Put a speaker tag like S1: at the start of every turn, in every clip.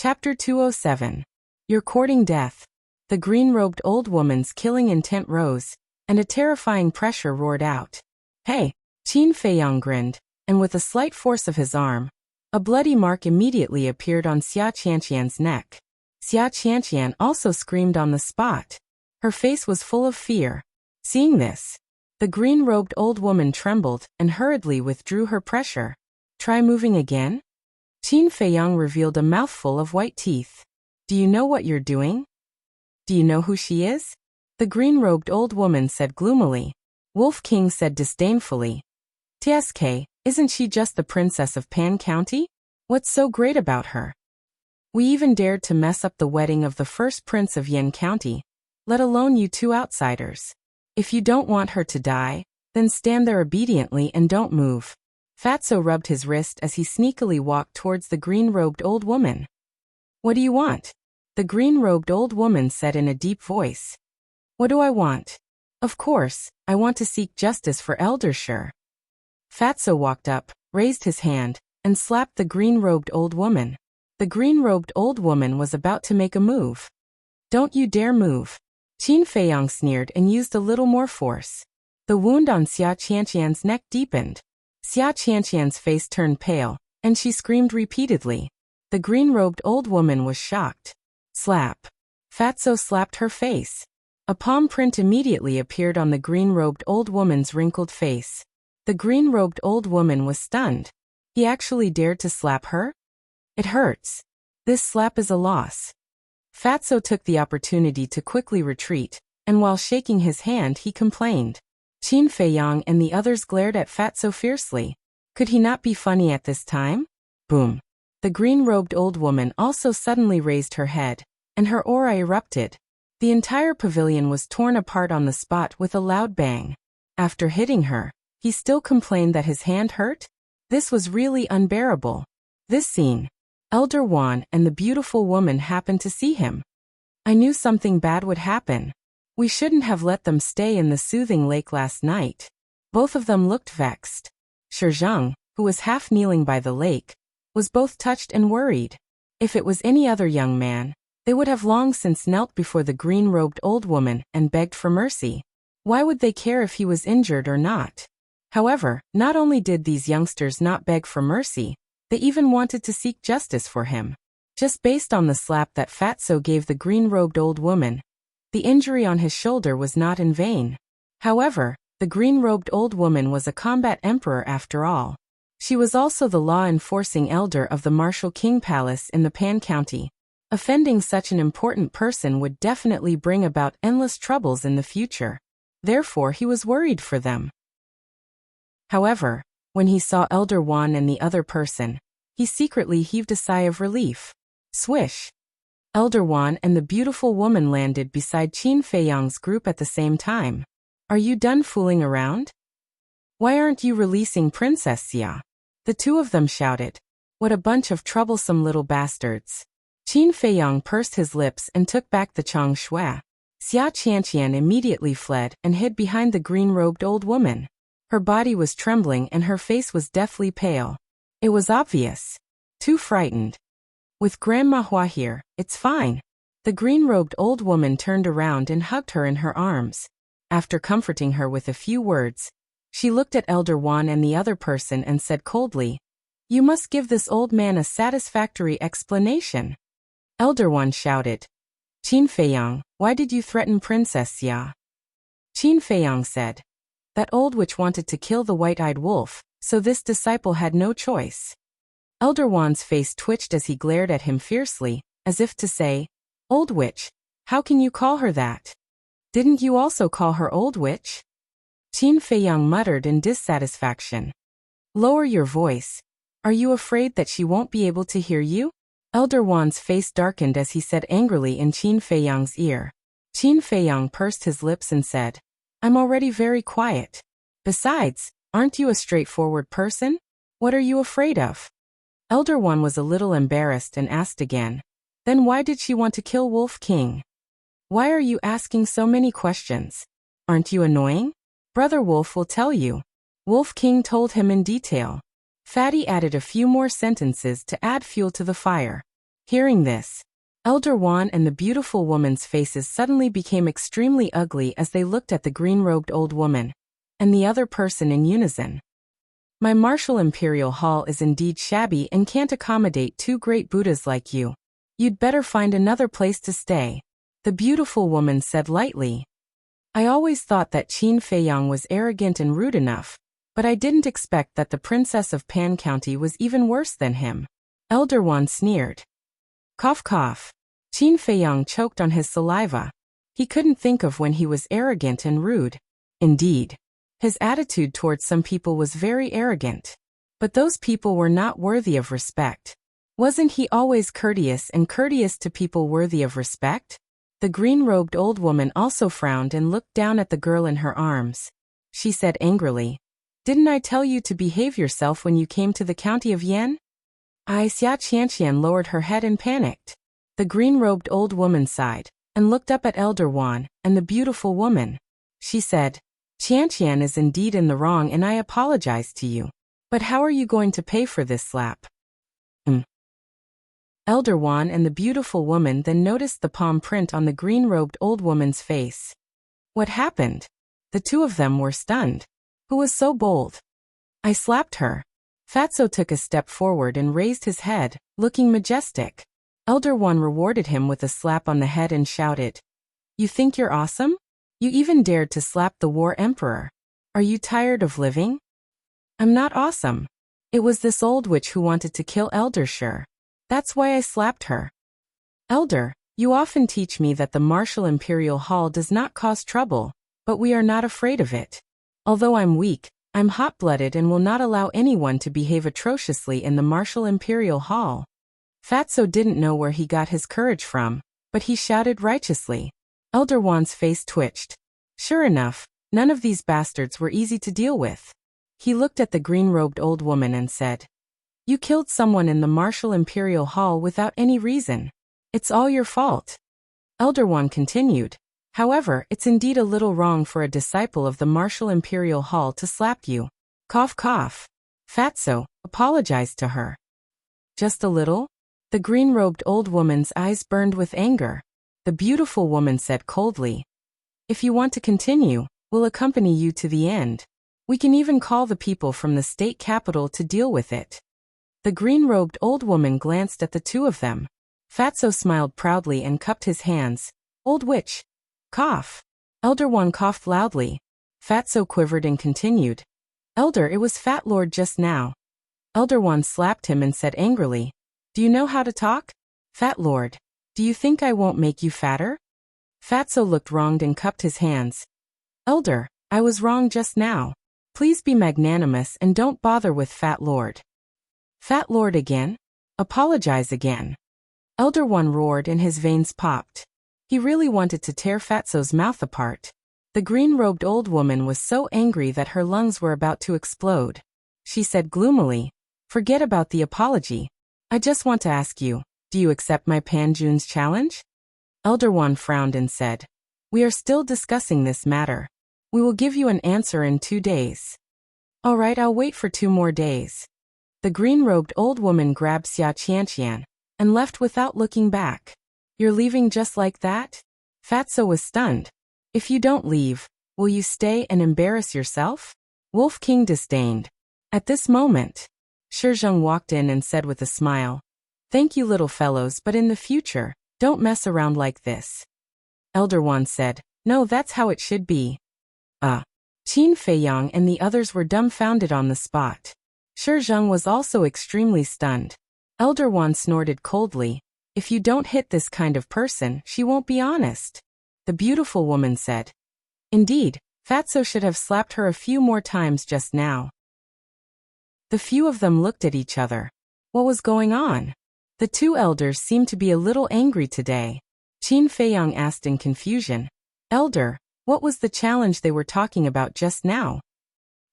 S1: Chapter 207. You're courting death. The green-robed old woman's killing intent rose, and a terrifying pressure roared out. Hey! Qin Feiyang grinned, and with a slight force of his arm, a bloody mark immediately appeared on Xia Qianqian's neck. Xia Qianqian also screamed on the spot. Her face was full of fear. Seeing this, the green-robed old woman trembled and hurriedly withdrew her pressure. Try moving again? Qin Feiyang revealed a mouthful of white teeth. Do you know what you're doing? Do you know who she is? The green-robed old woman said gloomily. Wolf King said disdainfully. TSK, isn't she just the princess of Pan County? What's so great about her? We even dared to mess up the wedding of the first prince of Yan County, let alone you two outsiders. If you don't want her to die, then stand there obediently and don't move. Fatso rubbed his wrist as he sneakily walked towards the green-robed old woman. What do you want? The green-robed old woman said in a deep voice. What do I want? Of course, I want to seek justice for Elder Sure. Fatso walked up, raised his hand, and slapped the green-robed old woman. The green-robed old woman was about to make a move. Don't you dare move. Qin Feiyang sneered and used a little more force. The wound on Xia Qianqian's neck deepened. Xia Qianqian's face turned pale, and she screamed repeatedly. The green-robed old woman was shocked. Slap. Fatso slapped her face. A palm print immediately appeared on the green-robed old woman's wrinkled face. The green-robed old woman was stunned. He actually dared to slap her? It hurts. This slap is a loss. Fatso took the opportunity to quickly retreat, and while shaking his hand he complained. Qin Feiyang and the others glared at Fatso fiercely. Could he not be funny at this time? Boom. The green-robed old woman also suddenly raised her head, and her aura erupted. The entire pavilion was torn apart on the spot with a loud bang. After hitting her, he still complained that his hand hurt? This was really unbearable. This scene. Elder Wan and the beautiful woman happened to see him. I knew something bad would happen. We shouldn't have let them stay in the soothing lake last night. Both of them looked vexed. Shizheng, who was half kneeling by the lake, was both touched and worried. If it was any other young man, they would have long since knelt before the green-robed old woman and begged for mercy. Why would they care if he was injured or not? However, not only did these youngsters not beg for mercy, they even wanted to seek justice for him. Just based on the slap that Fatso gave the green-robed old woman, the injury on his shoulder was not in vain. However, the green-robed old woman was a combat emperor after all. She was also the law-enforcing elder of the Martial King Palace in the Pan County. Offending such an important person would definitely bring about endless troubles in the future. Therefore, he was worried for them. However, when he saw Elder Wan and the other person, he secretly heaved a sigh of relief. Swish! Elder Wan and the beautiful woman landed beside Qin Feiyang's group at the same time. Are you done fooling around? Why aren't you releasing Princess Xia? The two of them shouted. What a bunch of troublesome little bastards. Qin Feiyang pursed his lips and took back the Chang Shui. Xia Qianqian immediately fled and hid behind the green-robed old woman. Her body was trembling and her face was deathly pale. It was obvious. Too frightened. With Grandma Hua here, it's fine. The green-robed old woman turned around and hugged her in her arms. After comforting her with a few words, she looked at Elder Wan and the other person and said coldly, You must give this old man a satisfactory explanation. Elder Wan shouted. Qin Feiyang, why did you threaten Princess Xia? Qin Feiyang said. That old witch wanted to kill the white-eyed wolf, so this disciple had no choice. Elder Wan's face twitched as he glared at him fiercely, as if to say, Old witch, how can you call her that? Didn't you also call her old witch? Qin Feiyang muttered in dissatisfaction. Lower your voice. Are you afraid that she won't be able to hear you? Elder Wan's face darkened as he said angrily in Qin Feiyang's ear. Qin Feiyang pursed his lips and said, I'm already very quiet. Besides, aren't you a straightforward person? What are you afraid of? Elder Wan was a little embarrassed and asked again. Then why did she want to kill Wolf King? Why are you asking so many questions? Aren't you annoying? Brother Wolf will tell you. Wolf King told him in detail. Fatty added a few more sentences to add fuel to the fire. Hearing this, Elder Wan and the beautiful woman's faces suddenly became extremely ugly as they looked at the green-robed old woman and the other person in unison. My martial imperial hall is indeed shabby and can't accommodate two great Buddhas like you. You'd better find another place to stay, the beautiful woman said lightly. I always thought that Qin Feiyang was arrogant and rude enough, but I didn't expect that the princess of Pan County was even worse than him. Elder Wan sneered. Cough cough. Qin Feiyang choked on his saliva. He couldn't think of when he was arrogant and rude. Indeed, his attitude towards some people was very arrogant. But those people were not worthy of respect. Wasn't he always courteous and courteous to people worthy of respect? The green-robed old woman also frowned and looked down at the girl in her arms. She said angrily, "Didn't I tell you to behave yourself when you came to the county of Yan?" Xia Qianqian lowered her head and panicked. The green-robed old woman sighed and looked up at Elder Wan and the beautiful woman. She said, "Qianqian is indeed in the wrong and I apologize to you. But how are you going to pay for this slap?" Elder Wan and the beautiful woman then noticed the palm print on the green-robed old woman's face. What happened? The two of them were stunned. Who was so bold? I slapped her. Fatso took a step forward and raised his head, looking majestic. Elder Wan rewarded him with a slap on the head and shouted, "You think you're awesome? You even dared to slap the war emperor. Are you tired of living?" "I'm not awesome. It was this old witch who wanted to kill Elder Sure. That's why I slapped her." "Elder, you often teach me that the martial imperial hall does not cause trouble, but we are not afraid of it. Although I'm weak, I'm hot-blooded and will not allow anyone to behave atrociously in the martial imperial hall." Fatso didn't know where he got his courage from, but he shouted righteously. Elder Wan's face twitched. Sure enough, none of these bastards were easy to deal with. He looked at the green-robed old woman and said, "You killed someone in the martial imperial hall without any reason. It's all your fault." Elder Wan continued, "However, it's indeed a little wrong for a disciple of the martial imperial hall to slap you." Cough cough. Fatso apologized to her. "Just a little?" The green-robed old woman's eyes burned with anger. The beautiful woman said coldly, "If you want to continue, we'll accompany you to the end. We can even call the people from the state capital to deal with it." The green-robed old woman glanced at the two of them. Fatso smiled proudly and cupped his hands. "Old witch." Cough. Elder Wan coughed loudly. Fatso quivered and continued, "Elder, it was Fat Lord just now." Elder Wan slapped him and said angrily, "Do you know how to talk? Fat Lord, do you think I won't make you fatter?" Fatso looked wronged and cupped his hands. "Elder, I was wrong just now. Please be magnanimous and don't bother with Fat Lord." "Fat Lord again? Apologize again." Elder Wan roared and his veins popped. He really wanted to tear Fatso's mouth apart. The green-robed old woman was so angry that her lungs were about to explode. She said gloomily, "Forget about the apology. I just want to ask you, do you accept my Panjun's challenge?" Elder Wan frowned and said, "We are still discussing this matter. We will give you an answer in 2 days." "All right, I'll wait for 2 more days." The green-robed old woman grabbed Xia Qianqian and left without looking back. "You're leaving just like that?" Fatso was stunned. "If you don't leave, will you stay and embarrass yourself?" Wolf King disdained. At this moment, Shizheng walked in and said with a smile, "Thank you little fellows, but in the future, don't mess around like this." Elder Wan said, "No, that's how it should be." Qin Feiyang and the others were dumbfounded on the spot. Shizheng was also extremely stunned. Elder Wan snorted coldly, "If you don't hit this kind of person, she won't be honest." The beautiful woman said, "Indeed, Fatso should have slapped her a few more times just now." The few of them looked at each other. What was going on? The two elders seemed to be a little angry today. Qin Feiyang asked in confusion, "Elder, what was the challenge they were talking about just now?"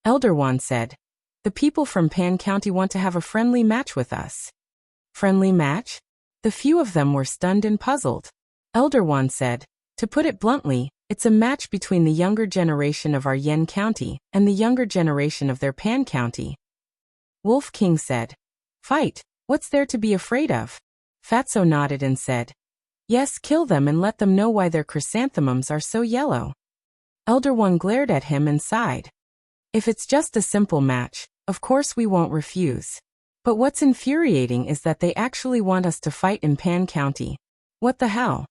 S1: Elder Wan said, "The people from Pan County want to have a friendly match with us." Friendly match? The few of them were stunned and puzzled. Elder Wan said, "To put it bluntly, it's a match between the younger generation of our Yan County and the younger generation of their Pan County." Wolf King said, "Fight, what's there to be afraid of?" Fatso nodded and said, "Yes, kill them and let them know why their chrysanthemums are so yellow." Elder One glared at him and sighed. "If it's just a simple match, of course we won't refuse. But what's infuriating is that they actually want us to fight in Pan County. What the hell?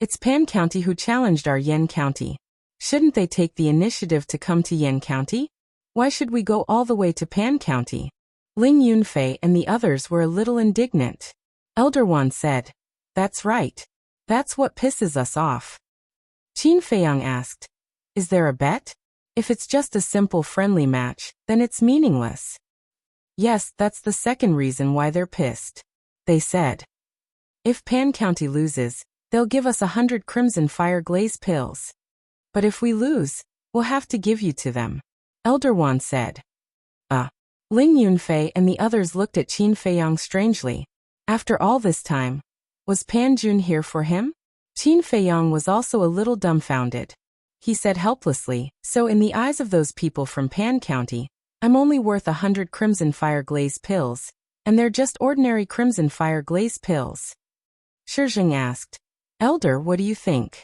S1: It's Pan County who challenged our Yen County. Shouldn't they take the initiative to come to Yen County? Why should we go all the way to Pan County?" Ling Yunfei and the others were a little indignant. Elder One said, "That's right. That's what pisses us off." Qin Feiyang asked, "Is there a bet? If it's just a simple friendly match, then it's meaningless." "Yes, that's the second reason why they're pissed," they said. "If Pan County loses, they'll give us 100 Crimson Fire Glaze pills. But if we lose, we'll have to give you to them," Elder One said. Ling Yunfei and the others looked at Qin Feiyang strangely. After all this time, was Pan Jun here for him? Qin Feiyang was also a little dumbfounded. He said helplessly, "So in the eyes of those people from Pan County, I'm only worth 100 Crimson Fire Glaze pills, and they're just ordinary Crimson Fire Glaze pills." Shizheng asked, "Elder, what do you think?"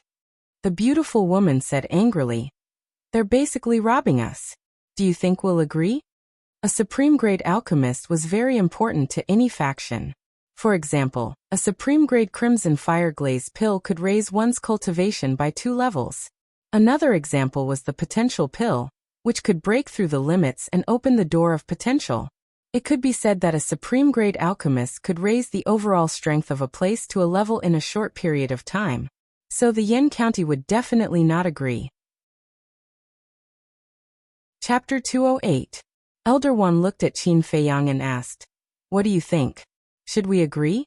S1: The beautiful woman said angrily, "They're basically robbing us. Do you think we'll agree?" A supreme-grade alchemist was very important to any faction. For example, a supreme-grade Crimson Fire Glaze pill could raise one's cultivation by 2 levels. Another example was the Potential Pill, which could break through the limits and open the door of potential. It could be said that a supreme-grade alchemist could raise the overall strength of a place to a level in a short period of time. So the Yen County would definitely not agree. Chapter 208. Elder One looked at Qin Feiyang and asked, "What do you think? Should we agree?"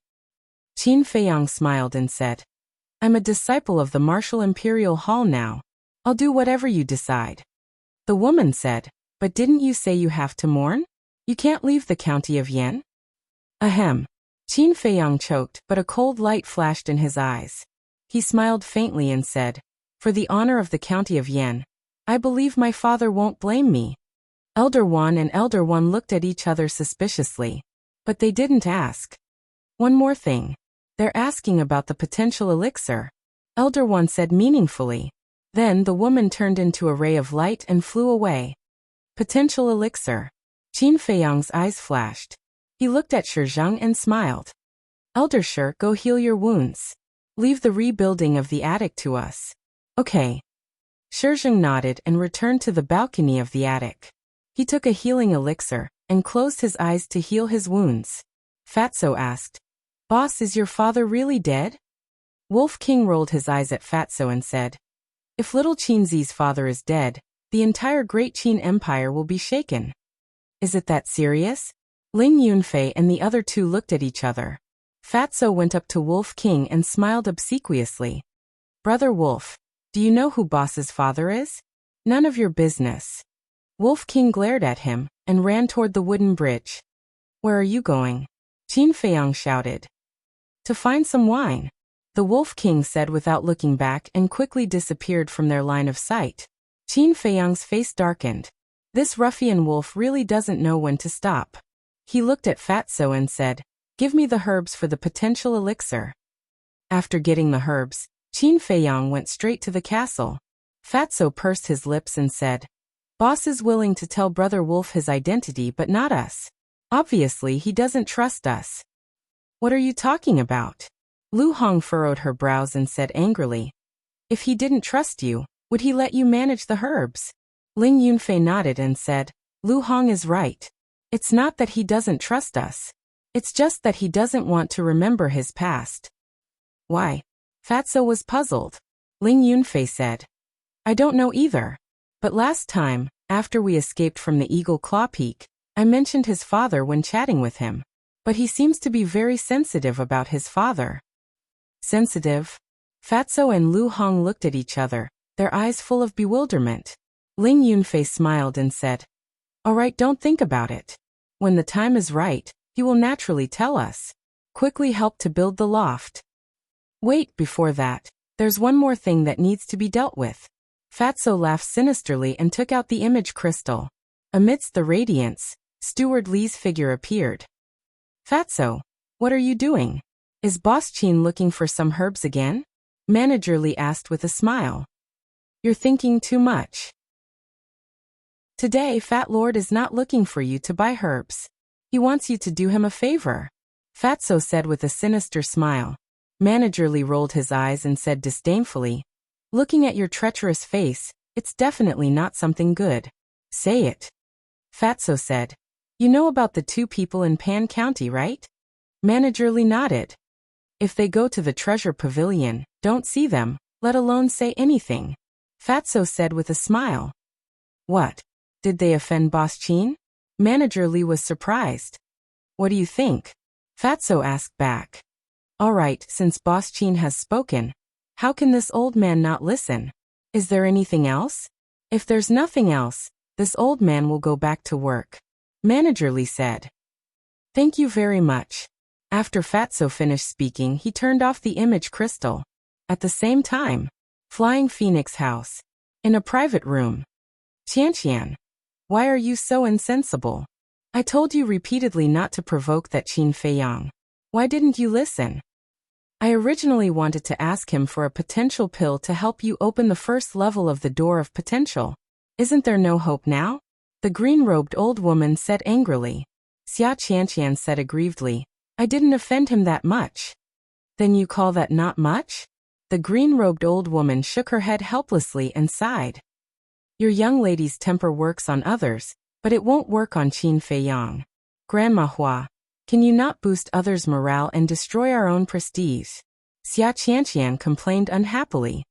S1: Qin Feiyang smiled and said, "I'm a disciple of the Martial Imperial Hall now. I'll do whatever you decide." The woman said, "But didn't you say you have to mourn? You can't leave the county of Yen?" Ahem. Qin Feiyang choked, but a cold light flashed in his eyes. He smiled faintly and said, "For the honor of the county of Yen, I believe my father won't blame me." Elder One and Elder One looked at each other suspiciously, but they didn't ask. "One more thing. They're asking about the potential elixir," Elder One said meaningfully. Then the woman turned into a ray of light and flew away. Potential elixir. Qin Feiyang's eyes flashed. He looked at Shizheng and smiled. "Elder Shi, go heal your wounds. Leave the rebuilding of the attic to us." "Okay." Shizheng nodded and returned to the balcony of the attic. He took a healing elixir and closed his eyes to heal his wounds. Fatso asked, "Boss, is your father really dead?" Wolf King rolled his eyes at Fatso and said, "If little Qin Zi's father is dead, the entire Great Qin Empire will be shaken." "Is it that serious?" Ling Yunfei and the other two looked at each other. Fatso went up to Wolf King and smiled obsequiously. "Brother Wolf, do you know who Boss's father is?" "None of your business." Wolf King glared at him and ran toward the wooden bridge. "Where are you going?" Qin Feiyang shouted. "To find some wine," the Wolf King said without looking back and quickly disappeared from their line of sight. Qin Feiyang's face darkened. This ruffian wolf really doesn't know when to stop. He looked at Fatso and said, "Give me the herbs for the potential elixir." After getting the herbs, Qin Feiyang went straight to the castle. Fatso pursed his lips and said, "Boss is willing to tell Brother Wolf his identity but not us. Obviously he doesn't trust us." "What are you talking about?" Lu Hong furrowed her brows and said angrily, "If he didn't trust you, would he let you manage the herbs?" Ling Yunfei nodded and said, "Lu Hong is right. It's not that he doesn't trust us. It's just that he doesn't want to remember his past." "Why?" Fatso was puzzled. Ling Yunfei said, "I don't know either. But last time, after we escaped from the Eagle Claw Peak, I mentioned his father when chatting with him. But he seems to be very sensitive about his father." "Sensitive?" Fatso and Lu Hong looked at each other, their eyes full of bewilderment. Ling Yunfei smiled and said, "All right, don't think about it. When the time is right, he will naturally tell us. Quickly help to build the loft." "Wait, before that, there's one more thing that needs to be dealt with." Fatso laughed sinisterly and took out the image crystal. Amidst the radiance, Steward Li's figure appeared. "Fatso, what are you doing?" Is Boss Qin looking for some herbs again? Manager Li asked with a smile. You're thinking too much. Today, Fat Lord is not looking for you to buy herbs. He wants you to do him a favor, Fatso said with a sinister smile. Manager Li rolled his eyes and said disdainfully, looking at your treacherous face, it's definitely not something good. Say it. Fatso said. You know about the 2 people in Pan County, right? Manager Li nodded. If they go to the treasure pavilion, don't see them, let alone say anything. Fatso said with a smile. What? Did they offend Boss Qin? Manager Li was surprised. What do you think? Fatso asked back. All right, since Boss Qin has spoken, how can this old man not listen? Is there anything else? If there's nothing else, this old man will go back to work. Manager Li said. Thank you very much. After Fatso finished speaking, he turned off the image crystal. At the same time, Flying Phoenix House. In a private room. Qianqian. Why are you so insensible? I told you repeatedly not to provoke that Qin Feiyang. Why didn't you listen? I originally wanted to ask him for a potential pill to help you open the first level of the door of potential. Isn't there no hope now? The green-robed old woman said angrily. Xia Qianqian said aggrievedly. I didn't offend him that much. Then you call that not much? The green-robed old woman shook her head helplessly and sighed. Your young lady's temper works on others, but it won't work on Qin Feiyang. Grandma Hua, can you not boost others' morale and destroy our own prestige? Xia Qianqian complained unhappily.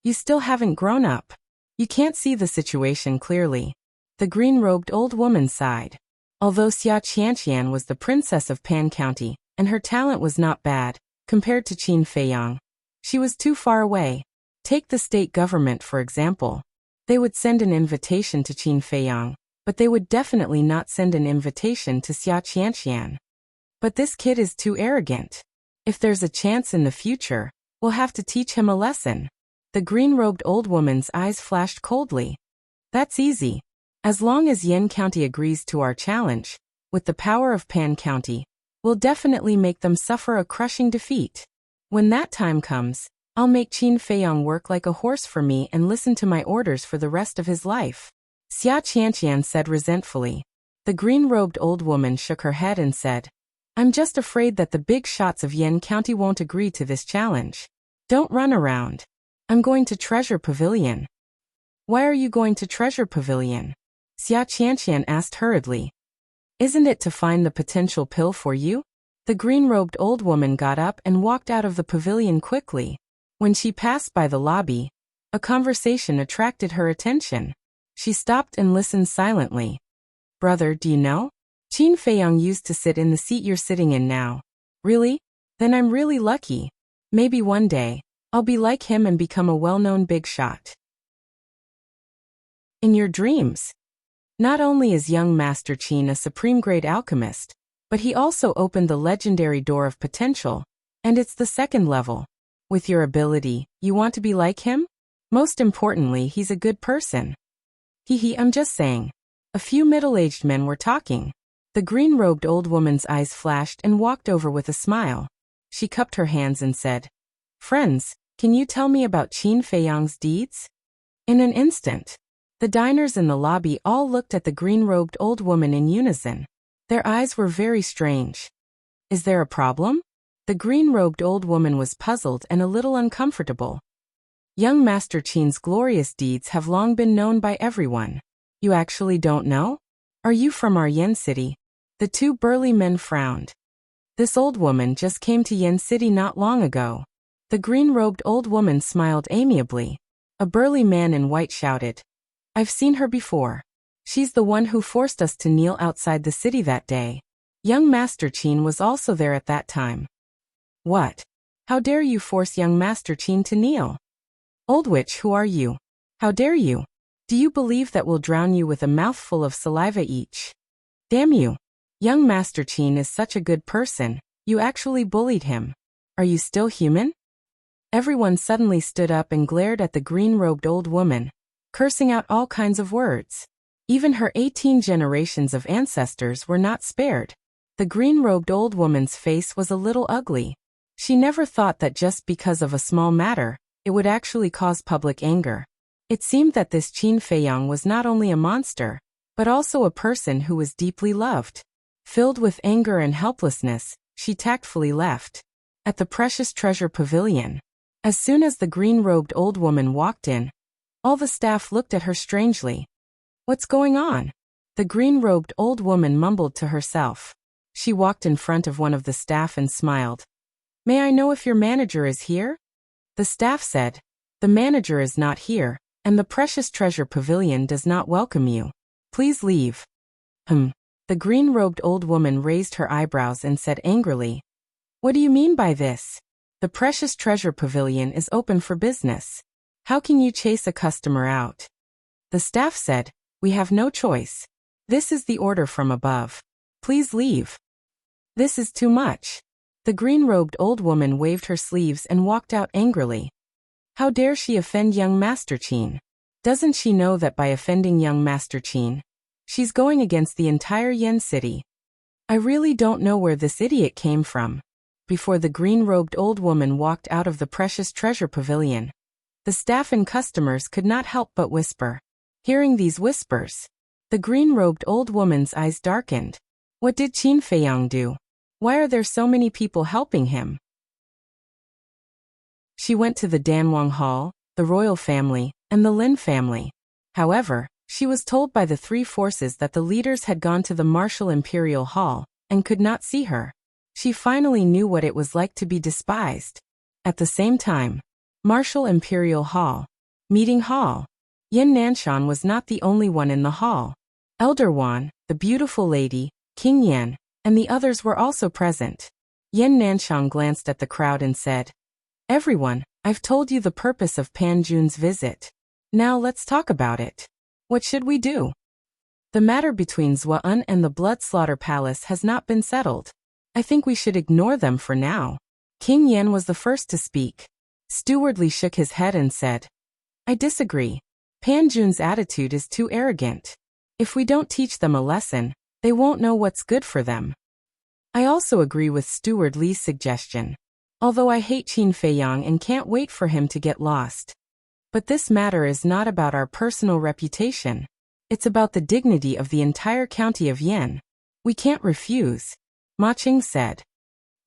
S1: You still haven't grown up. You can't see the situation clearly. The green-robed old woman sighed. Although Xia Qianqian was the princess of Pan County, and her talent was not bad, compared to Qin Feiyang, she was too far away. Take the state government for example. They would send an invitation to Qin Feiyang, but they would definitely not send an invitation to Xia Qianqian. But this kid is too arrogant. If there's a chance in the future, we'll have to teach him a lesson. The green-robed old woman's eyes flashed coldly. That's easy. As long as Yen County agrees to our challenge, with the power of Pan County, we'll definitely make them suffer a crushing defeat. When that time comes, I'll make Qin Feiyang work like a horse for me and listen to my orders for the rest of his life. Xia Qianqian said resentfully. The green-robed old woman shook her head and said, I'm just afraid that the big shots of Yen County won't agree to this challenge. Don't run around. I'm going to Treasure Pavilion. Why are you going to Treasure Pavilion? Xia Qianqian asked hurriedly. Isn't it to find the potential pill for you? The green-robed old woman got up and walked out of the pavilion quickly. When she passed by the lobby, a conversation attracted her attention. She stopped and listened silently. Brother, do you know? Qin Feiyang used to sit in the seat you're sitting in now. Really? Then I'm really lucky. Maybe one day, I'll be like him and become a well-known big shot. In your dreams. Not only is young Master Qin a supreme-grade alchemist, but he also opened the legendary door of potential, and it's the 2nd level. With your ability, you want to be like him? Most importantly, he's a good person. I'm just saying. A few middle-aged men were talking. The green-robed old woman's eyes flashed and walked over with a smile. She cupped her hands and said, Friends, can you tell me about Qin Feiyang's deeds? In an instant, the diners in the lobby all looked at the green-robed old woman in unison. Their eyes were very strange. Is there a problem? The green-robed old woman was puzzled and a little uncomfortable. Young Master Qin's glorious deeds have long been known by everyone. You actually don't know? Are you from our Yen City? The 2 burly men frowned. This old woman just came to Yen City not long ago. The green-robed old woman smiled amiably. A burly man in white shouted, I've seen her before. She's the one who forced us to kneel outside the city that day. Young Master Qin was also there at that time. What? How dare you force young Master Qin to kneel? Old witch, who are you? How dare you? Do you believe that we'll drown you with a mouthful of saliva each? Damn you. Young Master Qin is such a good person, you actually bullied him. Are you still human? Everyone suddenly stood up and glared at the green-robed old woman, cursing out all kinds of words. Even her 18 generations of ancestors were not spared. The green-robed old woman's face was a little ugly. She never thought that just because of a small matter, it would actually cause public anger. It seemed that this Qin Feiyang was not only a monster, but also a person who was deeply loved. Filled with anger and helplessness, she tactfully left. At the precious treasure pavilion, as soon as the green-robed old woman walked in, all the staff looked at her strangely. "What's going on?" The green-robed old woman mumbled to herself. She walked in front of one of the staff and smiled. "May I know if your manager is here?" The staff said, "The manager is not here, and the precious treasure pavilion does not welcome you. Please leave." The green-robed old woman raised her eyebrows and said angrily, "What do you mean by this? The precious treasure pavilion is open for business. How can you chase a customer out?" The staff said, "We have no choice. This is the order from above. Please leave." "This is too much." The green-robed old woman waved her sleeves and walked out angrily. How dare she offend young Master Qin? Doesn't she know that by offending young Master Qin, she's going against the entire Yen city? I really don't know where this idiot came from. Before the green-robed old woman walked out of the precious treasure pavilion, the staff and customers could not help but whisper. Hearing these whispers, the green-robed old woman's eyes darkened. What did Qin Feiyang do? Why are there so many people helping him? She went to the Danwang Hall, the royal family, and the Lin family. However, she was told by the three forces that the leaders had gone to the Martial Imperial Hall and could not see her. She finally knew what it was like to be despised. At the same time, Martial Imperial Hall, Meeting Hall. Yin Nanshan was not the only one in the hall. Elder Wan, the beautiful lady, King Yan, and the others were also present. Yin Nanshan glanced at the crowd and said, "Everyone, I've told you the purpose of Pan Jun's visit. Now let's talk about it. What should we do? The matter between Zuan and the Blood Slaughter Palace has not been settled. I think we should ignore them for now." King Yan was the first to speak. Stewardly shook his head and said, "I disagree. Pan Jun's attitude is too arrogant. If we don't teach them a lesson, they won't know what's good for them." I also agree with Steward Li's suggestion. Although I hate Qin Feiyang and can't wait for him to get lost. But this matter is not about our personal reputation. It's about the dignity of the entire county of Yen. We can't refuse. Ma Qing said.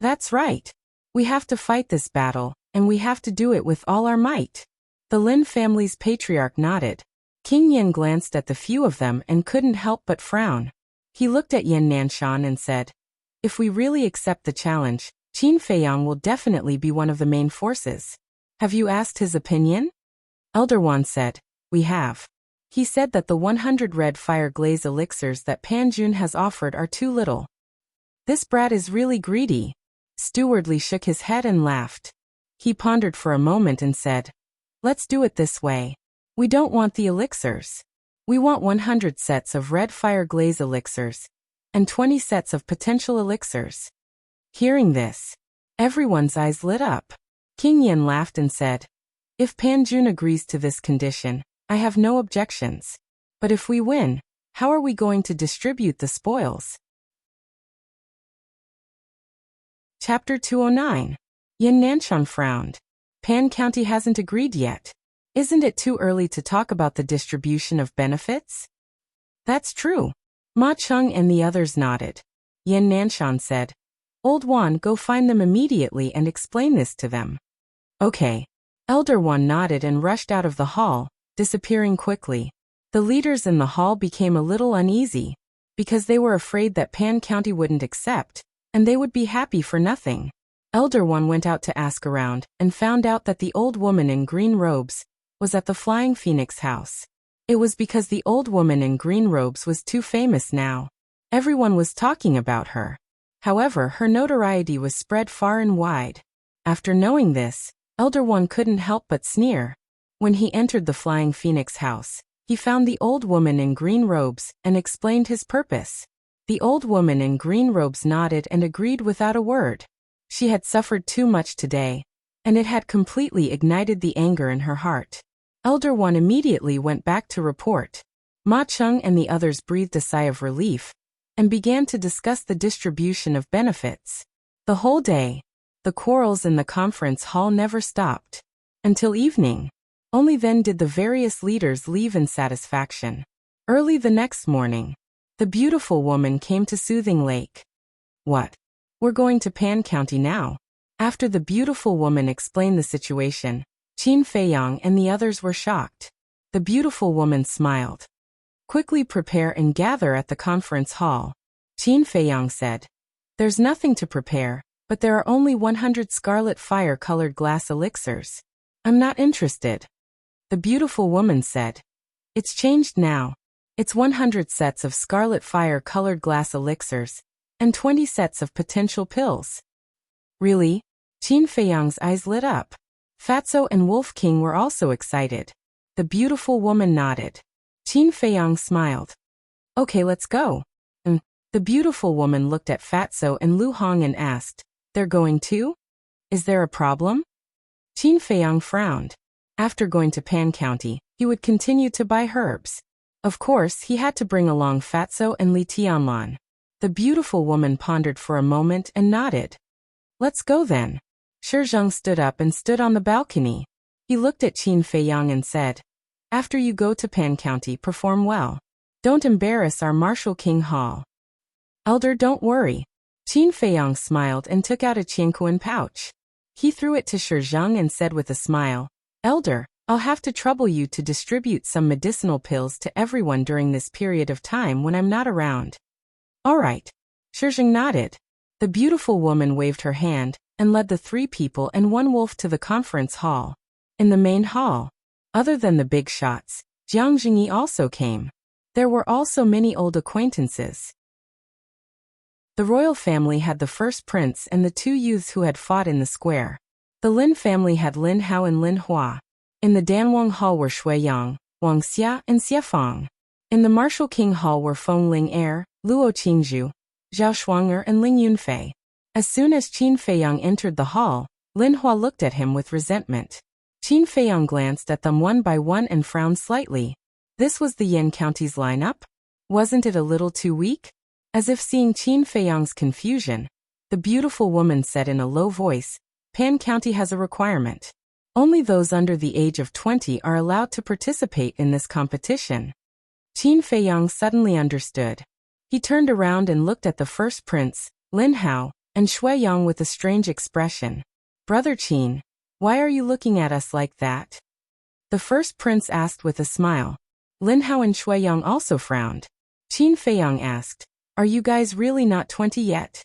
S1: "That's right. We have to fight this battle, and we have to do it with all our might." The Lin family's patriarch nodded. King Yen glanced at the few of them and couldn't help but frown. He looked at Yin Nanshan and said, "If we really accept the challenge, Qin Feiyang will definitely be one of the main forces. Have you asked his opinion?" Elder Wan said, "We have. He said that the 100 red fire glaze elixirs that Pan Jun has offered are too little." "This brat is really greedy." Stewardly shook his head and laughed. He pondered for a moment and said, "Let's do it this way. We don't want the elixirs. We want 100 sets of red fire glaze elixirs, and 20 sets of potential elixirs." Hearing this, everyone's eyes lit up. King Yen laughed and said, "If Pan Jun agrees to this condition, I have no objections. But if we win, how are we going to distribute the spoils?" Chapter 209. Yin Nanshan frowned. Pan County hasn't agreed yet. Isn't it too early to talk about the distribution of benefits? That's true. Ma Cheng and the others nodded. Yin Nanshan said, "Old Wan, go find them immediately and explain this to them." Okay. Elder Wan nodded and rushed out of the hall, disappearing quickly. The leaders in the hall became a little uneasy, because they were afraid that Pan County wouldn't accept, and they would be happy for nothing. Elder One went out to ask around, and found out that the old woman in green robes was at the Flying Phoenix house. It was because the old woman in green robes was too famous now. Everyone was talking about her. However, her notoriety was spread far and wide. After knowing this, Elder One couldn't help but sneer. When he entered the Flying Phoenix house, he found the old woman in green robes and explained his purpose. The old woman in green robes nodded and agreed without a word. She had suffered too much today, and it had completely ignited the anger in her heart. Elder One immediately went back to report. Ma Cheng and the others breathed a sigh of relief, and began to discuss the distribution of benefits. The whole day, The quarrels in the conference hall never stopped. Until evening. Only then did the various leaders leave in satisfaction. Early the next morning, the beautiful woman came to Soothing Lake. What? We're going to Pan County now. After the beautiful woman explained the situation, Qin Feiyang and the others were shocked. The beautiful woman smiled. Quickly prepare and gather at the conference hall. Qin Feiyang said. There's nothing to prepare, but there are only 100 scarlet fire-colored glass elixirs. I'm not interested. The beautiful woman said. It's changed now. It's 100 sets of scarlet fire-colored glass elixirs, and 20 sets of potential pills. Really? Qin Feiyang's eyes lit up. Fatso and Wolf King were also excited. The beautiful woman nodded. Qin Feiyang smiled. Okay, let's go. The beautiful woman looked at Fatso and Lu Hong and asked, They're going too? Is there a problem? Qin Feiyang frowned. After going to Pan County, he would continue to buy herbs. Of course, he had to bring along Fatso and Li Tianlan. The beautiful woman pondered for a moment and nodded. Let's go then. Shi Zheng stood up and stood on the balcony. He looked at Qin Feiyang and said, After you go to Pan County, perform well. Don't embarrass our Martial King Hall. Elder, don't worry. Qin Feiyang smiled and took out a Qianquan pouch. He threw it to Shi Zheng and said with a smile, Elder, I'll have to trouble you to distribute some medicinal pills to everyone during this period of time when I'm not around. All right. Shi Zheng nodded. The beautiful woman waved her hand and led the 3 people and 1 wolf to the conference hall. In the main hall, other than the big shots, Jiang Jingyi also came. There were also many old acquaintances. The royal family had the first prince and the 2 youths who had fought in the square. The Lin family had Lin Hao and Lin Hua. In the Danwang Hall were Shui Yang, Wang Xia, and Xie Fang. In the Martial King Hall were Feng Ling Er, Luo Qingzhu, Zhao Shuang'er, and Ling Yunfei. As soon as Qin Feiyang entered the hall, Lin Hua looked at him with resentment. Qin Feiyang glanced at them one by one and frowned slightly. This was the Yan County's lineup? Wasn't it a little too weak? As if seeing Qin Feiyang's confusion, the beautiful woman said in a low voice, Pan County has a requirement. Only those under the age of 20 are allowed to participate in this competition. Qin Feiyang suddenly understood. He turned around and looked at the first prince, Lin Hao, and Shui Yang with a strange expression. Brother Qin, why are you looking at us like that? The first prince asked with a smile. Lin Hao and Shui Yang also frowned. Qin Feiyang asked, Are you guys really not 20 yet?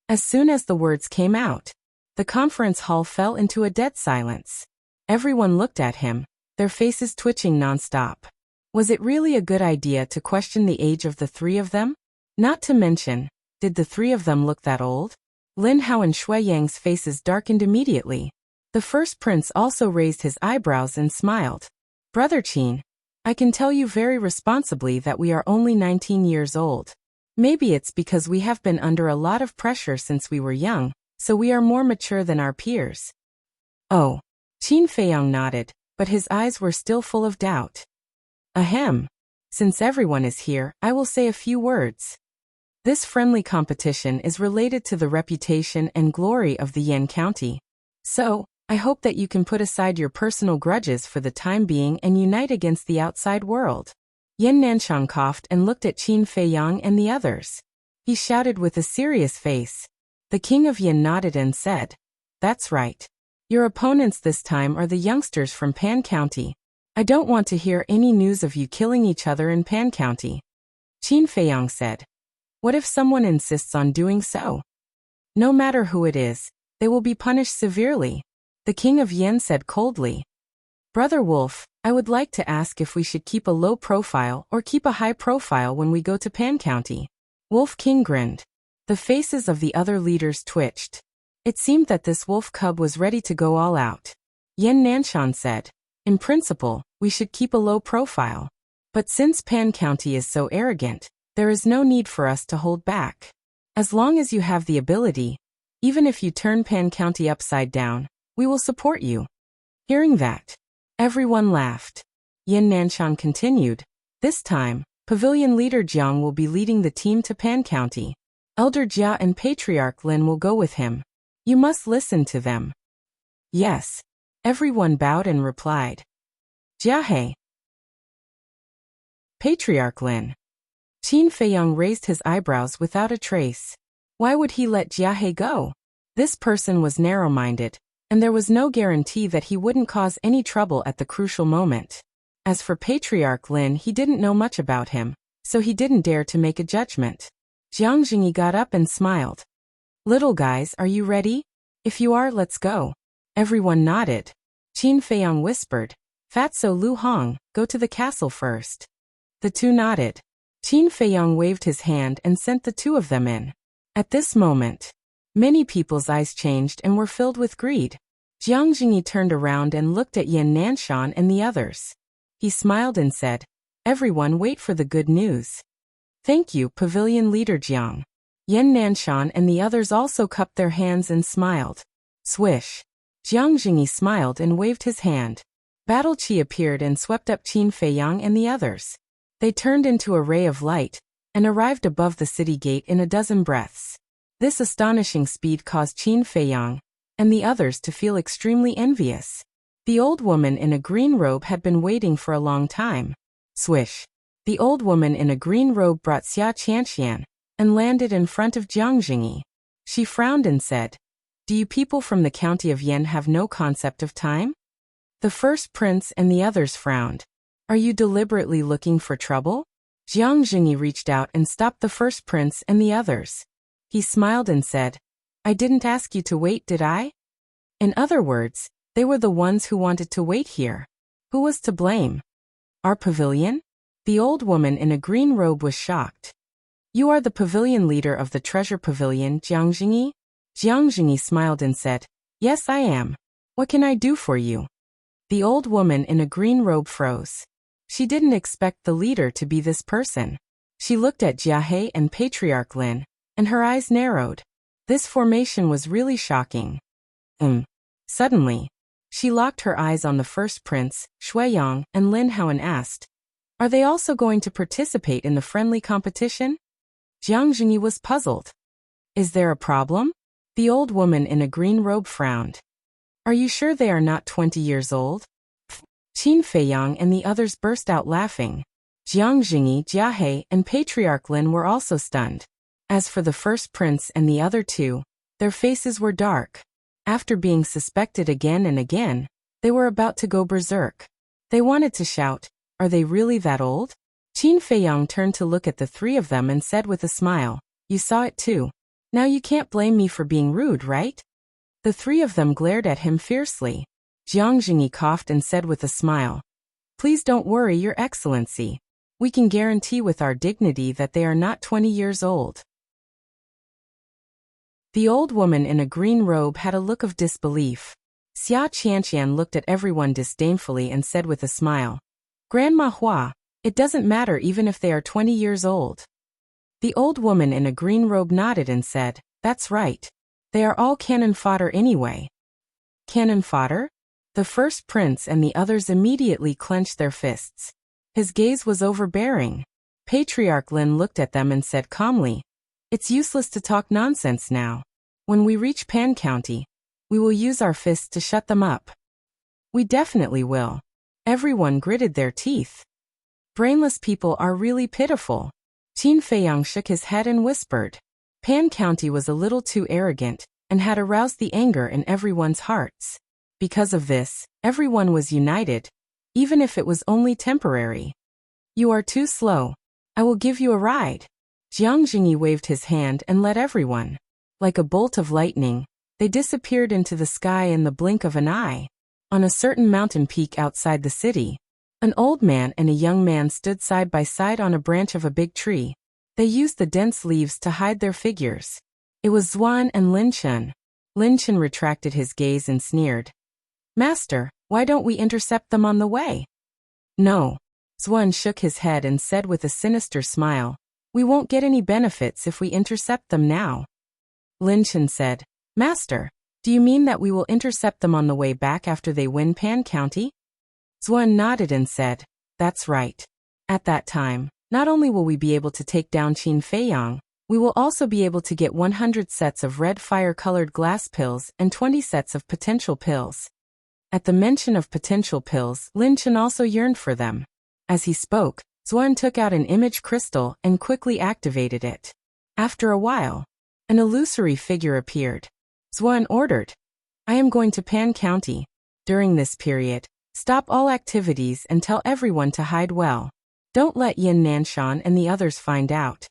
S1: As soon as the words came out, the conference hall fell into a dead silence. Everyone looked at him, their faces twitching non-stop. Was it really a good idea to question the age of the 3 of them? Not to mention, did the 3 of them look that old? Lin Hao and Shui Yang's faces darkened immediately. The first prince also raised his eyebrows and smiled. Brother Qin, I can tell you very responsibly that we are only 19 years old. Maybe it's because we have been under a lot of pressure since we were young, so we are more mature than our peers. Oh. Qin Feiyang nodded, but his eyes were still full of doubt. Ahem. Since everyone is here, I will say a few words. This friendly competition is related to the reputation and glory of the Yan County. So, I hope that you can put aside your personal grudges for the time being and unite against the outside world. Yan Nanshan coughed and looked at Qin Feiyang and the others. He shouted with a serious face. The king of Yan nodded and said, That's right. Your opponents this time are the youngsters from Pan County. I don't want to hear any news of you killing each other in Pan County. Qin Feiyang said. What if someone insists on doing so? No matter who it is, they will be punished severely. The king of Yan said coldly. Brother Wolf, I would like to ask if we should keep a low profile or keep a high profile when we go to Pan County. Wolf King grinned. The faces of the other leaders twitched. It seemed that this wolf cub was ready to go all out. Yan Nanshan said, In principle, we should keep a low profile. But since Pan County is so arrogant, there is no need for us to hold back. As long as you have the ability, even if you turn Pan County upside down, we will support you. Hearing that, everyone laughed. Yan Nanshan continued, This time, Pavilion Leader Jiang will be leading the team to Pan County. Elder Jia and Patriarch Lin will go with him. You must listen to them. Yes. Everyone bowed and replied. Jiahe. Patriarch Lin. Qin Feiyang raised his eyebrows without a trace. Why would he let Jiahe go? This person was narrow-minded, and there was no guarantee that he wouldn't cause any trouble at the crucial moment. As for Patriarch Lin, he didn't know much about him, so he didn't dare to make a judgment. Jiang Jingyi got up and smiled. Little guys, are you ready? If you are, let's go. Everyone nodded. Qin Feiyang whispered, Fatso Lu Hong, go to the castle first. The two nodded. Qin Feiyang waved his hand and sent the two of them in. At this moment, many people's eyes changed and were filled with greed. Jiang Jingyi turned around and looked at Yan Nanshan and the others. He smiled and said, Everyone wait for the good news. Thank you, Pavilion Leader Jiang. Yan Nanshan and the others also cupped their hands and smiled. Swish. Jiang Jingyi smiled and waved his hand. Battle Qi appeared and swept up Qin Feiyang and the others. They turned into a ray of light and arrived above the city gate in a dozen breaths. This astonishing speed caused Qin Feiyang and the others to feel extremely envious. The old woman in a green robe had been waiting for a long time. Swish. The old woman in a green robe brought Xia Qianxian and landed in front of Jiang Jingyi. She frowned and said, Do you people from the county of Yan have no concept of time? The first prince and the others frowned. Are you deliberately looking for trouble? Jiang Jingyi reached out and stopped the first prince and the others. He smiled and said, I didn't ask you to wait, did I? In other words, they were the ones who wanted to wait here. Who was to blame? Our pavilion? The old woman in a green robe was shocked. You are the pavilion leader of the treasure pavilion, Jiang Jingyi? Jiang Jingyi smiled and said, Yes, I am. What can I do for you? The old woman in a green robe froze. She didn't expect the leader to be this person. She looked at Jiahe and Patriarch Lin, and her eyes narrowed. This formation was really shocking. Suddenly, she locked her eyes on the first prince, Shuiyang, and Lin Hao and asked, Are they also going to participate in the friendly competition? Jiang Jingyi was puzzled. Is there a problem? The old woman in a green robe frowned. Are you sure they are not 20 years old? Qin Feiyang and the others burst out laughing. Jiang Jingyi, Jiahe, and Patriarch Lin were also stunned. As for the first prince and the other two, their faces were dark. After being suspected again and again, they were about to go berserk. They wanted to shout, Are they really that old? Qin Feiyang turned to look at the three of them and said with a smile, You saw it too. Now you can't blame me for being rude, right? The three of them glared at him fiercely. Jiang Jingyi coughed and said with a smile, Please don't worry, Your Excellency. We can guarantee with our dignity that they are not 20 years old. The old woman in a green robe had a look of disbelief. Xia Qianxian looked at everyone disdainfully and said with a smile, Grandma Hua, it doesn't matter even if they are 20 years old. The old woman in a green robe nodded and said, That's right. They are all cannon fodder anyway. Cannon fodder? The first prince and the others immediately clenched their fists. His gaze was overbearing. Patriarch Lin looked at them and said calmly, It's useless to talk nonsense now. When we reach Pan County, we will use our fists to shut them up. We definitely will. Everyone gritted their teeth. Brainless people are really pitiful. Qin Feiyang shook his head and whispered. Pan County was a little too arrogant and had aroused the anger in everyone's hearts. Because of this, everyone was united, even if it was only temporary. You are too slow. I will give you a ride. Jiang Jingyi waved his hand and led everyone. Like a bolt of lightning, they disappeared into the sky in the blink of an eye. On a certain mountain peak outside the city, an old man and a young man stood side by side on a branch of a big tree. They used the dense leaves to hide their figures. It was Zuan and Lin Chen. Lin Chen retracted his gaze and sneered. Master, why don't we intercept them on the way? No. Zuan shook his head and said with a sinister smile, We won't get any benefits if we intercept them now. Lin Chen said, Master, do you mean that we will intercept them on the way back after they win Pan County? Zuan nodded and said, That's right. At that time, not only will we be able to take down Qin Feiyang, We will also be able to get 100 sets of red fire-colored glass pills and 20 sets of potential pills. At the mention of potential pills, Lin Chen also yearned for them. As he spoke, Xuan took out an image crystal and quickly activated it. After a while, an illusory figure appeared. Xuan ordered, "I am going to Pan County. During this period, stop all activities and tell everyone to hide well. Don't let Yin Nanshan and the others find out."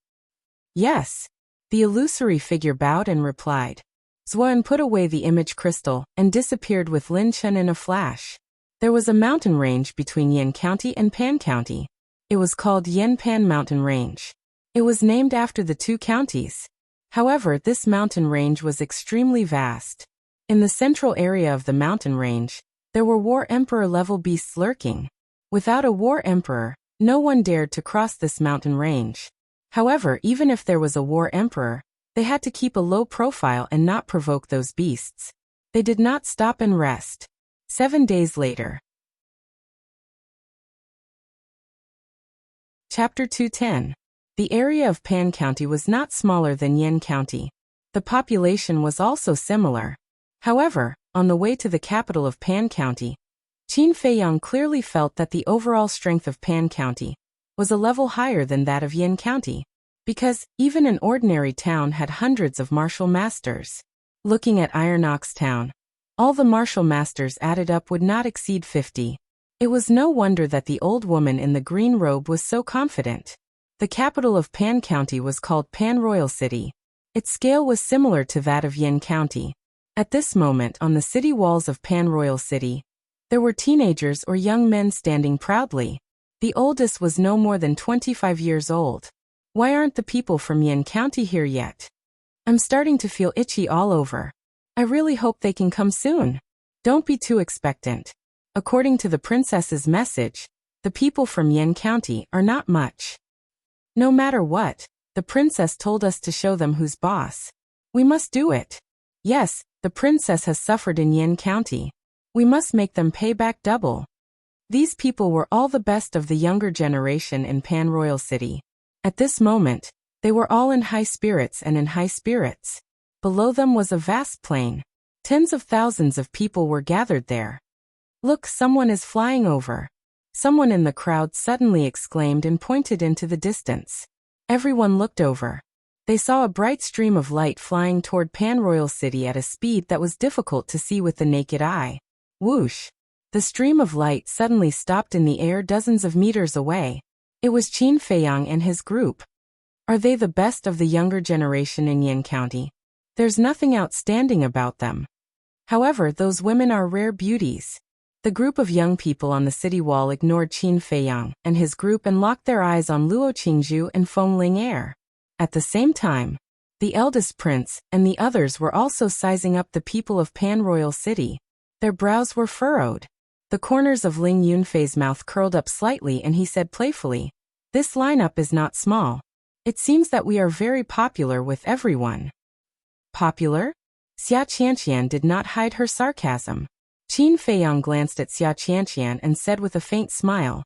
S1: "Yes." The illusory figure bowed and replied. Xuan put away the image crystal and disappeared with Lin Chen in a flash. There was a mountain range between Yin County and Pan County. It was called Yanpan Mountain Range. It was named after the two counties. However, this mountain range was extremely vast. In the central area of the mountain range, there were War Emperor-level beasts lurking. Without a War Emperor, no one dared to cross this mountain range. However, even if there was a War Emperor, they had to keep a low profile and not provoke those beasts. They did not stop and rest. 7 days later. Chapter 210. The area of Pan County was not smaller than Yin County. The population was also similar. However, on the way to the capital of Pan County, Qin Feiyang clearly felt that the overall strength of Pan County was a level higher than that of Yin County, because even an ordinary town had hundreds of martial masters. Looking at Iron Ox Town, all the martial masters added up would not exceed 50. It was no wonder that the old woman in the green robe was so confident. The capital of Pan County was called Pan Royal City. Its scale was similar to that of Yin County. At this moment, on the city walls of Pan Royal City, there were teenagers or young men standing proudly. The oldest was no more than 25 years old. Why aren't the people from Yin County here yet? I'm starting to feel itchy all over. I really hope they can come soon. Don't be too expectant. According to the princess's message, the people from Yin County are not much. No matter what, the princess told us to show them who's boss. We must do it. Yes, the princess has suffered in Yin County. We must make them pay back double. These people were all the best of the younger generation in Pan Royal City. At this moment, they were all in high spirits and in high spirits. Below them was a vast plain. Tens of thousands of people were gathered there. Look, someone is flying over. Someone in the crowd suddenly exclaimed and pointed into the distance. Everyone looked over. They saw a bright stream of light flying toward Pan Royal City at a speed that was difficult to see with the naked eye. Whoosh! The stream of light suddenly stopped in the air dozens of meters away. It was Qin Feiyang and his group. Are they the best of the younger generation in Yin County? There's nothing outstanding about them. However, those women are rare beauties. The group of young people on the city wall ignored Qin Feiyang and his group and locked their eyes on Luo Qingzhu and Feng Ling'er. At the same time, the eldest prince and the others were also sizing up the people of Pan Royal City. Their brows were furrowed. The corners of Ling Yunfei's mouth curled up slightly and he said playfully, "This lineup is not small. It seems that we are very popular with everyone." Popular? Xia Qianqian did not hide her sarcasm. Qin Feiyang glanced at Xia Qianqian and said with a faint smile,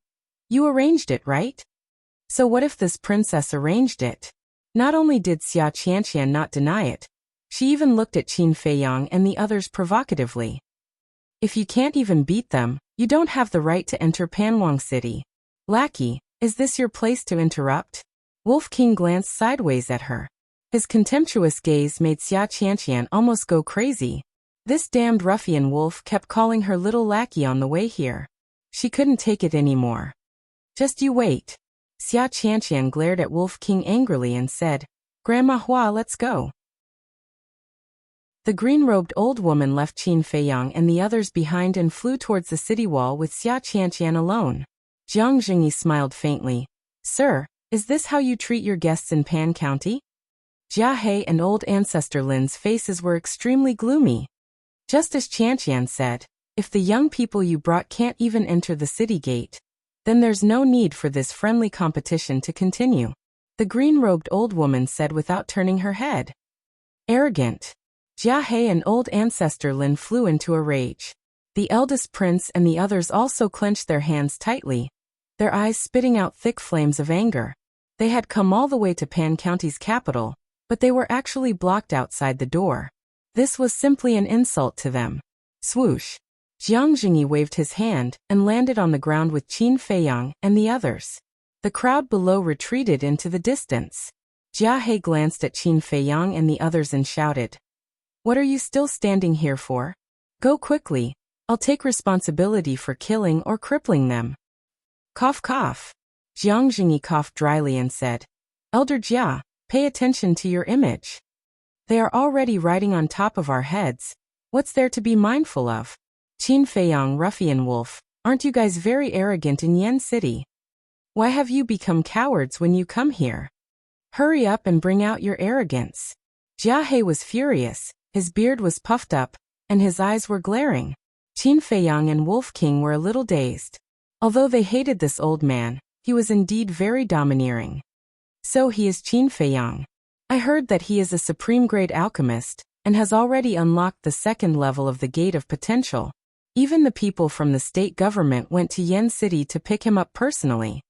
S1: "You arranged it, right? So what if this princess arranged it?" Not only did Xia Qianqian not deny it, she even looked at Qin Feiyang and the others provocatively. "If you can't even beat them, you don't have the right to enter Panwang City. Lackey, is this your place to interrupt?" Wolf King glanced sideways at her. His contemptuous gaze made Xia Qianqian almost go crazy. This damned ruffian wolf kept calling her little lackey on the way here. She couldn't take it anymore. "Just you wait." Xia Qianqian glared at Wolf King angrily and said, "Grandma Hua, let's go." The green-robed old woman left Qin Feiyang and the others behind and flew towards the city wall with Xia Qianqian alone. Jiang Jingyi smiled faintly. "Sir, is this how you treat your guests in Pan County?" Jia He and old ancestor Lin's faces were extremely gloomy. Just as Qianqian said, if the young people you brought can't even enter the city gate, then there's no need for this friendly competition to continue. The green-robed old woman said without turning her head. Arrogant. Jia He and old ancestor Lin flew into a rage. The eldest prince and the others also clenched their hands tightly, their eyes spitting out thick flames of anger. They had come all the way to Pan County's capital, but they were actually blocked outside the door. This was simply an insult to them. Swoosh! Jiang Jingyi waved his hand and landed on the ground with Qin Feiyang and the others. The crowd below retreated into the distance. Jia He glanced at Qin Feiyang and the others and shouted, "What are you still standing here for? Go quickly. I'll take responsibility for killing or crippling them." Cough cough. Jiang Jingyi coughed dryly and said, "Elder Jia, pay attention to your image. They are already riding on top of our heads. What's there to be mindful of? Qin Feiyang, ruffian wolf, aren't you guys very arrogant in Yan City? Why have you become cowards when you come here? Hurry up and bring out your arrogance." Jia He was furious, his beard was puffed up, and his eyes were glaring. Qin Feiyang and Wolf King were a little dazed. Although they hated this old man, he was indeed very domineering. "So he is Qin Feiyang. I heard that he is a supreme-grade alchemist, and has already unlocked the second level of the Gate of Potential. Even the people from the state government went to Yen City to pick him up personally.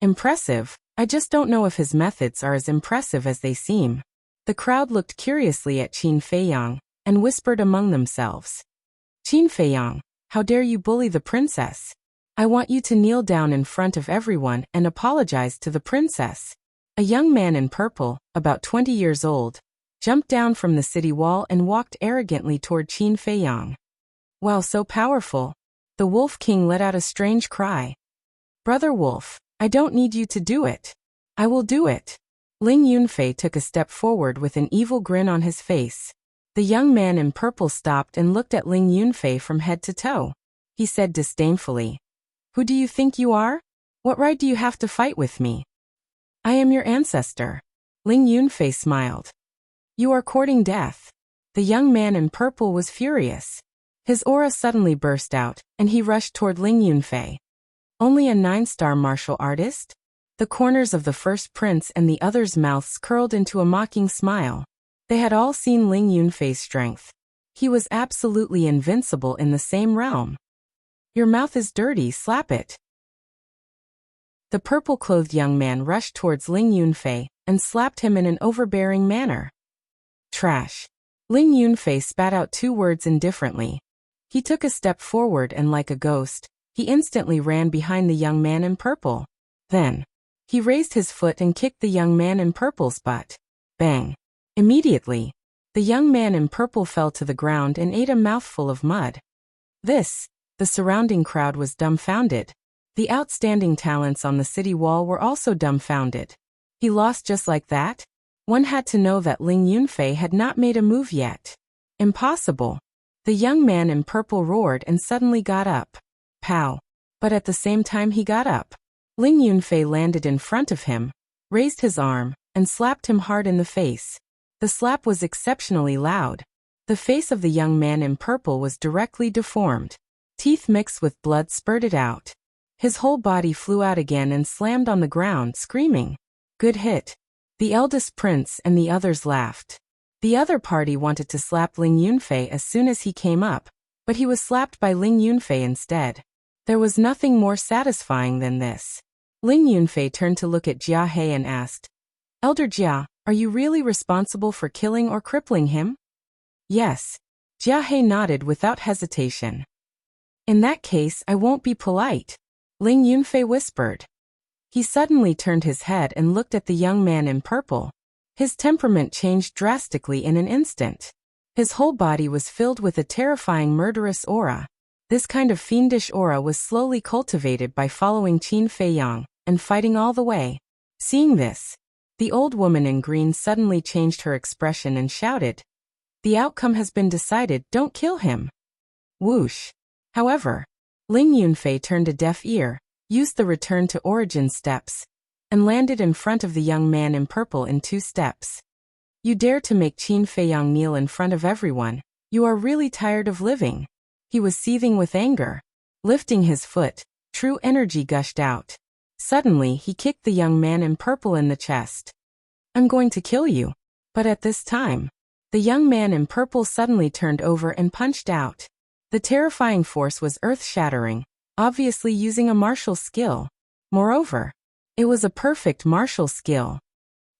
S1: Impressive. I just don't know if his methods are as impressive as they seem." The crowd looked curiously at Qin Feiyang, and whispered among themselves, "Qin Feiyang, how dare you bully the princess? I want you to kneel down in front of everyone and apologize to the princess." A young man in purple, about 20 years old, jumped down from the city wall and walked arrogantly toward Qin Feiyang. "Wow, so powerful." The Wolf King let out a strange cry. "Brother Wolf, I don't need you to do it. I will do it." Ling Yunfei took a step forward with an evil grin on his face. The young man in purple stopped and looked at Ling Yunfei from head to toe. He said disdainfully, "Who do you think you are? What right do you have to fight with me? I am your ancestor." Ling Yunfei smiled. "You are courting death." The young man in purple was furious. His aura suddenly burst out, and he rushed toward Ling Yunfei. "Only a 9-star martial artist?" The corners of the first prince and the others' mouths curled into a mocking smile. They had all seen Ling Yunfei's strength. He was absolutely invincible in the same realm. "Your mouth is dirty, slap it." The purple-clothed young man rushed towards Ling Yunfei and slapped him in an overbearing manner. "Trash." Ling Yunfei spat out 2 words indifferently. He took a step forward and like a ghost, he instantly ran behind the young man in purple. Then, he raised his foot and kicked the young man in purple's butt. Bang! Immediately, the young man in purple fell to the ground and ate a mouthful of mud. The surrounding crowd was dumbfounded. The outstanding talents on the city wall were also dumbfounded. He lost just like that? One had to know that Ling Yunfei had not made a move yet. Impossible. The young man in purple roared and suddenly got up. Pow! But at the same time he got up, Ling Yunfei landed in front of him, raised his arm, and slapped him hard in the face. The slap was exceptionally loud. The face of the young man in purple was directly deformed. Teeth mixed with blood spurted out. His whole body flew out again and slammed on the ground, screaming, "Good hit." The eldest prince and the others laughed. The other party wanted to slap Ling Yunfei as soon as he came up, but he was slapped by Ling Yunfei instead. There was nothing more satisfying than this. Ling Yunfei turned to look at Jia He and asked, "Elder Jia, are you really responsible for killing or crippling him?" "Yes." Jia He nodded without hesitation. "In that case, I won't be polite," Ling Yunfei whispered. He suddenly turned his head and looked at the young man in purple. His temperament changed drastically in an instant. His whole body was filled with a terrifying murderous aura. This kind of fiendish aura was slowly cultivated by following Qin Feiyang and fighting all the way. Seeing this, the old woman in green suddenly changed her expression and shouted, "The outcome has been decided, don't kill him." Whoosh! However, Ling Yunfei turned a deaf ear, used the return to origin steps, and landed in front of the young man in purple in 2 steps. "You dare to make Qin Feiyang kneel in front of everyone? You are really tired of living." He was seething with anger. Lifting his foot, true energy gushed out. Suddenly he kicked the young man in purple in the chest. "I'm going to kill you." But at this time, the young man in purple suddenly turned over and punched out. The terrifying force was earth-shattering, obviously using a martial skill. Moreover, It was a perfect martial skill.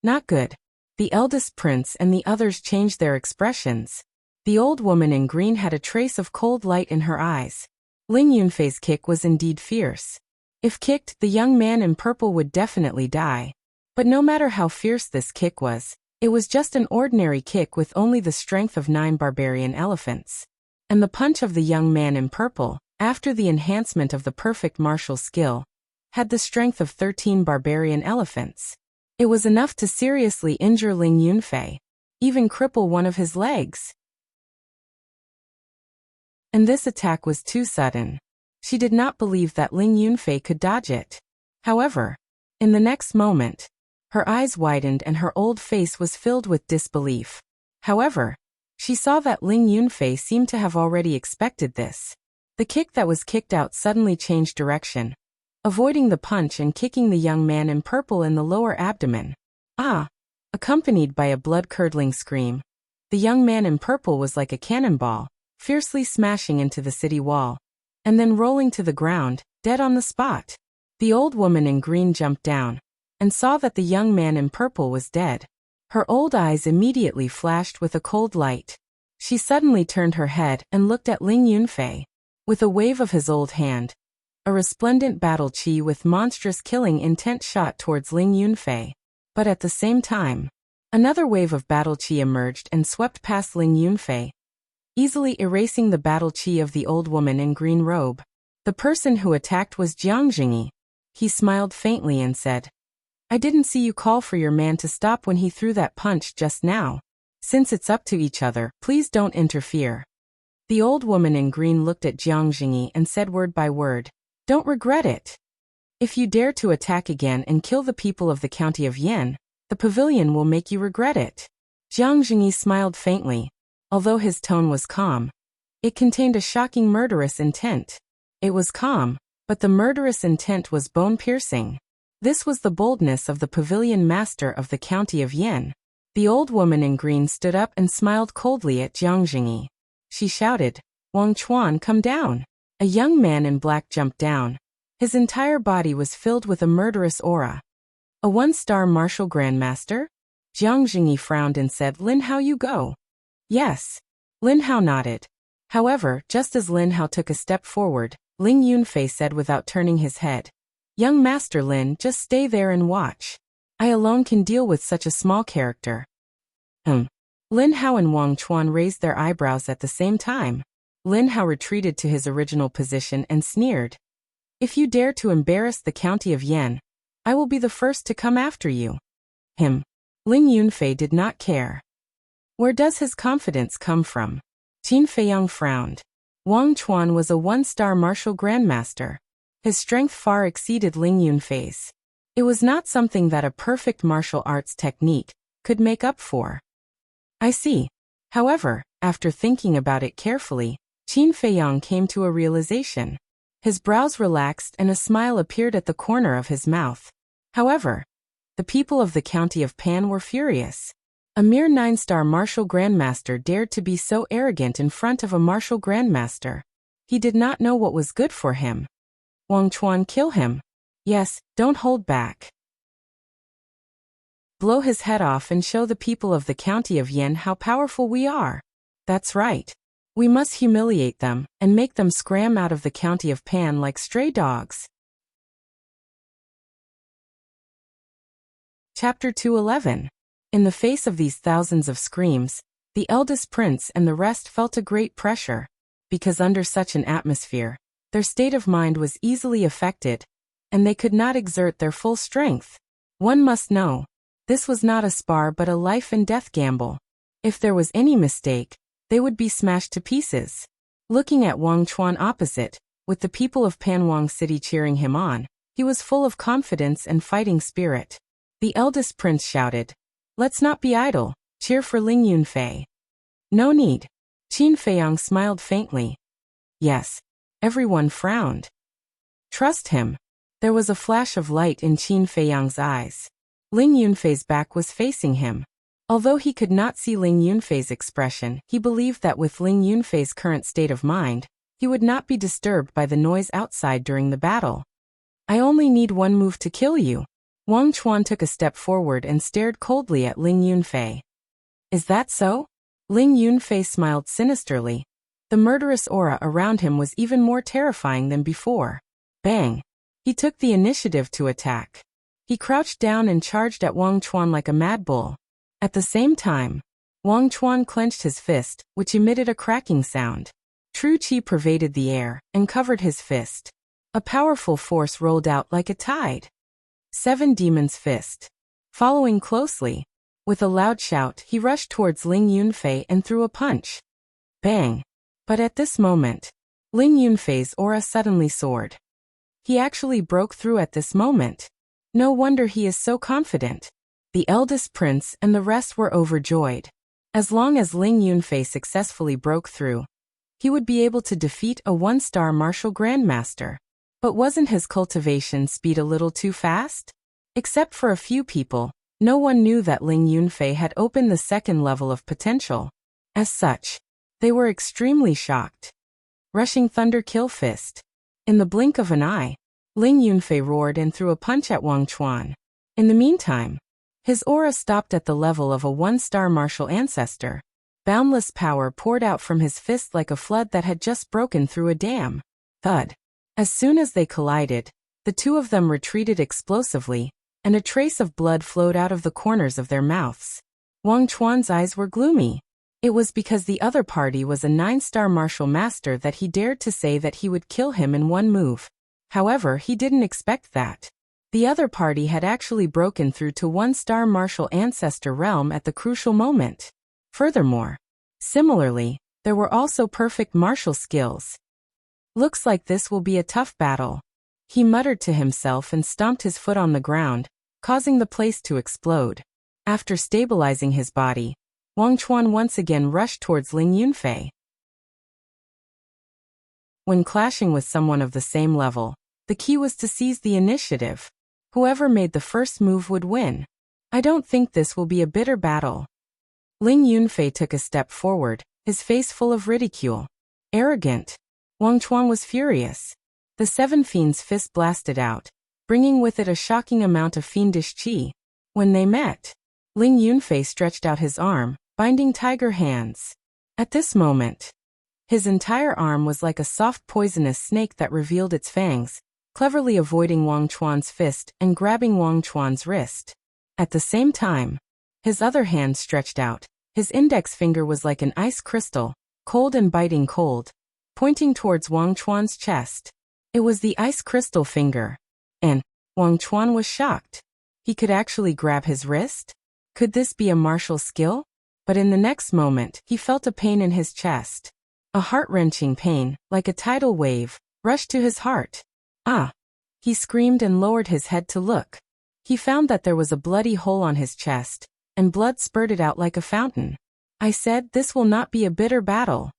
S1: Not good. The eldest prince and the others changed their expressions. The old woman in green had a trace of cold light in her eyes. Ling Yunfei's kick was indeed fierce. If kicked, the young man in purple would definitely die. But no matter how fierce this kick was, it was just an ordinary kick with only the strength of 9 barbarian elephants. And the punch of the young man in purple, after the enhancement of the perfect martial skill, had the strength of 13 barbarian elephants. It was enough to seriously injure Ling Yunfei, even cripple one of his legs. And this attack was too sudden. She did not believe that Ling Yunfei could dodge it. However, in the next moment, her eyes widened and her old face was filled with disbelief. However, she saw that Ling Yunfei seemed to have already expected this. The kick that was kicked out suddenly changed direction, avoiding the punch and kicking the young man in purple in the lower abdomen. Ah! Accompanied by a blood-curdling scream. The young man in purple was like a cannonball, fiercely smashing into the city wall, and then rolling to the ground, dead on the spot. The old woman in green jumped down, and saw that the young man in purple was dead. Her old eyes immediately flashed with a cold light. She suddenly turned her head and looked at Ling Yunfei. With a wave of his old hand, a resplendent battle chi with monstrous killing intent shot towards Ling Yunfei. But at the same time, another wave of battle chi emerged and swept past Ling Yunfei, easily erasing the battle chi of the old woman in green robe. The person who attacked was Jiang Jingyi. He smiled faintly and said, "I didn't see you call for your man to stop when he threw that punch just now. Since it's up to each other, please don't interfere." The old woman in green looked at Jiang Jingyi and said word by word, "Don't regret it. If you dare to attack again and kill the people of the county of Yan, the pavilion will make you regret it." Jiang Jingyi smiled faintly. Although his tone was calm, it contained a shocking murderous intent. It was calm, but the murderous intent was bone-piercing. This was the boldness of the pavilion master of the county of Yan. The old woman in green stood up and smiled coldly at Jiang Jingyi. She shouted, "Wang Chuan, come down." A young man in black jumped down. His entire body was filled with a murderous aura. "A 1-star martial grandmaster?" Jiang Jingyi frowned and said, "Lin Hao, you go." "Yes." Lin Hao nodded. However, just as Lin Hao took a step forward, Ling Yunfei said without turning his head, "Young Master Lin, just stay there and watch. I alone can deal with such a small character." Lin Hao and Wang Chuan raised their eyebrows at the same time. Lin Hao retreated to his original position and sneered, "If you dare to embarrass the county of Yan, I will be the first to come after you." Ling Yunfei did not care. Where does his confidence come from? Qin Feiyang frowned. Wang Chuan was a 1-star martial grandmaster. His strength far exceeded Ling Yunfei's. It was not something that a perfect martial arts technique could make up for. I see. However, after thinking about it carefully, Qin Feiyang came to a realization. His brows relaxed and a smile appeared at the corner of his mouth. However, the people of the county of Pan were furious. A mere 9-star martial grandmaster dared to be so arrogant in front of a martial grandmaster. He did not know what was good for him. Wang Chuan, kill him. Yes, don't hold back. Blow his head off and show the people of the county of Yan how powerful we are. That's right. We must humiliate them and make them scram out of the county of Pan like stray dogs. Chapter 211. In the face of these thousands of screams, the eldest prince and the rest felt a great pressure, because under such an atmosphere, their state of mind was easily affected, and they could not exert their full strength. One must know, this was not a spar but a life and death gamble. If there was any mistake, they would be smashed to pieces. Looking at Wang Chuan opposite, with the people of Panwang City cheering him on, he was full of confidence and fighting spirit. The eldest prince shouted, "Let's not be idle, cheer for Ling Yunfei." "No need." Qin Feiyang smiled faintly. Yes. Everyone frowned. "Trust him." There was a flash of light in Qin Feiyang's eyes. Ling Yunfei's back was facing him. Although he could not see Ling Yunfei's expression, he believed that with Ling Yunfei's current state of mind, he would not be disturbed by the noise outside during the battle. "I only need one move to kill you." Wang Chuan took a step forward and stared coldly at Ling Yunfei. Is that so? Ling Yunfei smiled sinisterly. The murderous aura around him was even more terrifying than before. Bang! He took the initiative to attack. He crouched down and charged at Wang Chuan like a mad bull. At the same time, Wang Chuan clenched his fist, which emitted a cracking sound. True qi pervaded the air and covered his fist. A powerful force rolled out like a tide. 7 Demon's Fist. Following closely, with a loud shout, he rushed towards Ling Yunfei and threw a punch. Bang! But at this moment, Ling Yunfei's aura suddenly soared. He actually broke through at this moment. No wonder he is so confident. The eldest prince and the rest were overjoyed. As long as Ling Yunfei successfully broke through, he would be able to defeat a 1-star martial grandmaster. But wasn't his cultivation speed a little too fast? Except for a few people, no one knew that Ling Yunfei had opened the 2nd level of potential. As such, they were extremely shocked. Rushing Thunder Kill Fist. In the blink of an eye, Ling Yunfei roared and threw a punch at Wang Chuan. In the meantime, his aura stopped at the level of a 1-star martial ancestor. Boundless power poured out from his fist like a flood that had just broken through a dam. Thud. As soon as they collided, the two of them retreated explosively, and a trace of blood flowed out of the corners of their mouths. Wang Chuan's eyes were gloomy. It was because the other party was a 9-star martial master that he dared to say that he would kill him in one move. However, he didn't expect that. The other party had actually broken through to 1-star martial ancestor realm at the crucial moment. Furthermore, similarly, there were also perfect martial skills. Looks like this will be a tough battle. He muttered to himself and stomped his foot on the ground, causing the place to explode. After stabilizing his body, Wang Chuan once again rushed towards Ling Yunfei. When clashing with someone of the same level, the key was to seize the initiative. Whoever made the first move would win. I don't think this will be a bitter battle. Ling Yunfei took a step forward, his face full of ridicule. Arrogant. Wang Chuan was furious. The 7 Fiends' fist blasted out, bringing with it a shocking amount of fiendish qi. When they met, Ling Yunfei stretched out his arm, binding tiger hands. At this moment, his entire arm was like a soft poisonous snake that revealed its fangs, cleverly avoiding Wang Chuan's fist and grabbing Wang Chuan's wrist. At the same time, his other hand stretched out. His index finger was like an ice crystal, cold and biting cold, pointing towards Wang Chuan's chest. It was the ice crystal finger. And Wang Chuan was shocked. He could actually grab his wrist? Could this be a martial skill? But in the next moment, he felt a pain in his chest. A heart-wrenching pain, like a tidal wave, rushed to his heart. Ah! He screamed and lowered his head to look. He found that there was a bloody hole on his chest, and blood spurted out like a fountain. I said this will not be a bitter battle.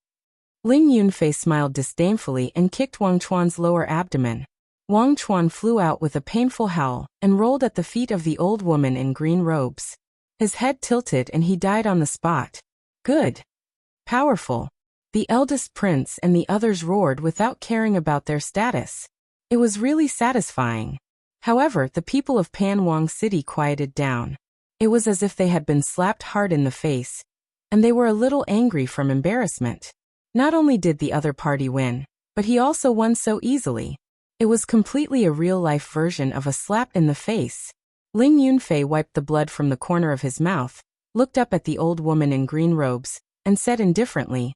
S1: Ling Yunfei smiled disdainfully and kicked Wang Chuan's lower abdomen. Wang Chuan flew out with a painful howl and rolled at the feet of the old woman in green robes. His head tilted and he died on the spot. Good. Powerful. The eldest prince and the others roared without caring about their status. It was really satisfying. However, the people of Pan Wang City quieted down. It was as if they had been slapped hard in the face, and they were a little angry from embarrassment. Not only did the other party win, but he also won so easily. It was completely a real-life version of a slap in the face. Ling Yunfei wiped the blood from the corner of his mouth, looked up at the old woman in green robes, and said indifferently,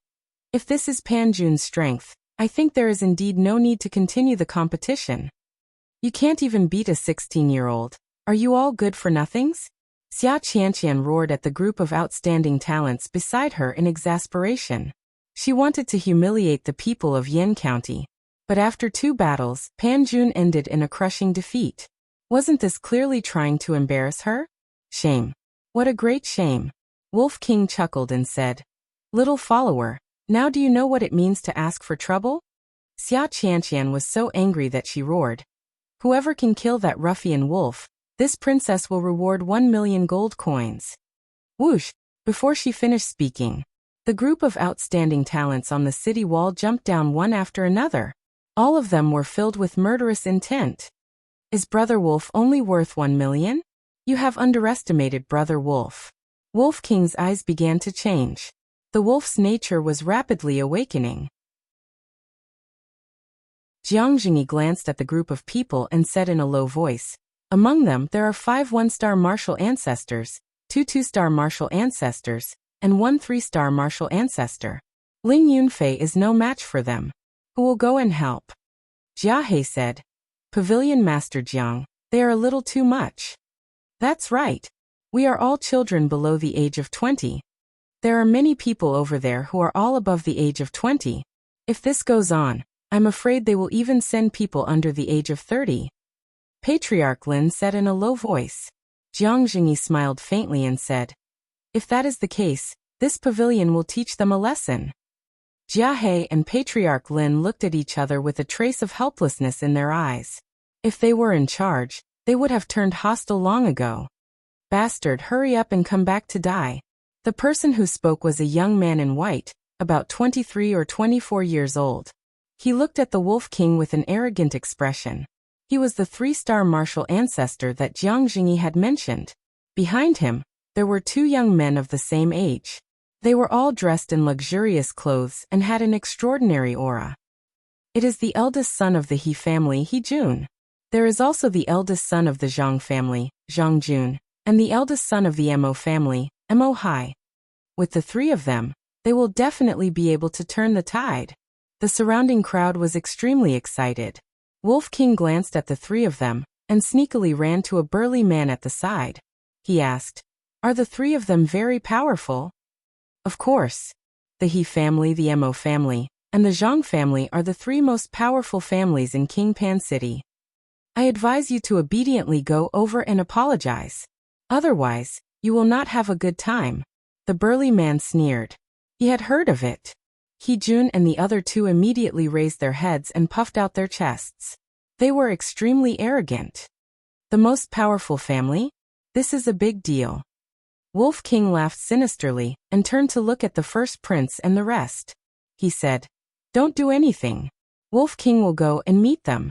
S1: "If this is Pan Jun's strength, I think there is indeed no need to continue the competition. You can't even beat a 16-year-old. Are you all good for nothings?" Xia Qianqian roared at the group of outstanding talents beside her in exasperation. She wanted to humiliate the people of Yin County. But after 2 battles, Pan Jun ended in a crushing defeat. Wasn't this clearly trying to embarrass her? Shame. What a great shame. Wolf King chuckled and said, "Little follower, now do you know what it means to ask for trouble?" Xia Qianqian was so angry that she roared, "Whoever can kill that ruffian wolf, this princess will reward 1 million gold coins." Whoosh! Before she finished speaking, the group of outstanding talents on the city wall jumped down one after another. All of them were filled with murderous intent. Is Brother Wolf only worth 1 million? You have underestimated Brother Wolf. Wolf King's eyes began to change. The wolf's nature was rapidly awakening. Jiang Jingyi glanced at the group of people and said in a low voice, "Among them there are 5 1-star martial ancestors, 2 2-star martial ancestors, and 1 3-star martial ancestor. Ling Yunfei is no match for them. Who will go and help?" Jia He said, "Pavilion Master Jiang, they are a little too much." "That's right. We are all children below the age of 20. There are many people over there who are all above the age of 20. If this goes on, I'm afraid they will even send people under the age of 30. Patriarch Lin said in a low voice. Jiang Jingyi smiled faintly and said, "If that is the case, this pavilion will teach them a lesson." Jia He and Patriarch Lin looked at each other with a trace of helplessness in their eyes. If they were in charge, they would have turned hostile long ago. "Bastard, hurry up and come back to die." The person who spoke was a young man in white, about 23 or 24 years old. He looked at the Wolf King with an arrogant expression. He was the 3-star martial ancestor that Jiang Jingyi had mentioned. Behind him, there were 2 young men of the same age. They were all dressed in luxurious clothes and had an extraordinary aura. It is the eldest son of the He family, He Jun. There is also the eldest son of the Zhang family, Zhang Jun, and the eldest son of the Mo family, Mo Hai. With the 3 of them, they will definitely be able to turn the tide. The surrounding crowd was extremely excited. Wolf King glanced at the 3 of them, and sneakily ran to a burly man at the side. He asked, "Are the 3 of them very powerful?" "Of course. The He family, the Mo family, and the Zhang family are the 3 most powerful families in King Pan City. I advise you to obediently go over and apologize. Otherwise, you will not have a good time." The burly man sneered. He had heard of it. He Jun and the other 2 immediately raised their heads and puffed out their chests. They were extremely arrogant. The most powerful family? This is a big deal. Wolf King laughed sinisterly and turned to look at the first prince and the rest. He said, "Don't do anything. Wolf King will go and meet them."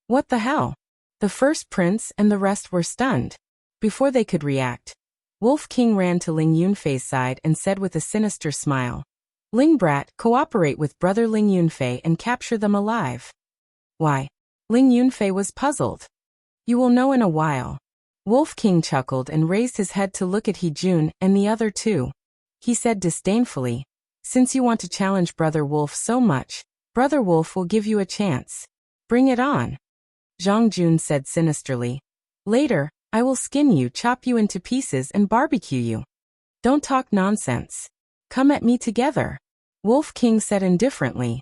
S1: "What the hell?" The first prince and the rest were stunned. Before they could react, Wolf King ran to Ling Yunfei's side and said with a sinister smile, "Ling Brat, cooperate with brother Ling Yunfei and capture them alive." "Why?" Ling Yunfei was puzzled. "You will know in a while." Wolf King chuckled and raised his head to look at He Jun and the other 2. He said disdainfully, "Since you want to challenge Brother Wolf so much, Brother Wolf will give you a chance. Bring it on." Zhang Jun said sinisterly, "Later, I will skin you, chop you into pieces and barbecue you. Don't talk nonsense. Come at me together." Wolf King said indifferently,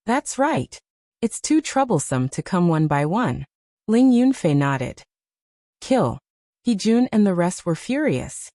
S1: "That's right. It's too troublesome to come one by one." Ling Yunfei nodded. "Kill." He Jun and the rest were furious.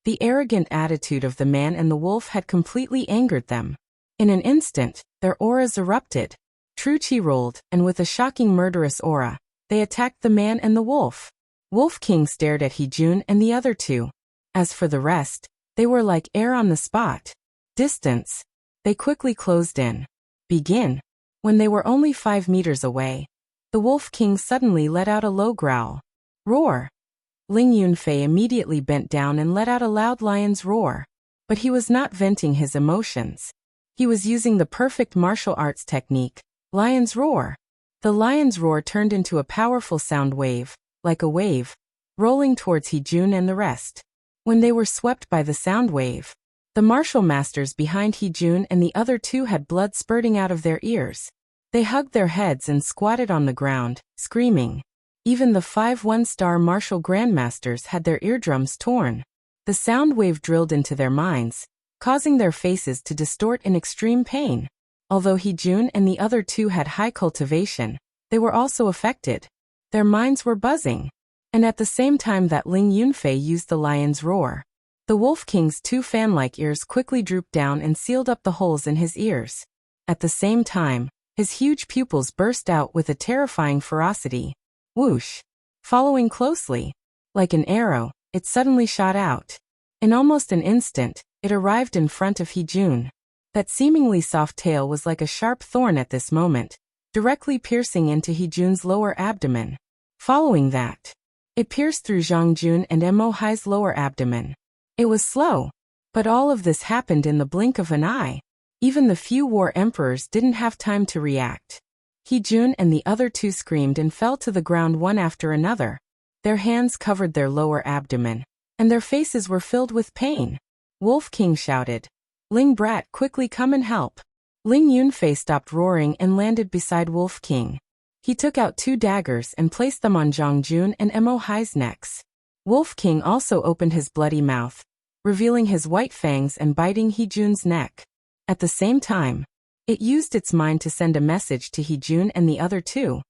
S1: The arrogant attitude of the man and the wolf had completely angered them. In an instant, their auras erupted. True Qi rolled, and with a shocking murderous aura, they attacked the man and the wolf. Wolf King stared at He Jun and the other 2. As for the rest, they were like air on the spot. Distance. They quickly closed in. Begin. When they were only 5 meters away, the Wolf King suddenly let out a low growl. Roar. Ling Yunfei immediately bent down and let out a loud lion's roar. But he was not venting his emotions. He was using the perfect martial arts technique, lion's roar. The lion's roar turned into a powerful sound wave, like a wave, rolling towards He Jun and the rest. When they were swept by the sound wave, the martial masters behind He Jun and the other 2 had blood spurting out of their ears. They hugged their heads and squatted on the ground, screaming. Even the 5 1-star martial grandmasters had their eardrums torn. The sound wave drilled into their minds, causing their faces to distort in extreme pain. Although He Jun and the other 2 had high cultivation, they were also affected. Their minds were buzzing. And at the same time that Ling Yunfei used the lion's roar, the Wolf King's 2 fan-like ears quickly drooped down and sealed up the holes in his ears. At the same time, his huge pupils burst out with a terrifying ferocity. Whoosh! Following closely, like an arrow, it suddenly shot out. In almost an instant, it arrived in front of He Jun. That seemingly soft tail was like a sharp thorn at this moment, directly piercing into Hejun's lower abdomen. Following that, it pierced through Zhang Jun and Mo Hai's lower abdomen. It was slow, but all of this happened in the blink of an eye. Even the few war emperors didn't have time to react. Hejun and the other two screamed and fell to the ground one after another. Their hands covered their lower abdomen, and their faces were filled with pain. Wolf King shouted, "Ling Brat, quickly come and help." Ling Yunfei stopped roaring and landed beside Wolf King. He took out 2 daggers and placed them on Zhang Jun and Mo Hai's necks. Wolf King also opened his bloody mouth, revealing his white fangs and biting Hejun's neck. At the same time, it used its mind to send a message to Hejun and the other two.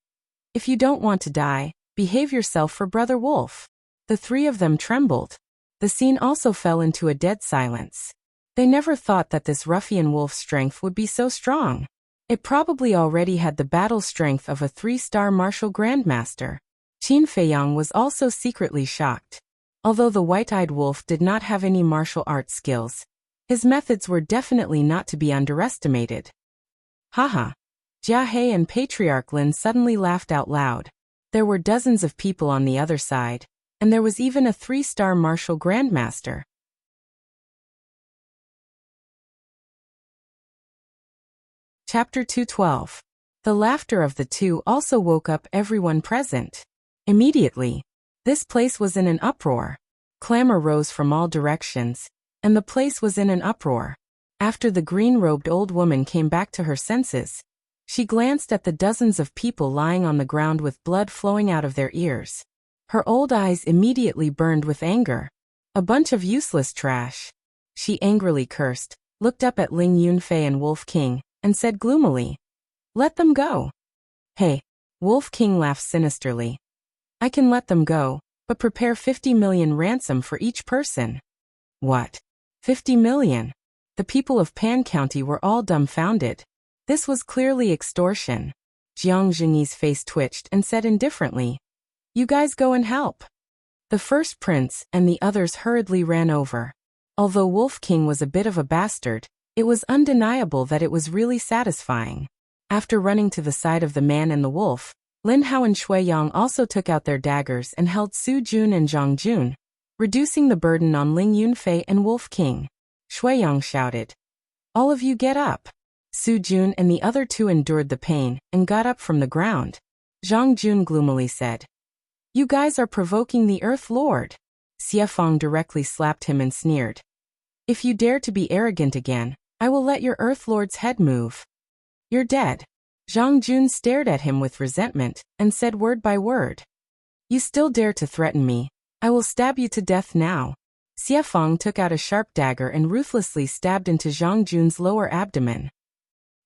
S1: "If you don't want to die, behave yourself for Brother Wolf." The 3 of them trembled. The scene also fell into a dead silence. They never thought that this ruffian wolf's strength would be so strong. It probably already had the battle strength of a 3-star martial grandmaster. Qin Feiyang was also secretly shocked. Although the white-eyed wolf did not have any martial arts skills, his methods were definitely not to be underestimated. Haha. Jia He and Patriarch Lin suddenly laughed out loud. There were dozens of people on the other side, and there was even a 3-star martial grandmaster. Chapter 212. The laughter of the two also woke up everyone present. Immediately, this place was in an uproar. Clamor rose from all directions, and the place was in an uproar. After the green-robed old woman came back to her senses, she glanced at the dozens of people lying on the ground with blood flowing out of their ears. Her old eyes immediately burned with anger. A bunch of useless trash. She angrily cursed, looked up at Ling Yunfei and Wolf King, and said gloomily, "Let them go." "Hey," Wolf King laughed sinisterly. "I can let them go, but prepare 50 million ransom for each person." "What? 50 million? The people of Pan County were all dumbfounded. This was clearly extortion. Jiang Jingyi's face twitched and said indifferently, "You guys go and help." The first prince and the others hurriedly ran over. Although Wolf King was a bit of a bastard, it was undeniable that it was really satisfying. After running to the side of the man and the wolf, Lin Hao and Shui Yang also took out their daggers and held Su Jun and Zhang Jun, reducing the burden on Ling Yunfei and Wolf King. Shui Yang shouted, "All of you get up." Su Jun and the other two endured the pain and got up from the ground. Zhang Jun gloomily said, "You guys are provoking the Earth Lord." Xie Fang directly slapped him and sneered, "If you dare to be arrogant again, I will let your Earth Lord's head move. You're dead." Zhang Jun stared at him with resentment and said word by word, "You still dare to threaten me? I will stab you to death now." Xie Fang took out a sharp dagger and ruthlessly stabbed into Zhang Jun's lower abdomen.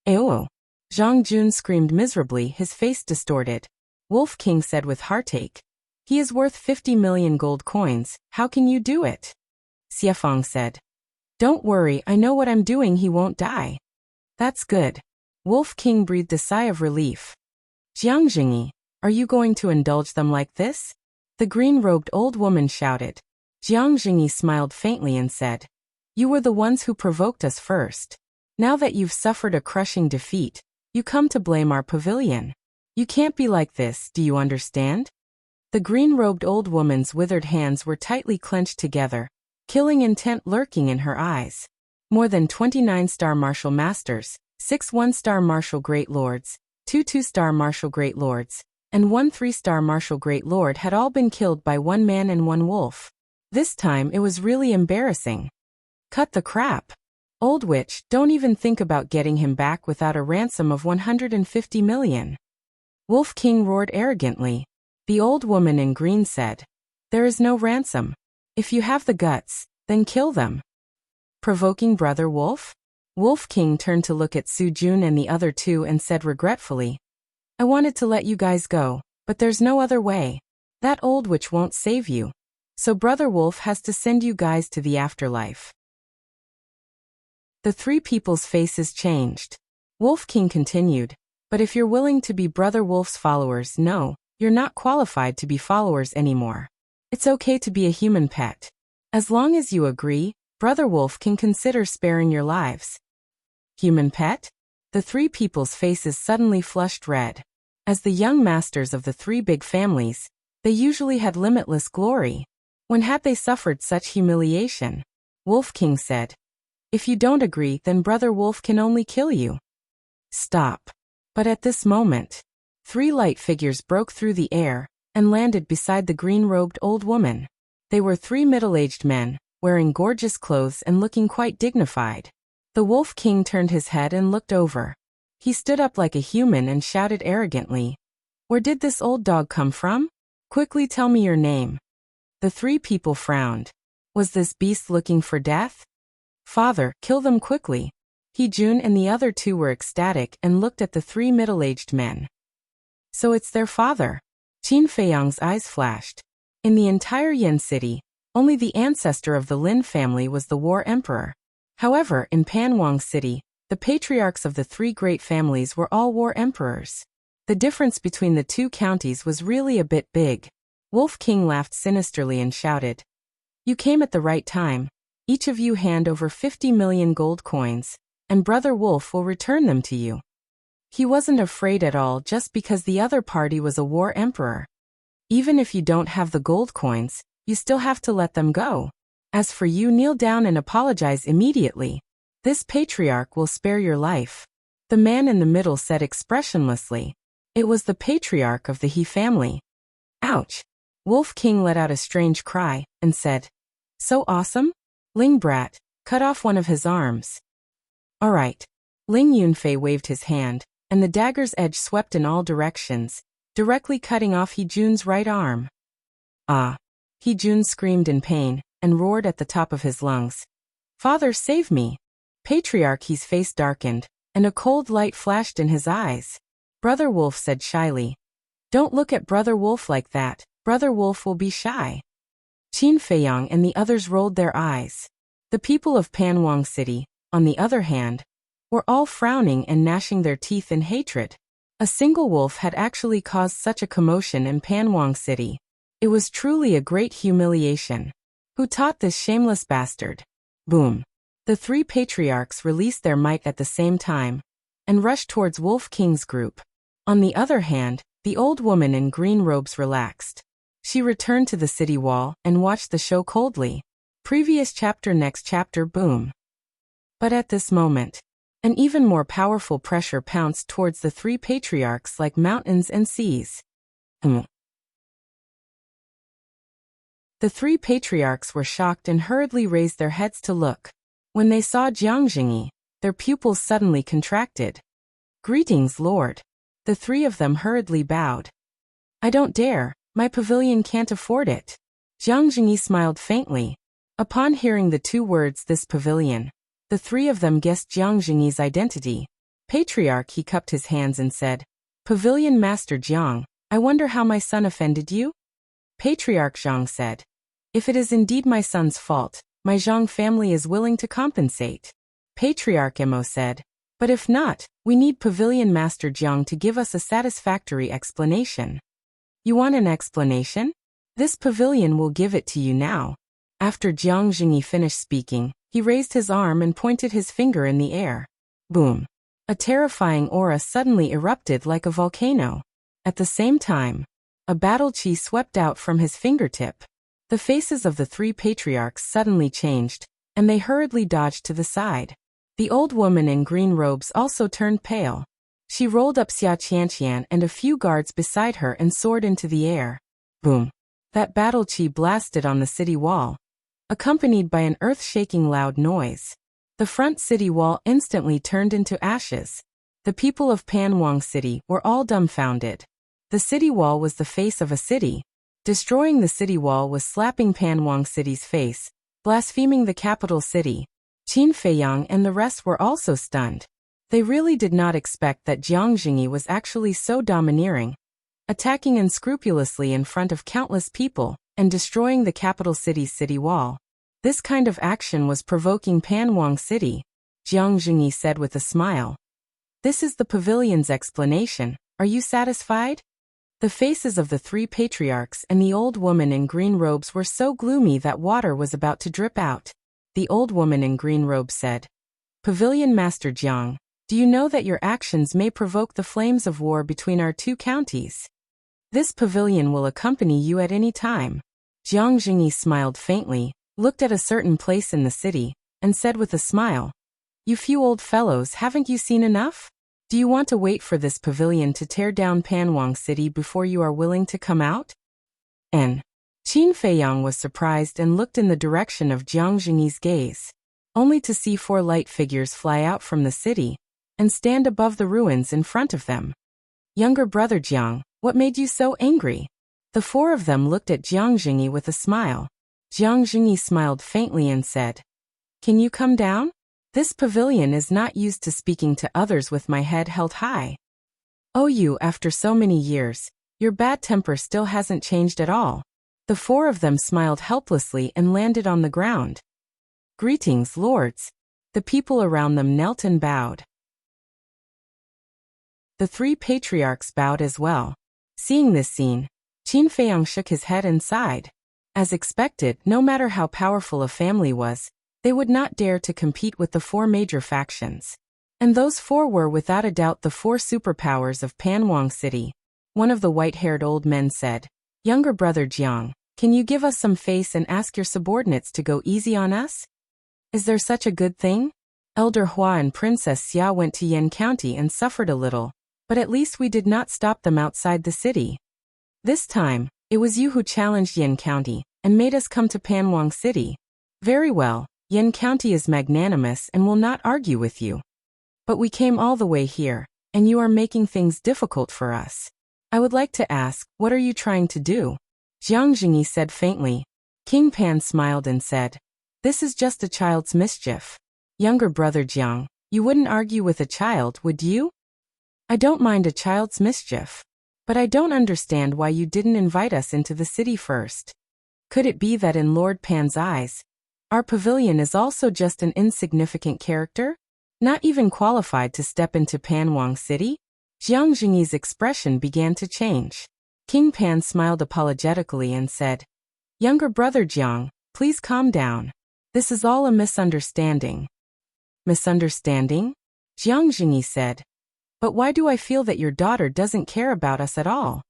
S1: "Ew!" Zhang Jun screamed miserably, his face distorted. Wolf King said with heartache, "He is worth 50 million gold coins, how can you do it?" Xie Fang said, "Don't worry, I know what I'm doing, he won't die." "That's good." Wolf King breathed a sigh of relief. "Jiang Jingyi, are you going to indulge them like this?" The green-robed old woman shouted. Jiang Jingyi smiled faintly and said, "You were the ones who provoked us first. Now that you've suffered a crushing defeat, you come to blame our pavilion. You can't be like this, do you understand?" The green-robed old woman's withered hands were tightly clenched together, killing intent lurking in her eyes. More than 29-star martial masters, 6 1-star martial great lords, 2 2-star martial great lords, and 1 3-star martial great lord had all been killed by one man and one wolf. This time it was really embarrassing. Cut the crap. Old witch, don't even think about getting him back without a ransom of 150 million. Wolf King roared arrogantly. The old woman in green said, "There is no ransom. If you have the guts, then kill them." Provoking Brother Wolf? Wolf King turned to look at Su Jun and the other two and said regretfully, "I wanted to let you guys go, but there's no other way. That old witch won't save you. So Brother Wolf has to send you guys to the afterlife." The 3 people's faces changed. Wolf King continued, "But if you're willing to be Brother Wolf's followers, no, you're not qualified to be followers anymore. It's okay to be a human pet. As long as you agree, Brother Wolf can consider sparing your lives." "Human pet?" The three people's faces suddenly flushed red. As the young masters of the three big families, they usually had limitless glory. When had they suffered such humiliation? Wolf King said, "If you don't agree, then Brother Wolf can only kill you." Stop. But at this moment, three light figures broke through the air and landed beside the green-robed old woman. They were three middle-aged men, wearing gorgeous clothes and looking quite dignified. The Wolf King turned his head and looked over. He stood up like a human and shouted arrogantly, "Where did this old dog come from? Quickly tell me your name." The three people frowned. Was this beast looking for death? "Father, kill them quickly." He Jun and the other two were ecstatic and looked at the three middle-aged men. So it's their father. Qin Feiyang's eyes flashed. In the entire Yin city, only the ancestor of the Lin family was the war emperor. However, in Panwang City, the patriarchs of the three great families were all war emperors. The difference between the two counties was really a bit big. Wolf King laughed sinisterly and shouted, "You came at the right time. Each of you hand over 50 million gold coins, and Brother Wolf will return them to you." He wasn't afraid at all just because the other party was a war emperor. Even if you don't have the gold coins, you still have to let them go. As for you, kneel down and apologize immediately. This patriarch will spare your life. The man in the middle said expressionlessly. It was the patriarch of the He family. Ouch! Wolf King let out a strange cry and said, "So awesome? Ling Brat, cut off one of his arms." "All right." Ling Yunfei waved his hand, and the dagger's edge swept in all directions, directly cutting off He Jun's right arm. "Ah!" He Jun screamed in pain and roared at the top of his lungs. "Father, save me!" Patriarch He's face darkened, and a cold light flashed in his eyes. Brother Wolf said shyly, "Don't look at Brother Wolf like that. Brother Wolf will be shy." Qin Feiyang and the others rolled their eyes. The people of Panwang City, on the other hand, were all frowning and gnashing their teeth in hatred. A single wolf had actually caused such a commotion in Panwang City. It was truly a great humiliation. Who taught this shameless bastard? Boom. The three patriarchs released their might at the same time and rushed towards Wolf King's group. On the other hand, the old woman in green robes relaxed. She returned to the city wall and watched the show coldly. Previous chapter, next chapter, boom. But at this moment, an even more powerful pressure pounced towards the three patriarchs like mountains and seas. The three patriarchs were shocked and hurriedly raised their heads to look. When they saw Jiang Jingyi, their pupils suddenly contracted. "Greetings, Lord." The three of them hurriedly bowed. "I don't dare, my pavilion can't afford it." Jiang Jingyi smiled faintly. Upon hearing the two words, "this pavilion," the three of them guessed Jiang Jingyi's identity. Patriarch He cupped his hands and said, "Pavilion Master Jiang, I wonder how my son offended you?" Patriarch Zhang said, "If it is indeed my son's fault, my Zhang family is willing to compensate." Patriarch Emo said, "But if not, we need Pavilion Master Jiang to give us a satisfactory explanation." "You want an explanation? This pavilion will give it to you now." After Jiang Jingyi finished speaking, he raised his arm and pointed his finger in the air. Boom! A terrifying aura suddenly erupted like a volcano. At the same time, a battle chi swept out from his fingertip. The faces of the three patriarchs suddenly changed, and they hurriedly dodged to the side. The old woman in green robes also turned pale. She rolled up Xia Qianqian and a few guards beside her and soared into the air. Boom! That battle chi blasted on the city wall, accompanied by an earth-shaking loud noise. The front city wall instantly turned into ashes. The people of Panwang City were all dumbfounded. The city wall was the face of a city. Destroying the city wall was slapping Panwang City's face, blaspheming the capital city. Qin Feiyang and the rest were also stunned. They really did not expect that Jiang Jingyi was actually so domineering, attacking unscrupulously in front of countless people and destroying the capital city's city wall. This kind of action was provoking Panwang City. Jiang Jingyi said with a smile, "This is the pavilion's explanation. Are you satisfied?" The faces of the three patriarchs and the old woman in green robes were so gloomy that water was about to drip out. The old woman in green robes said, "Pavilion Master Jiang, Do you know that your actions may provoke the flames of war between our two counties? This pavilion will accompany you at any time. Jiang Jingyi smiled faintly, looked at a certain place in the city, and said with a smile, "You few old fellows, haven't you seen enough? Do you want to wait for this pavilion to tear down Panwang City before you are willing to come out?" And Qin Feiyang was surprised and looked in the direction of Jiang Jingyi's gaze, only to see 4 light figures fly out from the city and stand above the ruins in front of them. "Younger brother Jiang, what made you so angry?" The 4 of them looked at Jiang Jingyi with a smile. Jiang Jingyi smiled faintly and said, "Can you come down? This pavilion is not used to speaking to others with my head held high." "Oh, you, after so many years, your bad temper still hasn't changed at all." The 4 of them smiled helplessly and landed on the ground. "Greetings, lords." The people around them knelt and bowed. The 3 patriarchs bowed as well. Seeing this scene, Qin Feiyang shook his head and sighed. As expected, no matter how powerful a family was, they would not dare to compete with the 4 major factions. And those 4 were without a doubt the 4 superpowers of Panwang City. One of the white-haired old men said, "Younger brother Jiang, can you give us some face and ask your subordinates to go easy on us? Is there such a good thing? Elder Hua and Princess Xia went to Yan County and suffered a little, but at least we did not stop them outside the city. This time, it was you who challenged Yan County and made us come to Panwang City. Very well, Yan County is magnanimous and will not argue with you. But we came all the way here, and you are making things difficult for us. I would like to ask, what are you trying to do?" Jiang Jingyi said faintly. King Pan smiled and said, "This is just a child's mischief. Younger brother Jiang, you wouldn't argue with a child, would you?" "I don't mind a child's mischief. But I don't understand why you didn't invite us into the city first. Could it be that in Lord Pan's eyes, our pavilion is also just an insignificant character, not even qualified to step into Panwang City?" Jiang Jingyi's expression began to change. King Pan smiled apologetically and said, "Younger brother Jiang, please calm down. This is all a misunderstanding." "Misunderstanding?" Jiang Jingyi said. "But why do I feel that your daughter doesn't care about us at all?"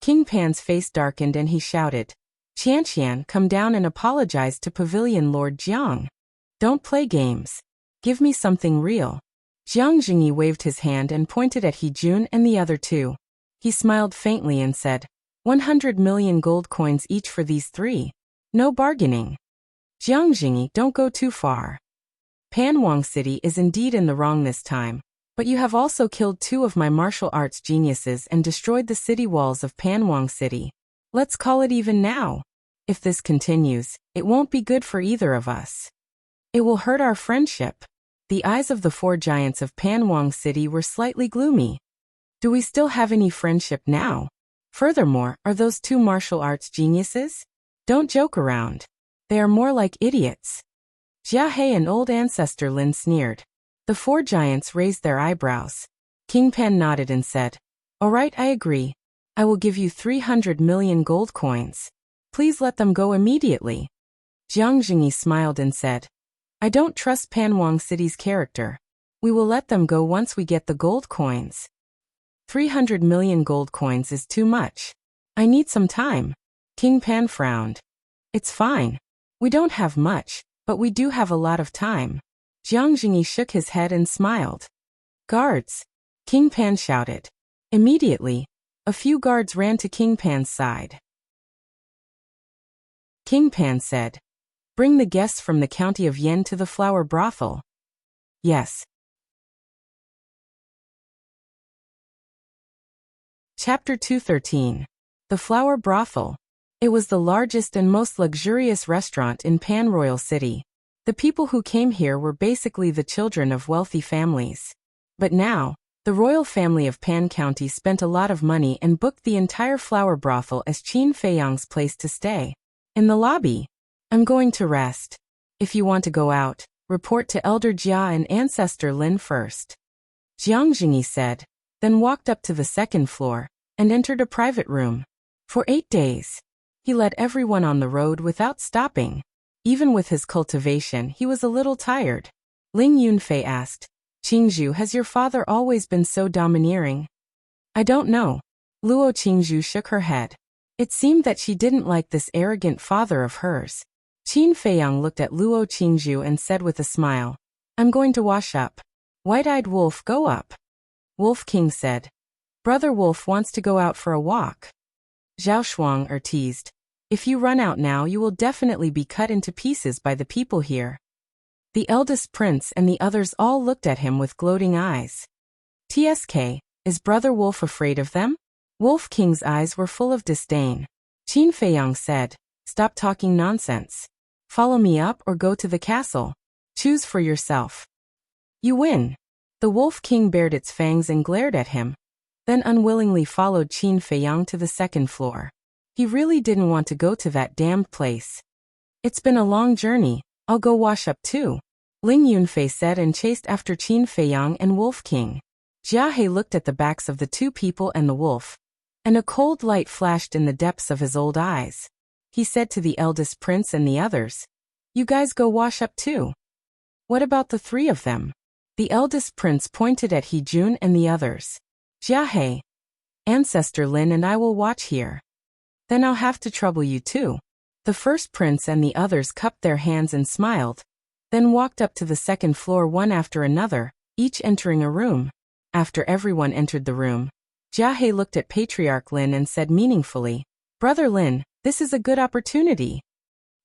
S1: King Pan's face darkened and he shouted, "Qianqian, come down and apologize to Pavilion Lord Jiang. Don't play games. Give me something real." Jiang Jingyi waved his hand and pointed at He Jun and the other 2. He smiled faintly and said, 100 million gold coins each for these 3. No bargaining. Jiang Jingyi, don't go too far. Panwang City is indeed in the wrong this time, but you have also killed 2 of my martial arts geniuses and destroyed the city walls of Panwang City. Let's call it even now. If this continues, it won't be good for either of us. It will hurt our friendship. The eyes of the 4 giants of Panwang City were slightly gloomy. Do we still have any friendship now? Furthermore, are those 2 martial arts geniuses? Don't joke around. They are more like idiots. Jia He and old ancestor Lin sneered. The 4 giants raised their eyebrows. King Pan nodded and said, "All right, I agree. I will give you 300 million gold coins. Please let them go immediately." Jiang Jingyi smiled and said, "I don't trust Panwang City's character. We will let them go once we get the gold coins. 300 million gold coins is too much. I need some time." King Pan frowned. "It's fine. We don't have much, but we do have a lot of time." Jiang Jingyi shook his head and smiled. "Guards!" King Pan shouted. Immediately, a few guards ran to King Pan's side. King Pan said, "Bring the guests from the county of Yan to the flower brothel." "Yes." Chapter 213. The Flower Brothel. It was the largest and most luxurious restaurant in Pan Royal City. The people who came here were basically the children of wealthy families. But now, the royal family of Pan County spent a lot of money and booked the entire flower brothel as Qin Feiyang's place to stay. In the lobby, "I'm going to rest. If you want to go out, report to Elder Jia and Ancestor Lin first." Jiang Jingyi said, then walked up to the 2nd floor and entered a private room. For 8 days, he led everyone on the road without stopping. Even with his cultivation, he was a little tired. Ling Yunfei asked, Qingzhu, has your father always been so domineering? I don't know. Luo Qingzhu shook her head. It seemed that she didn't like this arrogant father of hers. Qin Feiyang looked at Luo Qingzhu and said with a smile, I'm going to wash up. White-eyed wolf, go up. Wolf King said. Brother Wolf wants to go out for a walk. Zhao Shuang teased. If you run out now, you will definitely be cut into pieces by the people here. The eldest prince and the others all looked at him with gloating eyes. TSK, is Brother Wolf afraid of them? Wolf King's eyes were full of disdain. Qin Feiyang said, Stop talking nonsense. Follow me up or go to the castle. Choose for yourself. You win. The Wolf King bared its fangs and glared at him, then unwillingly followed Qin Feiyang to the second floor. He really didn't want to go to that damned place. It's been a long journey, I'll go wash up too, Ling Yunfei said and chased after Qin Feiyang and Wolf King. Jia He looked at the backs of the two people and the wolf, and a cold light flashed in the depths of his old eyes. He said to the eldest prince and the others, You guys go wash up too. What about the three of them? The eldest prince pointed at He Jun and the others. Jia He, Ancestor Lin and I will watch here. Then I'll have to trouble you too. The first prince and the others cupped their hands and smiled, then walked up to the second floor one after another, each entering a room. After everyone entered the room, Jia He looked at Patriarch Lin and said meaningfully, Brother Lin, this is a good opportunity.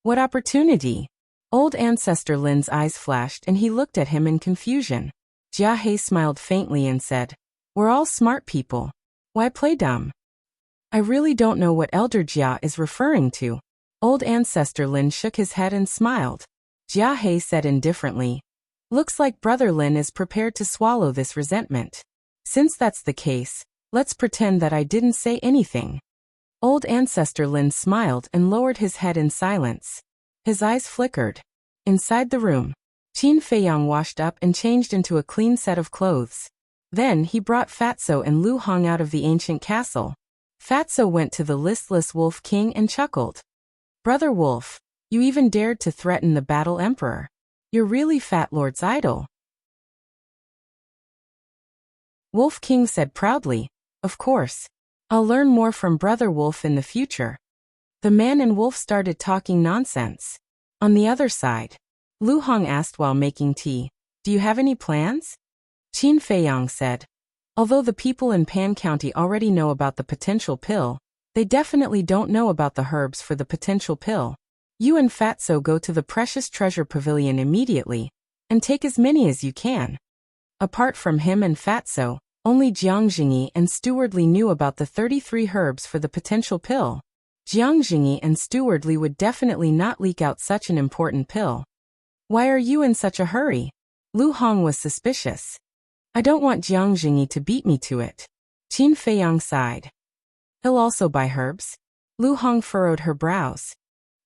S1: What opportunity? Old Ancestor Lin's eyes flashed and he looked at him in confusion. Jia He smiled faintly and said, We're all smart people. Why play dumb? I really don't know what Elder Jia is referring to. Old Ancestor Lin shook his head and smiled. Jia He said indifferently, Looks like Brother Lin is prepared to swallow this resentment. Since that's the case, let's pretend that I didn't say anything. Old Ancestor Lin smiled and lowered his head in silence. His eyes flickered. Inside the room, Qin Feiyang washed up and changed into a clean set of clothes. Then he brought Fatso and Lu Hong out of the ancient castle. Fatso went to the listless Wolf King and chuckled. Brother Wolf, you even dared to threaten the Battle Emperor. You're really Fat Lord's idol. Wolf King said proudly, Of course. I'll learn more from Brother Wolf in the future. The man and wolf started talking nonsense. On the other side, Lu Hong asked while making tea, Do you have any plans? Qin Feiyang said, Although the people in Pan County already know about the potential pill, they definitely don't know about the herbs for the potential pill. You and Fatso go to the Precious Treasure Pavilion immediately, and take as many as you can. Apart from him and Fatso, only Jiang Jingyi and Stewardly knew about the 33 herbs for the potential pill. Jiang Jingyi and Stewardly would definitely not leak out such an important pill. Why are you in such a hurry? Lu Hong was suspicious. I don't want Jiang Jingyi to beat me to it. Qin Feiyang sighed. He'll also buy herbs? Lu Hong furrowed her brows.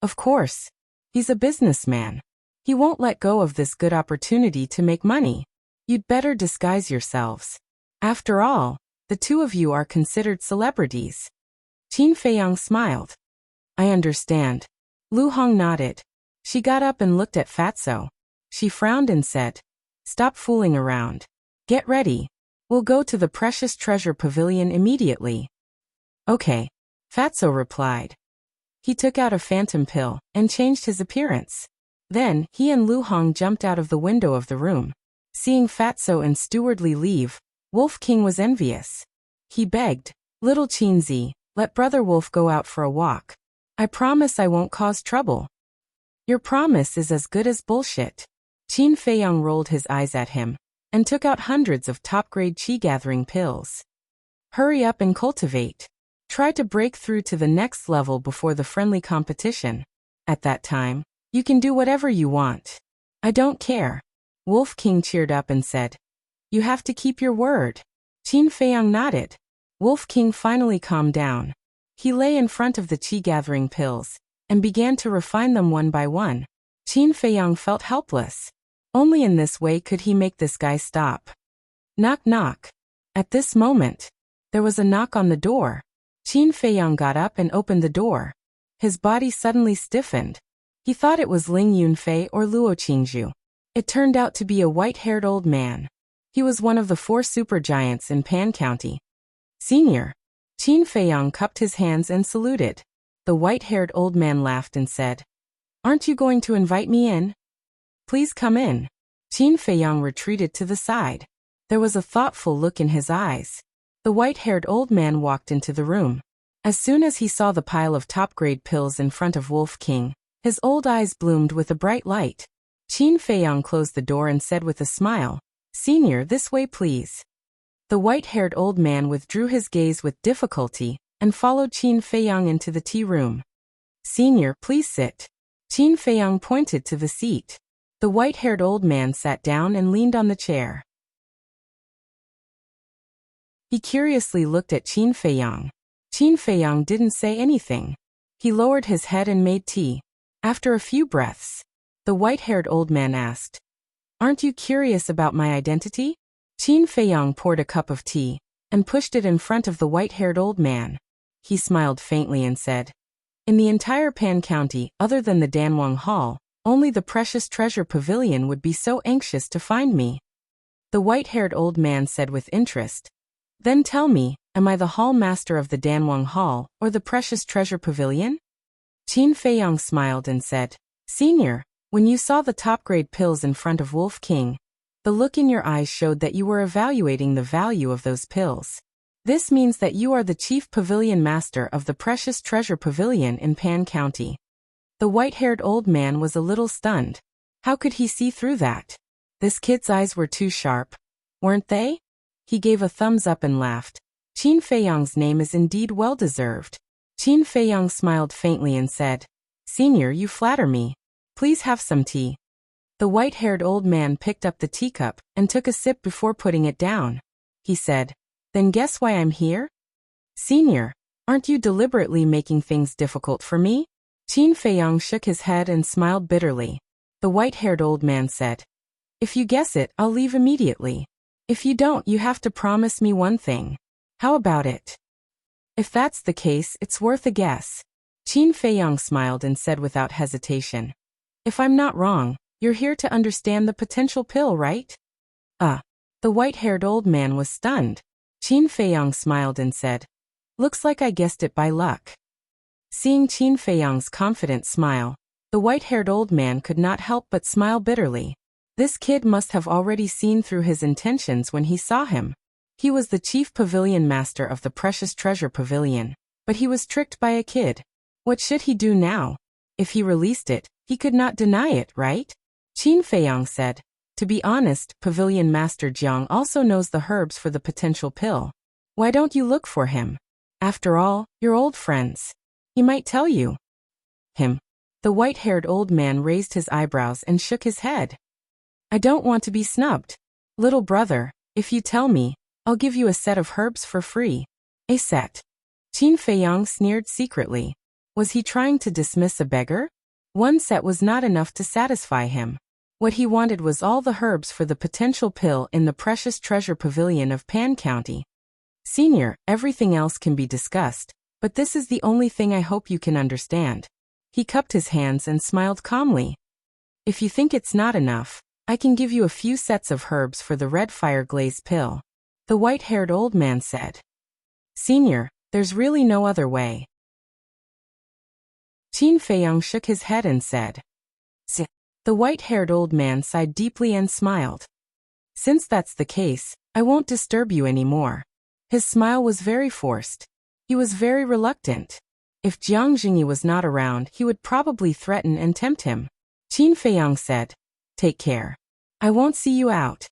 S1: Of course. He's a businessman. He won't let go of this good opportunity to make money. You'd better disguise yourselves. After all, the two of you are considered celebrities. Qin Feiyang smiled. I understand. Lu Hong nodded. She got up and looked at Fatso. She frowned and said, Stop fooling around. Get ready. We'll go to the Precious Treasure Pavilion immediately. Okay. Fatso replied. He took out a phantom pill and changed his appearance. Then, he and Lu Hong jumped out of the window of the room. Seeing Fatso and Stewardly leave, Wolf King was envious. He begged, Little Qinzi, let Brother Wolf go out for a walk. I promise I won't cause trouble. Your promise is as good as bullshit. Qin Feiyang rolled his eyes at him and took out hundreds of top-grade qi-gathering pills. Hurry up and cultivate. Try to break through to the next level before the friendly competition. At that time, you can do whatever you want. I don't care. Wolf King cheered up and said, You have to keep your word. Qin Feiyang nodded. Wolf King finally calmed down. He lay in front of the qi-gathering pills and began to refine them one by one. Qin Feiyang felt helpless. Only in this way could he make this guy stop. Knock knock. At this moment, there was a knock on the door. Qin Feiyang got up and opened the door. His body suddenly stiffened. He thought it was Ling Yunfei or Luo Qingzhu. It turned out to be a white-haired old man. He was one of the 4 supergiants in Pan County. Senior. Qin Feiyang cupped his hands and saluted. The white-haired old man laughed and said, "Aren't you going to invite me in? Please come in." Qin Feiyang retreated to the side. There was a thoughtful look in his eyes. The white-haired old man walked into the room. As soon as he saw the pile of top-grade pills in front of Wolf King, his old eyes bloomed with a bright light. Qin Feiyang closed the door and said with a smile, "Senior, this way please." The white-haired old man withdrew his gaze with difficulty and followed Qin Feiyang into the tea room. "Senior, please sit." Qin Feiyang pointed to the seat. The white-haired old man sat down and leaned on the chair. He curiously looked at Qin Feiyang. Qin Feiyang didn't say anything. He lowered his head and made tea. After a few breaths, the white-haired old man asked, "Aren't you curious about my identity?" Qin Feiyang poured a cup of tea and pushed it in front of the white-haired old man. He smiled faintly and said, "In the entire Pan County, other than the Danwang Hall, only the Precious Treasure Pavilion would be so anxious to find me." The white-haired old man said with interest, "Then tell me, am I the hall master of the Danwang Hall or the Precious Treasure Pavilion?" Qin Feiyang smiled and said, "Senior, when you saw the top-grade pills in front of Wolf King, the look in your eyes showed that you were evaluating the value of those pills. This means that you are the chief pavilion master of the Precious Treasure Pavilion in Pan County." The white-haired old man was a little stunned. How could he see through that? This kid's eyes were too sharp, weren't they? He gave a thumbs up and laughed. Qin Feiyang's name is indeed well-deserved. Qin Feiyang smiled faintly and said, "Senior, you flatter me. Please have some tea." The white-haired old man picked up the teacup and took a sip before putting it down. He said, "Then guess why I'm here? Senior, aren't you deliberately making things difficult for me?" Qin Feiyang shook his head and smiled bitterly. The white-haired old man said, "If you guess it, I'll leave immediately. If you don't, you have to promise me one thing. How about it?" "If that's the case, it's worth a guess." Qin Feiyang smiled and said without hesitation, "If I'm not wrong, you're here to understand the potential pill, right?" The white-haired old man was stunned. Qin Feiyang smiled and said, "Looks like I guessed it by luck." Seeing Qin Feiyang's confident smile, the white-haired old man could not help but smile bitterly. This kid must have already seen through his intentions when he saw him. He was the chief pavilion master of the Precious Treasure Pavilion, but he was tricked by a kid. What should he do now? If he released it, he could not deny it, right? Qin Feiyang said, "To be honest, Pavilion Master Jiang also knows the herbs for the potential pill. Why don't you look for him? After all, you're old friends. He might tell you." "Him?" The white-haired old man raised his eyebrows and shook his head. "I don't want to be snubbed. Little brother, if you tell me, I'll give you a set of herbs for free." "A set?" Qin Feiyang sneered secretly. Was he trying to dismiss a beggar? One set was not enough to satisfy him. What he wanted was all the herbs for the potential pill in the Precious Treasure Pavilion of Pan County. "Senior, everything else can be discussed, but this is the only thing I hope you can understand." He cupped his hands and smiled calmly. "If you think it's not enough, I can give you a few sets of herbs for the red fire glaze pill," the white-haired old man said. "Senior, there's really no other way." Qin Feiyang shook his head and said, "Si." The white-haired old man sighed deeply and smiled. "Since that's the case, I won't disturb you anymore." His smile was very forced. He was very reluctant. If Jiang Jingyi was not around, he would probably threaten and tempt him. Qin Feiyang said, "Take care. I won't see you out."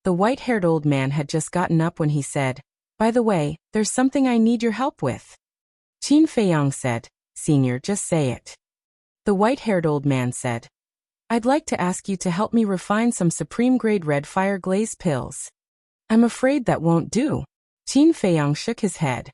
S1: The white-haired old man had just gotten up when he said, "By the way, there's something I need your help with." Qin Feiyang said, "Senior, just say it." The white-haired old man said, "I'd like to ask you to help me refine some supreme-grade red fire glaze pills." "I'm afraid that won't do." Qin Feiyang shook his head.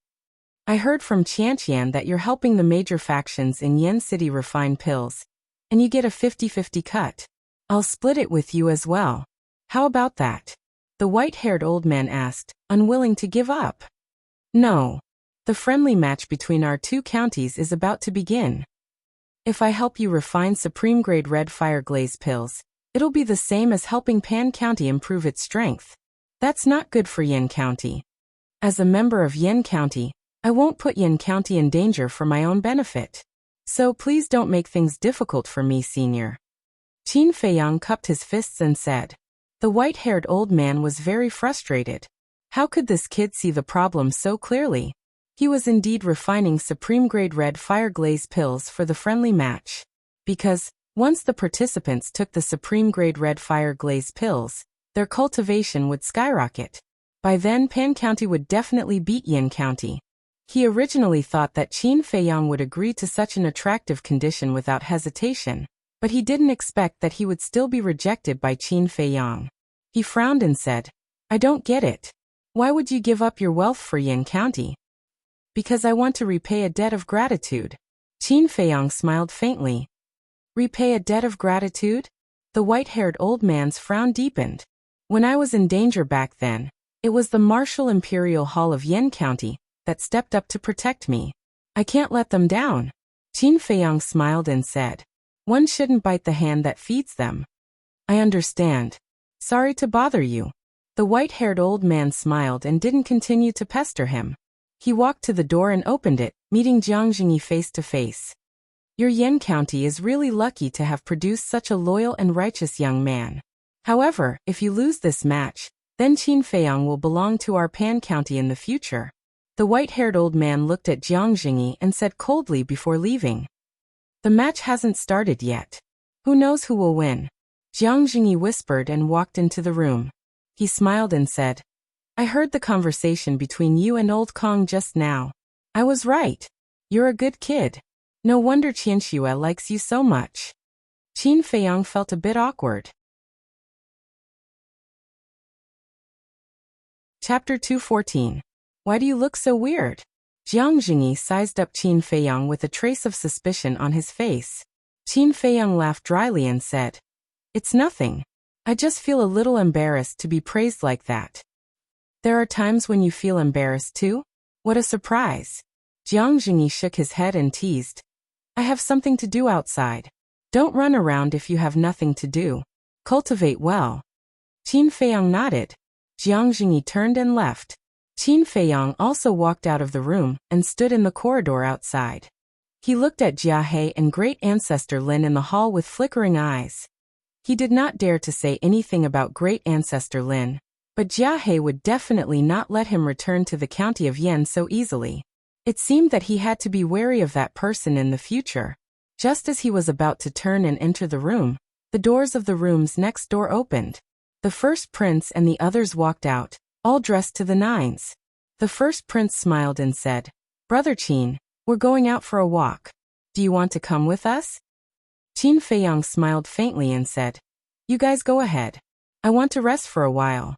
S1: "I heard from Qianqian that you're helping the major factions in Yen City refine pills, and you get a 50-50 cut. I'll split it with you as well. How about that?" The white-haired old man asked, unwilling to give up. "No. The friendly match between our two counties is about to begin. If I help you refine supreme-grade red fire glaze pills, it'll be the same as helping Pan County improve its strength. That's not good for Yin County. As a member of Yin County, I won't put Yin County in danger for my own benefit. So please don't make things difficult for me, Senior. Qin Feiyang cupped his fists and said. The white-haired old man was very frustrated. How could this kid see the problem so clearly? He was indeed refining supreme-grade red fire glaze pills for the friendly match. Because, once the participants took the supreme-grade red fire glaze pills, their cultivation would skyrocket. By then Pan County would definitely beat Yin County. He originally thought that Qin Feiyang would agree to such an attractive condition without hesitation, but he didn't expect that he would still be rejected by Qin Feiyang. He frowned and said, I don't get it. Why would you give up your wealth for Yin County? Because I want to repay a debt of gratitude. Qin Feiyang smiled faintly. Repay a debt of gratitude? The white-haired old man's frown deepened. When I was in danger back then, it was the Martial Imperial Hall of Yin County that stepped up to protect me. I can't let them down. Qin Feiyang smiled and said, one shouldn't bite the hand that feeds them. I understand. Sorry to bother you. The white-haired old man smiled and didn't continue to pester him. He walked to the door and opened it, meeting Jiang Jingyi face to face. Your Yin County is really lucky to have produced such a loyal and righteous young man. However, if you lose this match, then Qin Feiyang will belong to our Pan County in the future. The white-haired old man looked at Jiang Jingyi and said coldly before leaving. The match hasn't started yet. Who knows who will win? Jiang Jingyi whispered and walked into the room. He smiled and said, I heard the conversation between you and old Kong just now. I was right. You're a good kid. No wonder Qianxue likes you so much. Qin Feiyang felt a bit awkward. Chapter 214. Why do you look so weird? Jiang Jingyi sized up Qin Feiyang with a trace of suspicion on his face. Qin Feiyang laughed dryly and said, It's nothing. I just feel a little embarrassed to be praised like that. There are times when you feel embarrassed too? What a surprise. Jiang Jingyi shook his head and teased. I have something to do outside. Don't run around if you have nothing to do. Cultivate well. Qin Feiyang nodded. Jiang Jingyi turned and left. Qin Feiyang also walked out of the room and stood in the corridor outside. He looked at Jia He and great ancestor Lin in the hall with flickering eyes. He did not dare to say anything about great ancestor Lin, but Jia He would definitely not let him return to the county of Yen so easily. It seemed that he had to be wary of that person in the future. Just as he was about to turn and enter the room, the doors of the rooms next door opened. The first prince and the others walked out, all dressed to the nines. The first prince smiled and said, Brother Qin, we're going out for a walk. Do you want to come with us? Qin Feiyang smiled faintly and said, You guys go ahead. I want to rest for a while.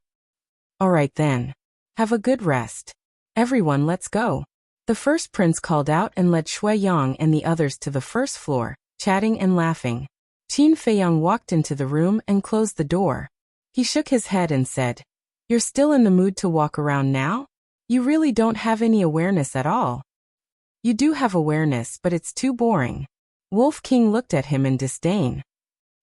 S1: All right then. Have a good rest. Everyone, let's go. The first prince called out and led Shui Yang and the others to the first floor, chatting and laughing. Qin Feiyang walked into the room and closed the door. He shook his head and said, You're still in the mood to walk around now? You really don't have any awareness at all. You do have awareness, but it's too boring. Wolf King looked at him in disdain.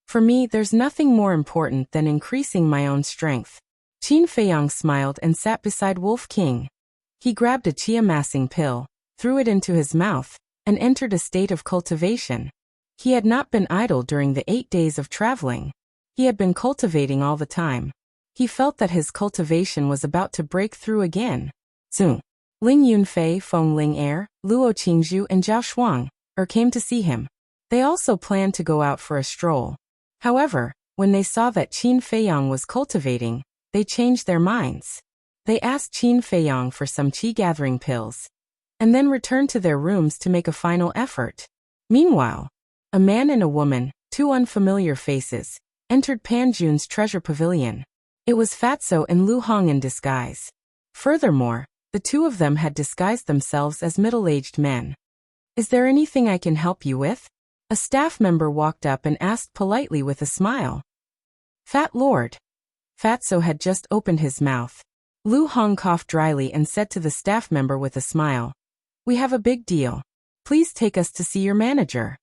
S1: For me, there's nothing more important than increasing my own strength. Qin Feiyang smiled and sat beside Wolf King. He grabbed a qi amassing pill, threw it into his mouth, and entered a state of cultivation. He had not been idle during the 8 days of traveling. He had been cultivating all the time. He felt that his cultivation was about to break through again. Soon, Ling Yunfei, Feng Ling-er, Luo Qingzhu and Zhao Shuang came to see him. They also planned to go out for a stroll. However, when they saw that Qin Feiyang was cultivating, they changed their minds. They asked Qin Feiyang for some qi-gathering pills, and then returned to their rooms to make a final effort. Meanwhile, a man and a woman, two unfamiliar faces, entered Panjun's treasure pavilion. It was Fatso and Lu Hong in disguise. Furthermore, the two of them had disguised themselves as middle-aged men. Is there anything I can help you with? A staff member walked up and asked politely with a smile. Fat Lord. Fatso had just opened his mouth. Lu Hong coughed dryly and said to the staff member with a smile, We have a big deal. Please take us to see your manager.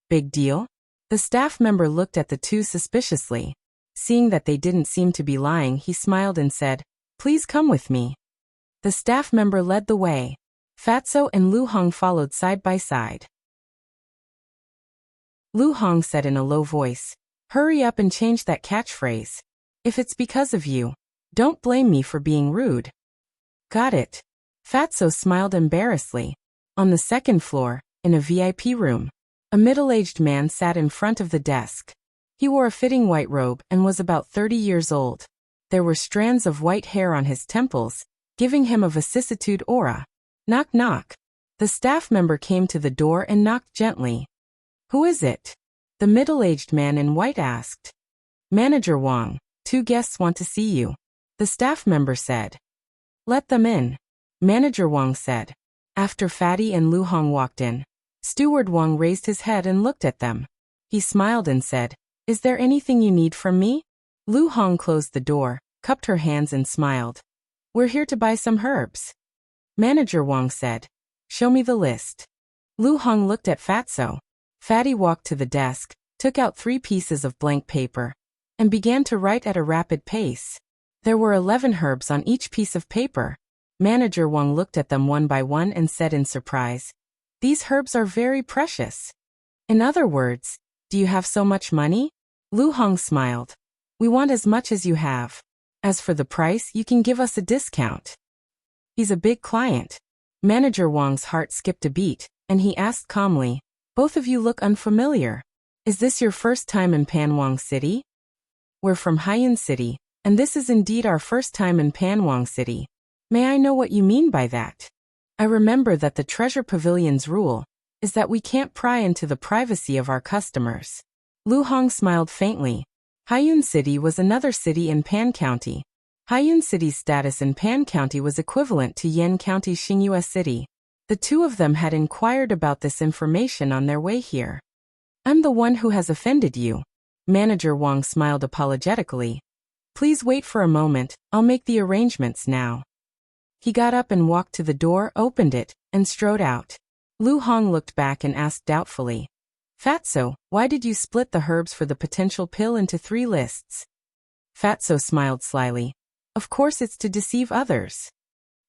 S1: Big deal? The staff member looked at the two suspiciously. Seeing that they didn't seem to be lying, he smiled and said, "Please come with me." The staff member led the way. Fatso and Lu Hong followed side by side. Lu Hong said in a low voice, "Hurry up and change that catchphrase. If it's because of you, don't blame me for being rude." "Got it." Fatso smiled embarrassedly. On the second floor, in a VIP room, a middle-aged man sat in front of the desk. He wore a fitting white robe and was about 30 years old. There were strands of white hair on his temples, giving him a vicissitude aura. Knock knock. The staff member came to the door and knocked gently. "Who is it?" the middle-aged man in white asked. "Manager Wang, 2 guests want to see you," the staff member said. "Let them in," Manager Wang said. After Fatty and Lu Hong walked in, Steward Wang raised his head and looked at them. He smiled and said, "Is there anything you need from me?" Lu Hong closed the door, cupped her hands and smiled. "We're here to buy some herbs." Manager Wang said, "Show me the list." Lu Hong looked at Fatso. Fatty walked to the desk, took out 3 pieces of blank paper, and began to write at a rapid pace. There were 11 herbs on each piece of paper. Manager Wang looked at them one by one and said in surprise, "These herbs are very precious." "In other words, do you have so much money?" Lu Hong smiled. "We want as much as you have. As for the price, you can give us a discount." "He's a big client." Manager Wang's heart skipped a beat, and he asked calmly, "Both of you look unfamiliar. Is this your first time in Panwang City?" "We're from Haiyun City, and this is indeed our first time in Panwang City. May I know what you mean by that?" "I remember that the Treasure Pavilion's rule is that we can't pry into the privacy of our customers." Lu Hong smiled faintly. Haiyun City was another city in Pan County. Haiyun City's status in Pan County was equivalent to Yen County's Xingyue City. The two of them had inquired about this information on their way here. "I'm the one who has offended you." Manager Wang smiled apologetically. "Please wait for a moment, I'll make the arrangements now." He got up and walked to the door, opened it, and strode out. Lu Hong looked back and asked doubtfully, "Fatso, why did you split the herbs for the potential pill into 3 lists?" Fatso smiled slyly. "Of course it's to deceive others."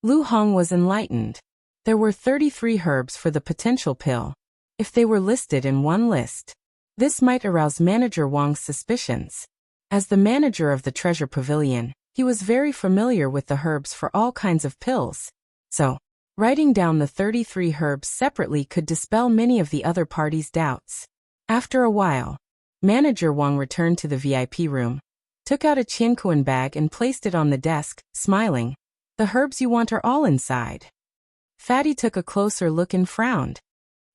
S1: Lu Hong was enlightened. There were 33 herbs for the potential pill. If they were listed in one list, this might arouse Manager Wang's suspicions. As the manager of the Treasure Pavilion, he was very familiar with the herbs for all kinds of pills. So, writing down the 33 herbs separately could dispel many of the other parties' doubts. After a while, Manager Wang returned to the VIP room, took out a Qiankuan bag and placed it on the desk, smiling. "The herbs you want are all inside." Fatty took a closer look and frowned.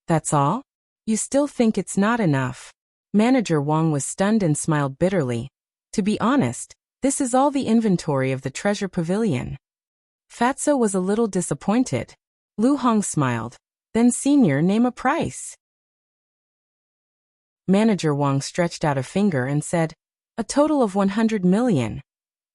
S1: "That's all? You still think it's not enough?" Manager Wang was stunned and smiled bitterly. "To be honest, this is all the inventory of the Treasure Pavilion." Fatso was a little disappointed. Lu Hong smiled. "Then senior, name a price." Manager Wang stretched out a finger and said, "A total of 100 million.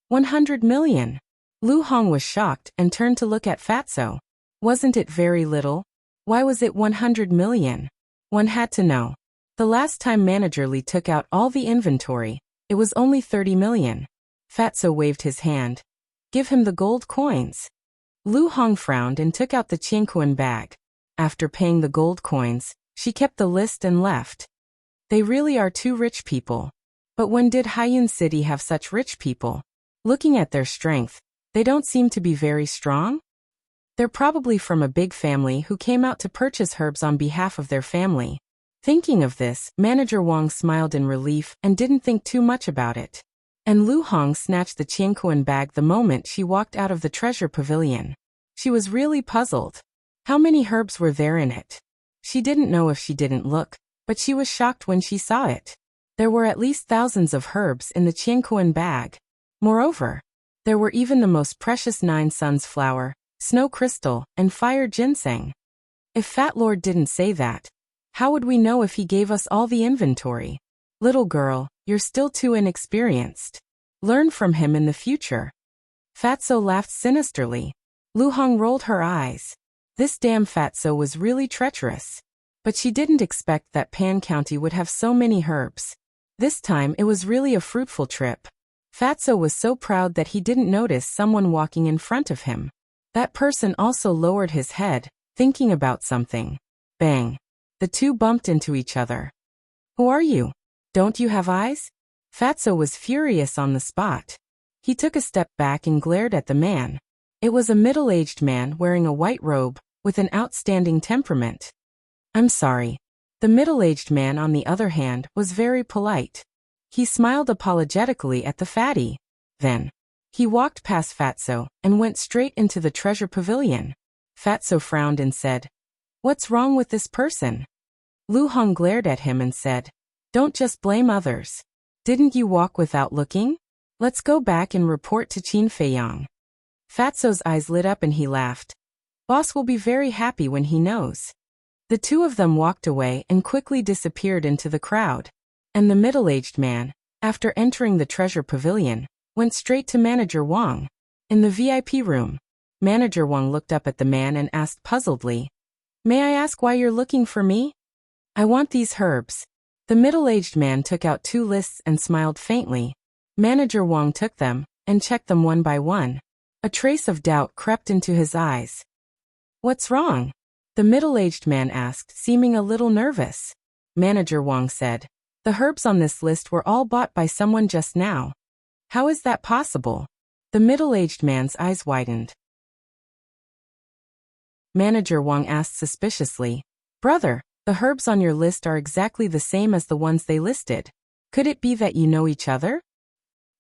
S1: 100 million. Lu Hong was shocked and turned to look at Fatso. Wasn't it very little? Why was it 100 million? One had to know. The last time Manager Li took out all the inventory, it was only 30 million. Fatso waved his hand. "Give him the gold coins." Lu Hong frowned and took out the Qiankuan bag. After paying the gold coins, she kept the list and left. They really are 2 rich people. But when did Haiyun City have such rich people? Looking at their strength, they don't seem to be very strong. They're probably from a big family who came out to purchase herbs on behalf of their family. Thinking of this, Manager Wang smiled in relief and didn't think too much about it. And Lu Hong snatched the Qiankuan bag the moment she walked out of the Treasure Pavilion. She was really puzzled. How many herbs were there in it? She didn't know if she didn't look, but she was shocked when she saw it. There were at least thousands of herbs in the Qiankuan bag. Moreover, there were even the most precious 9 suns flower, snow crystal, and fire ginseng. If Fat Lord didn't say that, how would we know if he gave us all the inventory? Little girl, you're still too inexperienced. Learn from him in the future. Fatso laughed sinisterly. Lu Hong rolled her eyes. This damn Fatso was really treacherous. But she didn't expect that Pan County would have so many herbs. This time it was really a fruitful trip. Fatso was so proud that he didn't notice someone walking in front of him. That person also lowered his head, thinking about something. Bang! The two bumped into each other. Who are you? Don't you have eyes? Fatso was furious on the spot. He took a step back and glared at the man. It was a middle-aged man wearing a white robe, with an outstanding temperament. I'm sorry. The middle-aged man, on the other hand, was very polite. He smiled apologetically at the fatty. Then, he walked past Fatso and went straight into the treasure pavilion. Fatso frowned and said, "What's wrong with this person?" Lu Hong glared at him and said, "Don't just blame others. Didn't you walk without looking? Let's go back and report to Qin Feiyang." Fatso's eyes lit up and he laughed. Boss will be very happy when he knows. The two of them walked away and quickly disappeared into the crowd. And the middle-aged man, after entering the treasure pavilion, went straight to Manager Wang. In the VIP room, Manager Wang looked up at the man and asked puzzledly, "May I ask why you're looking for me?" "I want these herbs." The middle-aged man took out 2 lists and smiled faintly. Manager Wang took them and checked them one by one. A trace of doubt crept into his eyes. "What's wrong?" the middle-aged man asked, seeming a little nervous. Manager Wang said, "The herbs on this list were all bought by someone just now." "How is that possible?" The middle-aged man's eyes widened. Manager Wang asked suspiciously, "Brother, the herbs on your list are exactly the same as the ones they listed. Could it be that you know each other?"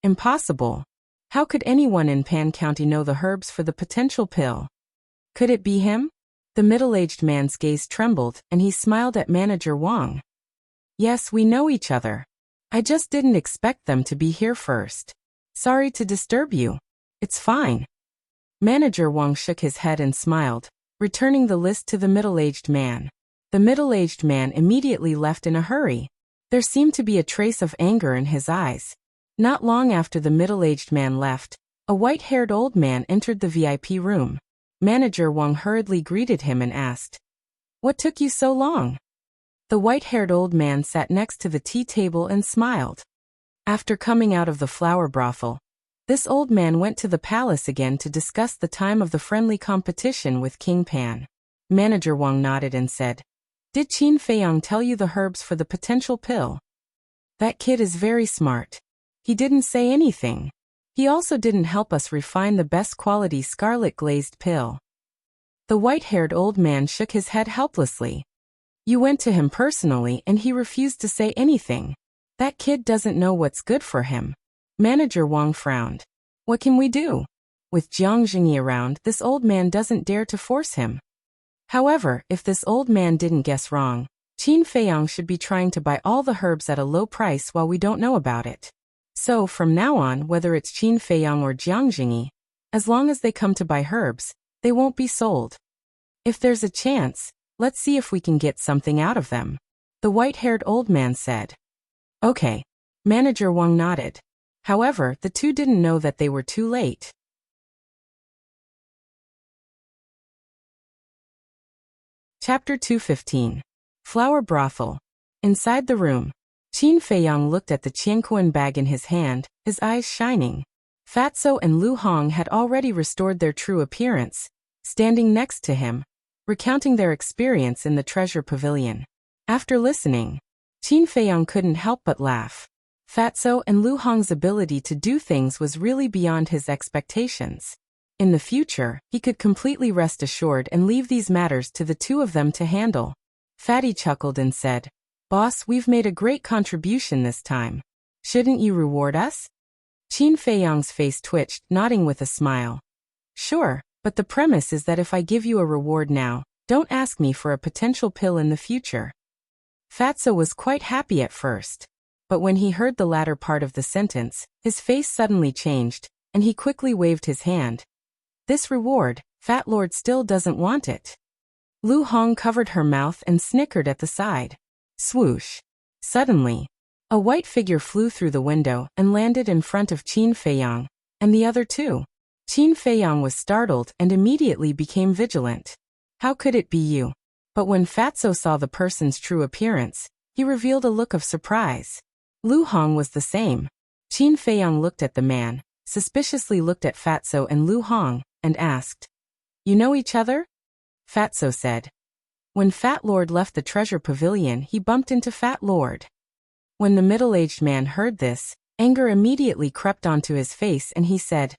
S1: "Impossible. How could anyone in Pan County know the herbs for the potential pill? Could it be him?" The middle-aged man's gaze trembled and he smiled at Manager Wang. "Yes, we know each other. I just didn't expect them to be here first. Sorry to disturb you." "It's fine." Manager Wang shook his head and smiled, returning the list to the middle-aged man. The middle-aged man immediately left in a hurry. There seemed to be a trace of anger in his eyes. Not long after the middle-aged man left, a white-haired old man entered the VIP room. Manager Wang hurriedly greeted him and asked, "What took you so long?" The white-haired old man sat next to the tea table and smiled. After coming out of the flower brothel, this old man went to the palace again to discuss the time of the friendly competition with King Pan. Manager Wang nodded and said, "Did Qin Feiyang tell you the herbs for the potential pill?" "That kid is very smart. He didn't say anything. He also didn't help us refine the best quality scarlet glazed pill." The white-haired old man shook his head helplessly. "You went to him personally and he refused to say anything. That kid doesn't know what's good for him." Manager Wang frowned. "What can we do? With Jiang Jingyi around, this old man doesn't dare to force him." However, if this old man didn't guess wrong, Qin Feiyang should be trying to buy all the herbs at a low price while we don't know about it. So, from now on, whether it's Qin Feiyang or Jiang Jingyi, as long as they come to buy herbs, they won't be sold. If there's a chance, let's see if we can get something out of them," the white-haired old man said. "Okay." Manager Wang nodded. However, the two didn't know that they were too late. Chapter 215. Flower Brothel. Inside the room, Qin Feiyang looked at the Qianquan bag in his hand, his eyes shining. Fatso and Lu Hong had already restored their true appearance, standing next to him, recounting their experience in the treasure pavilion. After listening, Qin Feiyang couldn't help but laugh. Fatso and Lu Hong's ability to do things was really beyond his expectations. In the future, he could completely rest assured and leave these matters to the two of them to handle. Fatty chuckled and said, "Boss, we've made a great contribution this time. Shouldn't you reward us?" Qin Feiyang's face twitched, nodding with a smile. "Sure, but the premise is that if I give you a reward now, don't ask me for a potential pill in the future." Fatso was quite happy at first, but when he heard the latter part of the sentence, his face suddenly changed, and he quickly waved his hand. "This reward, Fat Lord still doesn't want it." Lu Hong covered her mouth and snickered at the side. Swoosh! Suddenly, a white figure flew through the window and landed in front of Qin Feiyang, and the other two. Qin Feiyang was startled and immediately became vigilant. "How could it be you?" But when Fatso saw the person's true appearance, he revealed a look of surprise. Lu Hong was the same. Qin Feiyang looked at the man, suspiciously looked at Fatso and Lu Hong, and asked, "You know each other?" Fatso said. When Fat Lord left the treasure pavilion, he bumped into Fat Lord. When the middle-aged man heard this, anger immediately crept onto his face and he said,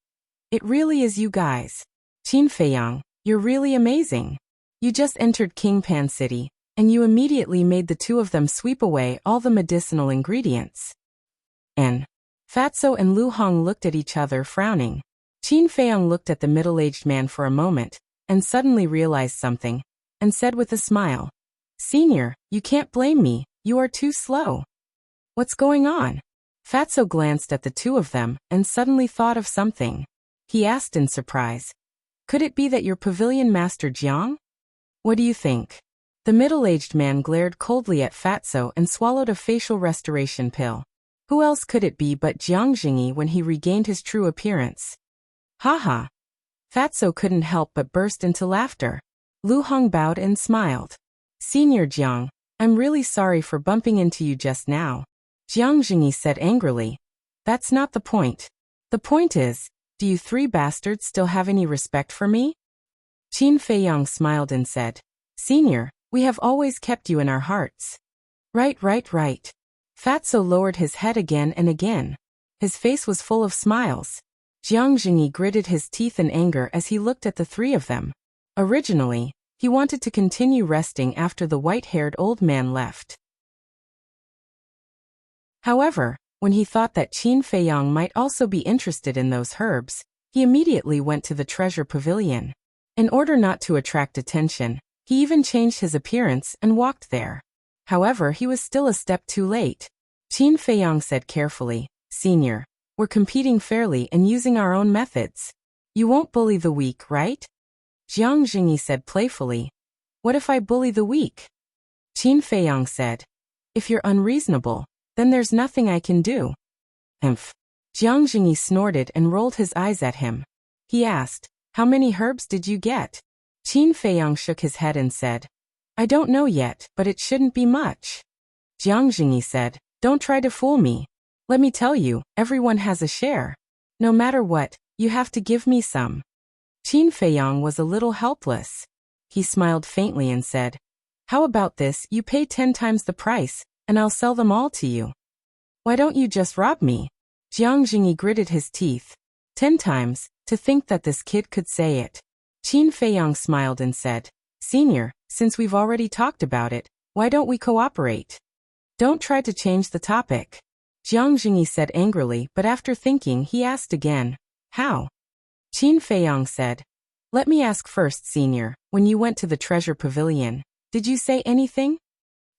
S1: "It really is you guys. Qin Feiyang, you're really amazing. You just entered King Pan City, and you immediately made the two of them sweep away all the medicinal ingredients." And Fatso and Lu Hong looked at each other frowning. Qin Feiyang looked at the middle-aged man for a moment, and suddenly realized something, and said with a smile, "Senior, you can't blame me, you are too slow." "What's going on?" Fatso glanced at the two of them, and suddenly thought of something. He asked in surprise, "Could it be that you're Pavilion Master Jiang? What do you think?" The middle-aged man glared coldly at Fatso and swallowed a facial restoration pill. Who else could it be but Jiang Jingyi when he regained his true appearance? "Ha ha!" Fatso couldn't help but burst into laughter. Lu Hong bowed and smiled. "Senior Jiang, I'm really sorry for bumping into you just now." Jiang Jingyi said angrily. "That's not the point. The point is, do you three bastards still have any respect for me?" Qin Feiyang smiled and said, "Senior, we have always kept you in our hearts." Right. Fatso lowered his head again and again. His face was full of smiles. Jiang Jingyi gritted his teeth in anger as he looked at the three of them. Originally, he wanted to continue resting after the white-haired old man left. However, when he thought that Qin Feiyang might also be interested in those herbs, he immediately went to the treasure pavilion. In order not to attract attention, he even changed his appearance and walked there. However, he was still a step too late. Qin Feiyang said carefully, "Senior, we're competing fairly and using our own methods. You won't bully the weak, right?" Jiang Jingyi said playfully, "What if I bully the weak?" Qin Feiyang said, "If you're unreasonable, then there's nothing I can do." Emph. Jiang Jingyi snorted and rolled his eyes at him. He asked, "How many herbs did you get?" Qin Feiyang shook his head and said, "I don't know yet, but it shouldn't be much." Jiang Jingyi said, "Don't try to fool me. Let me tell you, everyone has a share. No matter what, you have to give me some." Qin Feiyang was a little helpless. He smiled faintly and said, "How about this, you pay 10 times the price, and I'll sell them all to you." "Why don't you just rob me?" Jiang Jingyi gritted his teeth. 10 times, to think that this kid could say it. Qin Feiyang smiled and said, "Senior, since we've already talked about it, why don't we cooperate?" "Don't try to change the topic." Jiang Jingyi said angrily, but after thinking he asked again, "How?" Qin Feiyang said, "Let me ask first, Senior, when you went to the treasure pavilion, did you say anything?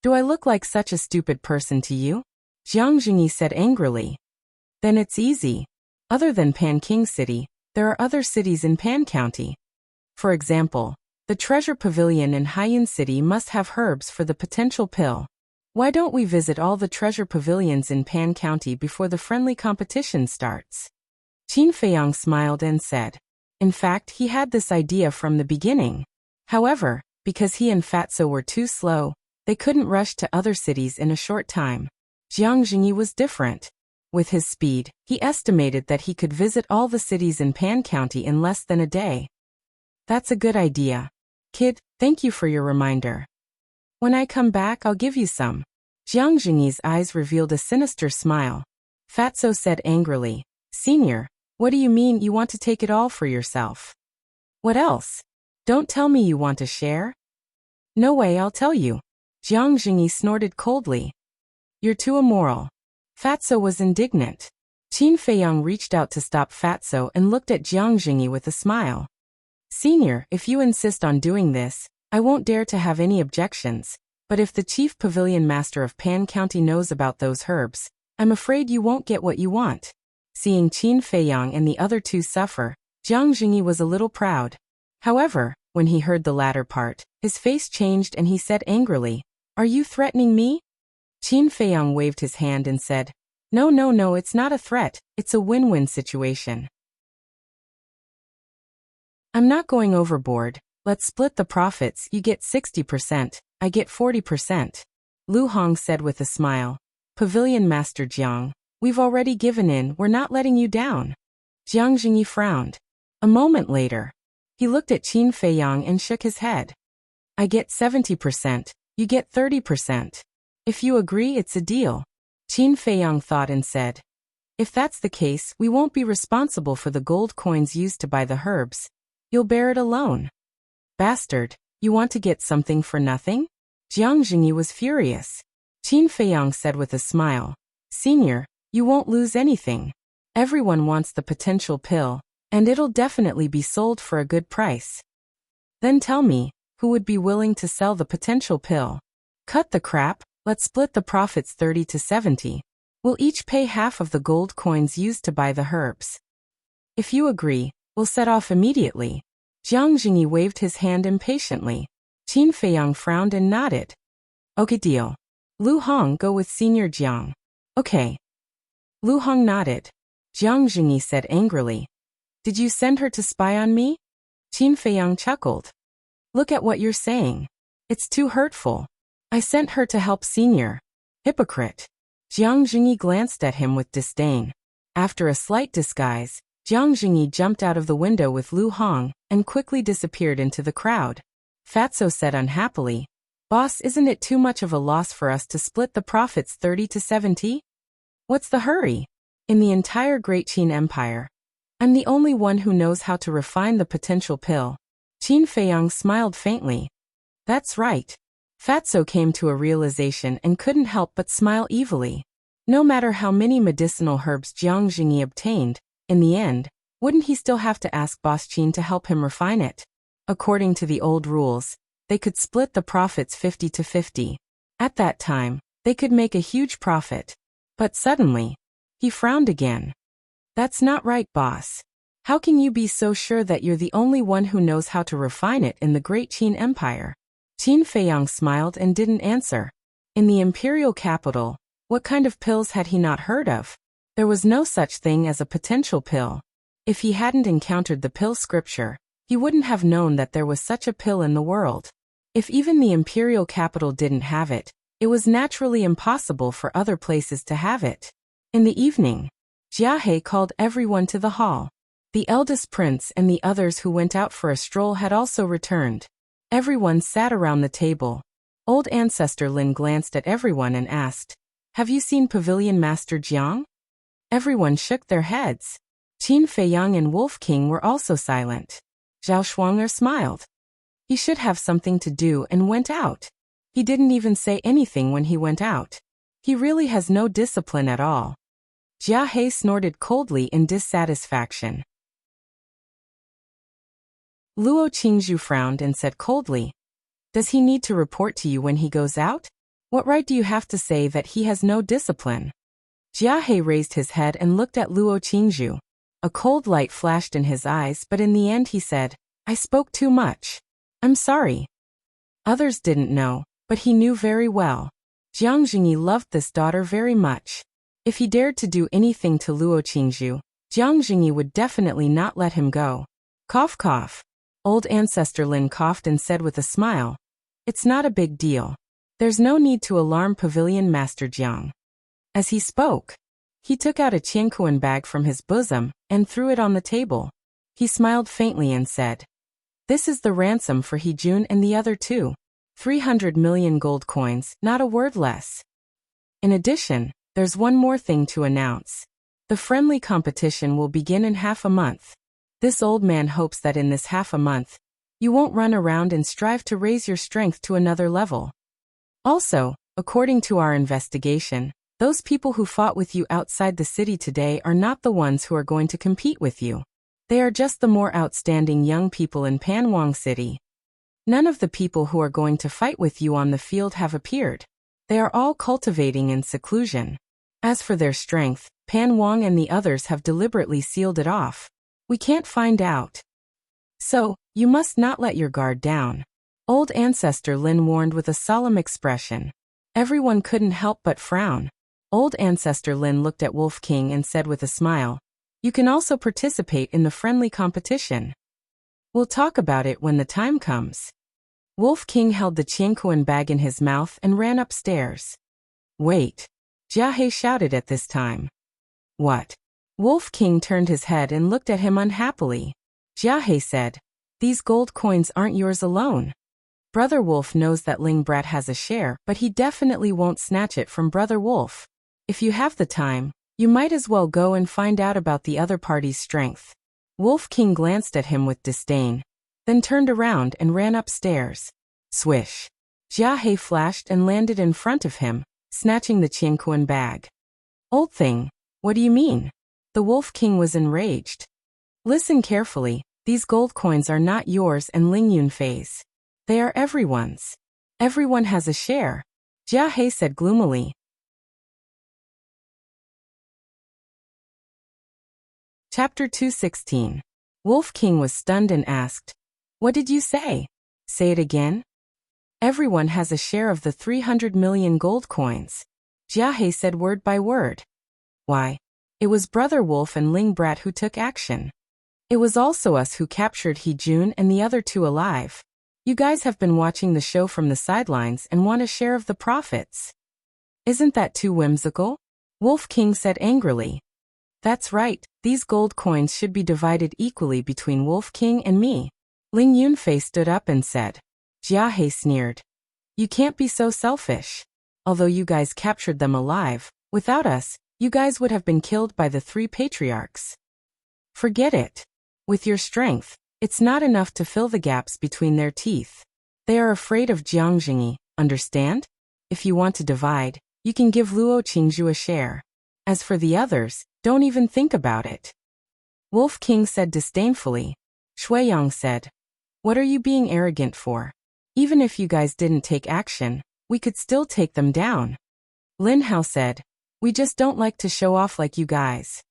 S1: Do I look like such a stupid person to you?" Jiang Jingyi said angrily. "Then it's easy. Other than Pan King City, there are other cities in Pan County. For example, the treasure pavilion in Haiyan City must have herbs for the potential pill. Why don't we visit all the treasure pavilions in Pan County before the friendly competition starts?" Qin Feiyang smiled and said, in fact, he had this idea from the beginning. However, because he and Fatso were too slow, they couldn't rush to other cities in a short time. Jiang Jingyi was different. With his speed, he estimated that he could visit all the cities in Pan County in less than a day. "That's a good idea. Kid, thank you for your reminder. When I come back, I'll give you some." Jiang Jingyi's eyes revealed a sinister smile. Fatso said angrily, "Senior, what do you mean you want to take it all for yourself? What else? Don't tell me you want to share?" "No way, I'll tell you." Jiang Jingyi snorted coldly. "You're too immoral." Fatso was indignant. Qin Feiyang reached out to stop Fatso and looked at Jiang Jingyi with a smile. "Senior, if you insist on doing this, I won't dare to have any objections, but if the chief pavilion master of Pan County knows about those herbs, I'm afraid you won't get what you want." Seeing Qin Feiyang and the other two suffer, Jiang Jingyi was a little proud. However, when he heard the latter part, his face changed and he said angrily, "Are you threatening me?" Qin Feiyang waved his hand and said, No, it's not a threat, it's a win-win situation. I'm not going overboard. Let's split the profits. You get 60%, I get 40%. Lu Hong said with a smile. Pavilion Master Jiang, we've already given in, we're not letting you down. Jiang Jingyi frowned. A moment later, he looked at Qin Feiyang and shook his head. I get 70%, you get 30%. If you agree, it's a deal. Qin Feiyang thought and said, if that's the case, we won't be responsible for the gold coins used to buy the herbs. You'll bear it alone. Bastard, you want to get something for nothing? Jiang Jingyi was furious. Qin Feiyang said with a smile, Senior, you won't lose anything. Everyone wants the potential pill, and it'll definitely be sold for a good price. Then tell me, who would be willing to sell the potential pill? Cut the crap, let's split the profits 30 to 70. We'll each pay half of the gold coins used to buy the herbs. If you agree, we'll set off immediately. Jiang Jingyi waved his hand impatiently. Qin Feiyang frowned and nodded. Okay, deal. Lu Hong, go with Senior Jiang. Okay. Lu Hong nodded. Jiang Jingyi said angrily, did you send her to spy on me? Qin Feiyang chuckled. Look at what you're saying. It's too hurtful. I sent her to help Senior. Hypocrite. Jiang Jingyi glanced at him with disdain. After a slight disguise, Jiang Jingyi jumped out of the window with Lu Hong and quickly disappeared into the crowd. Fatso said unhappily, Boss, isn't it too much of a loss for us to split the profits 30 to 70? What's the hurry? In the entire Great Qin Empire, I'm the only one who knows how to refine the potential pill. Qin Feiyang smiled faintly. That's right. Fatso came to a realization and couldn't help but smile evilly. No matter how many medicinal herbs Jiang Jingyi obtained, in the end, wouldn't he still have to ask Boss Qin to help him refine it? According to the old rules, they could split the profits 50 to 50. At that time, they could make a huge profit. But suddenly, he frowned again. That's not right, boss. How can you be so sure that you're the only one who knows how to refine it in the Great Qin Empire? Qin Feiyang smiled and didn't answer. In the imperial capital, what kind of pills had he not heard of? There was no such thing as a potential pill. If he hadn't encountered the pill scripture, he wouldn't have known that there was such a pill in the world. If even the imperial capital didn't have it, it was naturally impossible for other places to have it. In the evening, Jiahe called everyone to the hall. The eldest prince and the others who went out for a stroll had also returned. Everyone sat around the table. Old Ancestor Lin glanced at everyone and asked, have you seen Pavilion Master Jiang? Everyone shook their heads. Qin Feiyang and Wolf King were also silent. Zhao Shuang'er smiled. He should have something to do and went out. He didn't even say anything when he went out. He really has no discipline at all. Jiahe snorted coldly in dissatisfaction. Luo Qingzhu frowned and said coldly, does he need to report to you when he goes out? What right do you have to say that he has no discipline? Jiahe raised his head and looked at Luo Qingzhu. A cold light flashed in his eyes, but in the end he said, I spoke too much. I'm sorry. Others didn't know, but he knew very well. Jiang Jingyi loved this daughter very much. If he dared to do anything to Luo Qingzhu, Jiang Jingyi would definitely not let him go. Cough cough. Old Ancestor Lin coughed and said with a smile, it's not a big deal. There's no need to alarm Pavilion Master Jiang. As he spoke, he took out a qiankuan bag from his bosom and threw it on the table. He smiled faintly and said, this is the ransom for He Jun and the other two. 300 million gold coins, not a word less. In addition, there's one more thing to announce. The friendly competition will begin in half a month. This old man hopes that in this half a month, you won't run around and strive to raise your strength to another level. Also, according to our investigation, those people who fought with you outside the city today are not the ones who are going to compete with you. They are just the more outstanding young people in Panwang City. None of the people who are going to fight with you on the field have appeared. They are all cultivating in seclusion. As for their strength, Pan Wang and the others have deliberately sealed it off. We can't find out. So, you must not let your guard down. Old Ancestor Lin warned with a solemn expression. Everyone couldn't help but frown. Old Ancestor Lin looked at Wolf King and said with a smile, you can also participate in the friendly competition. We'll talk about it when the time comes. Wolf King held the qiankuan bag in his mouth and ran upstairs. Wait. Jia He shouted at this time. What? Wolf King turned his head and looked at him unhappily. Jia He said, these gold coins aren't yours alone. Brother Wolf knows that Ling Brat has a share, but he definitely won't snatch it from Brother Wolf. If you have the time, you might as well go and find out about the other party's strength. Wolf King glanced at him with disdain, then turned around and ran upstairs. Swish. Jia He flashed and landed in front of him, snatching the Qianquan bag. Old thing, what do you mean? The Wolf King was enraged. Listen carefully, these gold coins are not yours and Ling Yunfei's. They are everyone's. Everyone has a share, Jia He said gloomily. Chapter 216. Wolf King was stunned and asked, what did you say? Say it again? Everyone has a share of the 300 million gold coins, Jia He said word by word. Why? It was Brother Wolf and Ling Brat who took action. It was also us who captured He Jun and the other two alive. You guys have been watching the show from the sidelines and want a share of the profits. Isn't that too whimsical? Wolf King said angrily. That's right, these gold coins should be divided equally between Wolf King and me. Ling Yunfei stood up and said. Jia He sneered. You can't be so selfish. Although you guys captured them alive, without us, you guys would have been killed by the 3 patriarchs. Forget it. With your strength, it's not enough to fill the gaps between their teeth. They are afraid of Jiangjingi, understand? If you want to divide, you can give Luo Qingzhu a share. As for the others, don't even think about it. Wolf King said disdainfully. Shuiyang said, what are you being arrogant for? Even if you guys didn't take action, we could still take them down. Lin Hao said, we just don't like to show off like you guys.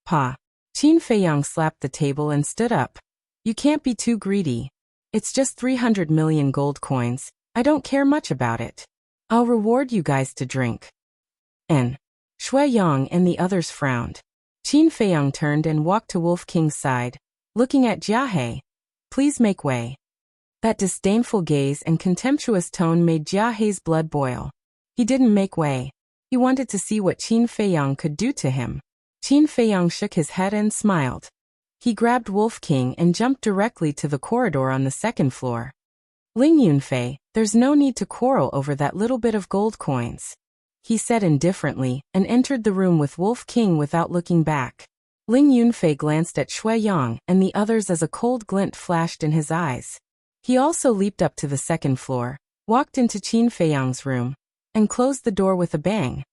S1: Pa. Qin Feiyang slapped the table and stood up. You can't be too greedy. It's just 300 million gold coins. I don't care much about it. I'll reward you guys to drink. N. Shuiyang and the others frowned. Qin Feiyang turned and walked to Wolf King's side, looking at Jia He. Please make way. That disdainful gaze and contemptuous tone made Jia He's blood boil. He didn't make way. He wanted to see what Qin Feiyang could do to him. Qin Feiyang shook his head and smiled. He grabbed Wolf King and jumped directly to the corridor on the 2nd floor. Ling Yunfei, there's no need to quarrel over that little bit of gold coins, he said indifferently, and entered the room with Wolf King without looking back. Ling Yunfei glanced at Shuiyang and the others as a cold glint flashed in his eyes. He also leaped up to the 2nd floor, walked into Qin Feiyang's room, and closed the door with a bang.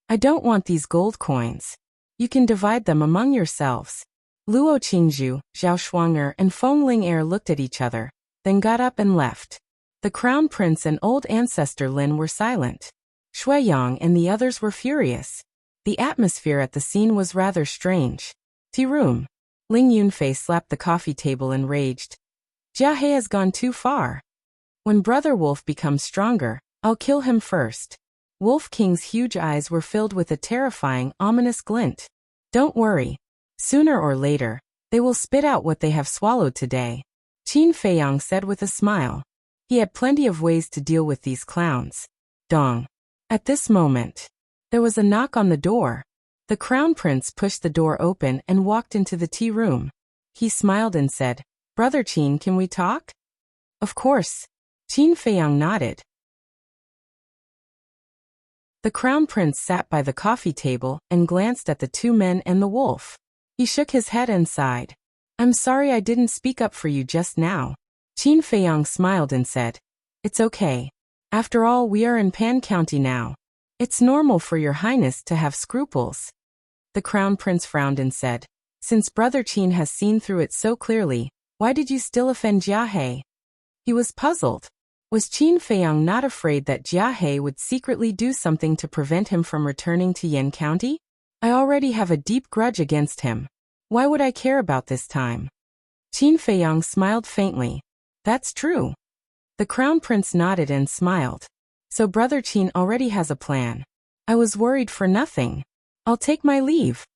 S1: I don't want these gold coins. You can divide them among yourselves. Luo Qingzhu, Zhao Shuang'er and Feng Ling'er looked at each other, then got up and left. The Crown Prince and old ancestor Lin were silent. Shuiyang and the others were furious. The atmosphere at the scene was rather strange. Tea room. Ling Yunfei slapped the coffee table and raged. Jia He has gone too far. When Brother Wolf becomes stronger, I'll kill him first. Wolf King's huge eyes were filled with a terrifying, ominous glint. Don't worry. Sooner or later, they will spit out what they have swallowed today, Qin Feiyang said with a smile. He had plenty of ways to deal with these clowns. Dong. At this moment, there was a knock on the door. The Crown Prince pushed the door open and walked into the tea room. He smiled and said, Brother Qin, can we talk? Of course. Qin Feiyang nodded. The Crown Prince sat by the coffee table and glanced at the 2 men and the wolf. He shook his head and sighed. I'm sorry I didn't speak up for you just now. Qin Feiyang smiled and said, it's okay. After all, we are in Pan County now. It's normal for your highness to have scruples. The Crown Prince frowned and said, since Brother Qin has seen through it so clearly, why did you still offend Jia He? He was puzzled. Was Qin Feiyang not afraid that Jia He would secretly do something to prevent him from returning to Yan County? I already have a deep grudge against him. Why would I care about this time? Qin Feiyang smiled faintly. That's true. The Crown Prince nodded and smiled. So Brother Qin already has a plan. I was worried for nothing. I'll take my leave.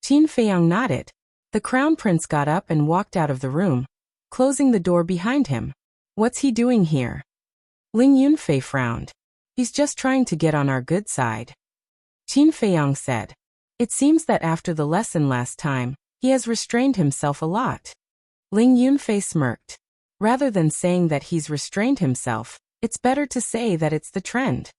S1: Qin Feiyang nodded. The Crown Prince got up and walked out of the room, closing the door behind him. What's he doing here? Ling Yunfei frowned. He's just trying to get on our good side. Qin Feiyang said. It seems that after the lesson last time, he has restrained himself a lot. Ling Yunfei smirked. Rather than saying that he's restrained himself, it's better to say that it's the trend.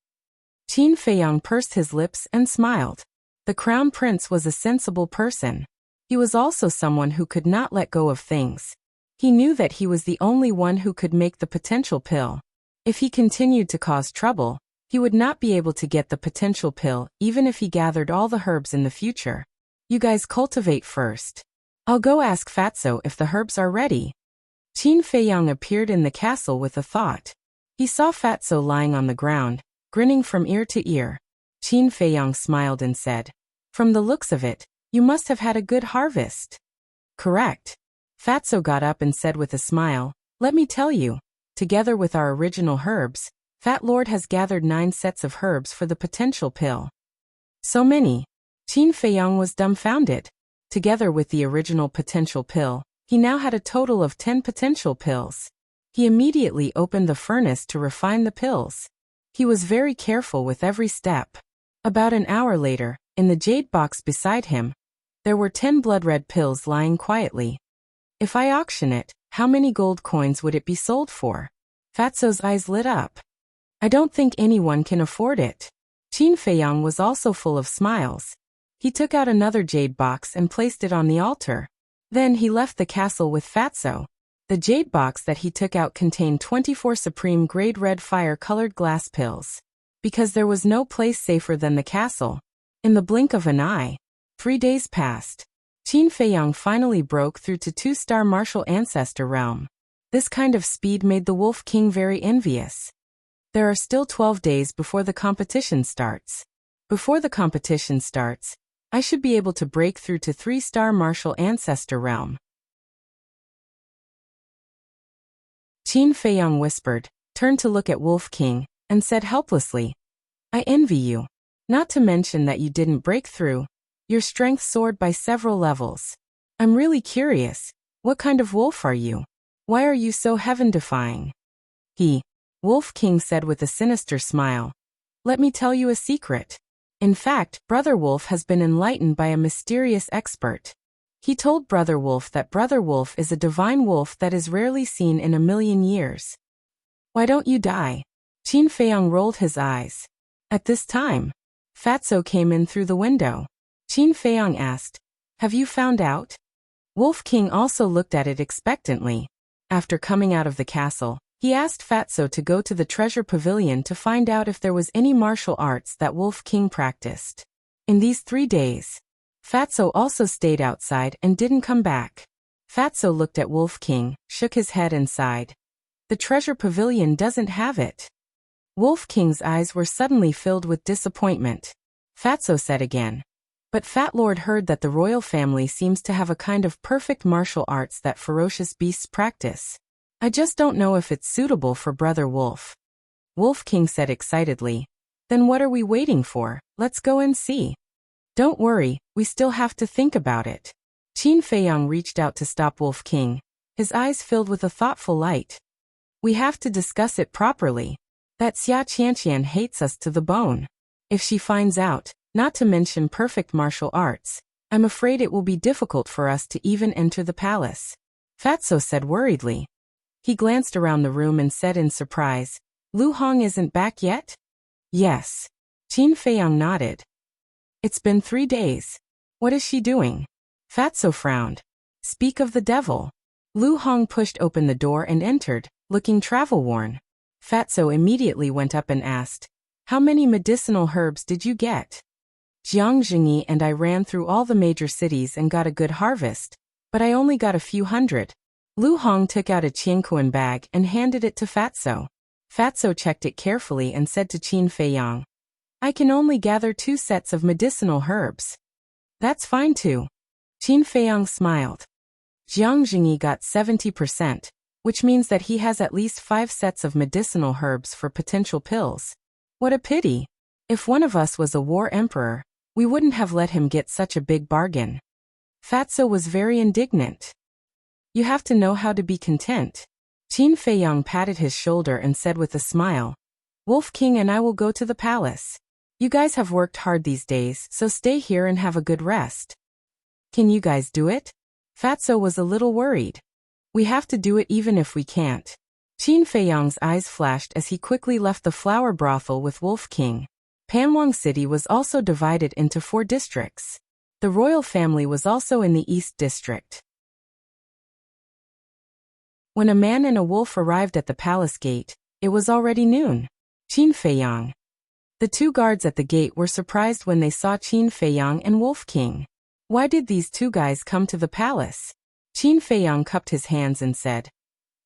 S1: Qin Feiyang pursed his lips and smiled. The crown prince was a sensible person. He was also someone who could not let go of things. He knew that he was the only one who could make the potential pill. If he continued to cause trouble, he would not be able to get the potential pill even if he gathered all the herbs in the future. You guys cultivate first. I'll go ask Fatso if the herbs are ready. Qin Feiyang appeared in the castle with a thought. He saw Fatso lying on the ground, grinning from ear to ear. Qin Feiyang smiled and said, "From the looks of it, you must have had a good harvest." "Correct." Fatso got up and said with a smile, "Let me tell you, together with our original herbs, Fat Lord has gathered 9 sets of herbs for the potential pill." So many. Qin Feiyang was dumbfounded. Together with the original potential pill, he now had a total of 10 potential pills. He immediately opened the furnace to refine the pills. He was very careful with every step. About an hour later, in the jade box beside him, there were 10 blood-red pills lying quietly. If I auction it, how many gold coins would it be sold for? Fatso's eyes lit up. I don't think anyone can afford it. Qin Feiyang was also full of smiles. He took out another jade box and placed it on the altar. Then he left the castle with Fatso. The jade box that he took out contained 24 supreme grade red fire-colored glass pills. Because there was no place safer than the castle. In the blink of an eye, 3 days passed. Qin Feiyang finally broke through to 2-star martial ancestor realm. This kind of speed made the Wolf King very envious. There are still 12 days before the competition starts. Before the competition starts, I should be able to break through to 3-star martial ancestor realm. Qin Feiyang whispered, turned to look at Wolf King, and said helplessly, "I envy you. Not to mention that you didn't break through. Your strength soared by several levels. I'm really curious, what kind of wolf are you? Why are you so heaven-defying?" Wolf King said with a sinister smile. "Let me tell you a secret. In fact, Brother Wolf has been enlightened by a mysterious expert. He told Brother Wolf that Brother Wolf is a divine wolf that is rarely seen in a million years. Why don't you die?" Qin Feiyang rolled his eyes. At this time, Fatso came in through the window. Qin Feiyang asked, "Have you found out?" Wolf King also looked at it expectantly. After coming out of the castle, he asked Fatso to go to the treasure pavilion to find out if there was any martial arts that Wolf King practiced. In these 3 days, Fatso also stayed outside and didn't come back. Fatso looked at Wolf King, shook his head and sighed. The treasure pavilion doesn't have it. Wolf King's eyes were suddenly filled with disappointment. Fatso said again, "But Fat Lord heard that the royal family seems to have a kind of perfect martial arts that ferocious beasts practice. I just don't know if it's suitable for Brother Wolf." Wolf King said excitedly, "Then what are we waiting for? Let's go and see." "Don't worry, we still have to think about it." Qin Feiyang reached out to stop Wolf King, his eyes filled with a thoughtful light. "We have to discuss it properly. That Xia Qianqian hates us to the bone. If she finds out, not to mention perfect martial arts, I'm afraid it will be difficult for us to even enter the palace," Fatso said worriedly. He glanced around the room and said in surprise, "Lu Hong isn't back yet?" "Yes." Qin Feiyang nodded. "It's been 3 days. What is she doing?" Fatso frowned. "Speak of the devil." Lu Hong pushed open the door and entered, looking travel-worn. Fatso immediately went up and asked, "How many medicinal herbs did you get?" "Jiang Jingyi and I ran through all the major cities and got a good harvest, but I only got a few hundred." Lu Hong took out a Qianquan bag and handed it to Fatso. Fatso checked it carefully and said to Qin Feiyang, "I can only gather 2 sets of medicinal herbs." "That's fine too." Qin Feiyang smiled. Jiang Jingyi got 70%, which means that he has at least 5 sets of medicinal herbs for potential pills. What a pity. If one of us was a war emperor, we wouldn't have let him get such a big bargain. Fatso was very indignant. "You have to know how to be content." Qin Feiyang patted his shoulder and said with a smile, "Wolf King and I will go to the palace. You guys have worked hard these days, so stay here and have a good rest. Can you guys do it? Fatso was a little worried. We have to do it even if we can't. Qin Feiyang's eyes flashed as he quickly left the flower brothel with Wolf King. Panwang City was also divided into 4 districts. The royal family was also in the East District. When a man and a wolf arrived at the palace gate, it was already noon. Qin Feiyang. The 2 guards at the gate were surprised when they saw Qin Feiyang and Wolf King. Why did these 2 guys come to the palace? Qin Feiyang cupped his hands and said,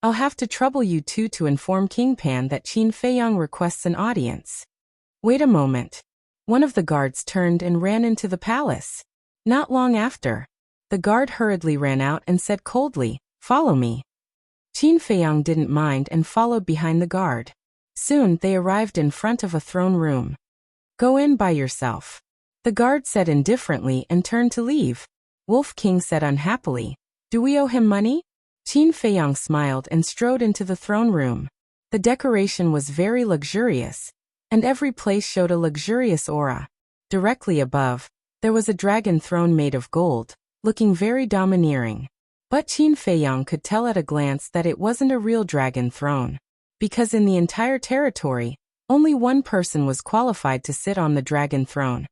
S1: I'll have to trouble you 2 to inform King Pan that Qin Feiyang requests an audience. Wait a moment. One of the guards turned and ran into the palace. Not long after, the guard hurriedly ran out and said coldly, Follow me. Qin Feiyang didn't mind and followed behind the guard. Soon they arrived in front of a throne room. Go in by yourself. The guard said indifferently and turned to leave. Wolf King said unhappily, Do we owe him money? Qin Feiyang smiled and strode into the throne room. The decoration was very luxurious, and every place showed a luxurious aura. Directly above, there was a dragon throne made of gold, looking very domineering. But Qin Feiyang could tell at a glance that it wasn't a real dragon throne, because in the entire territory, only one person was qualified to sit on the dragon throne.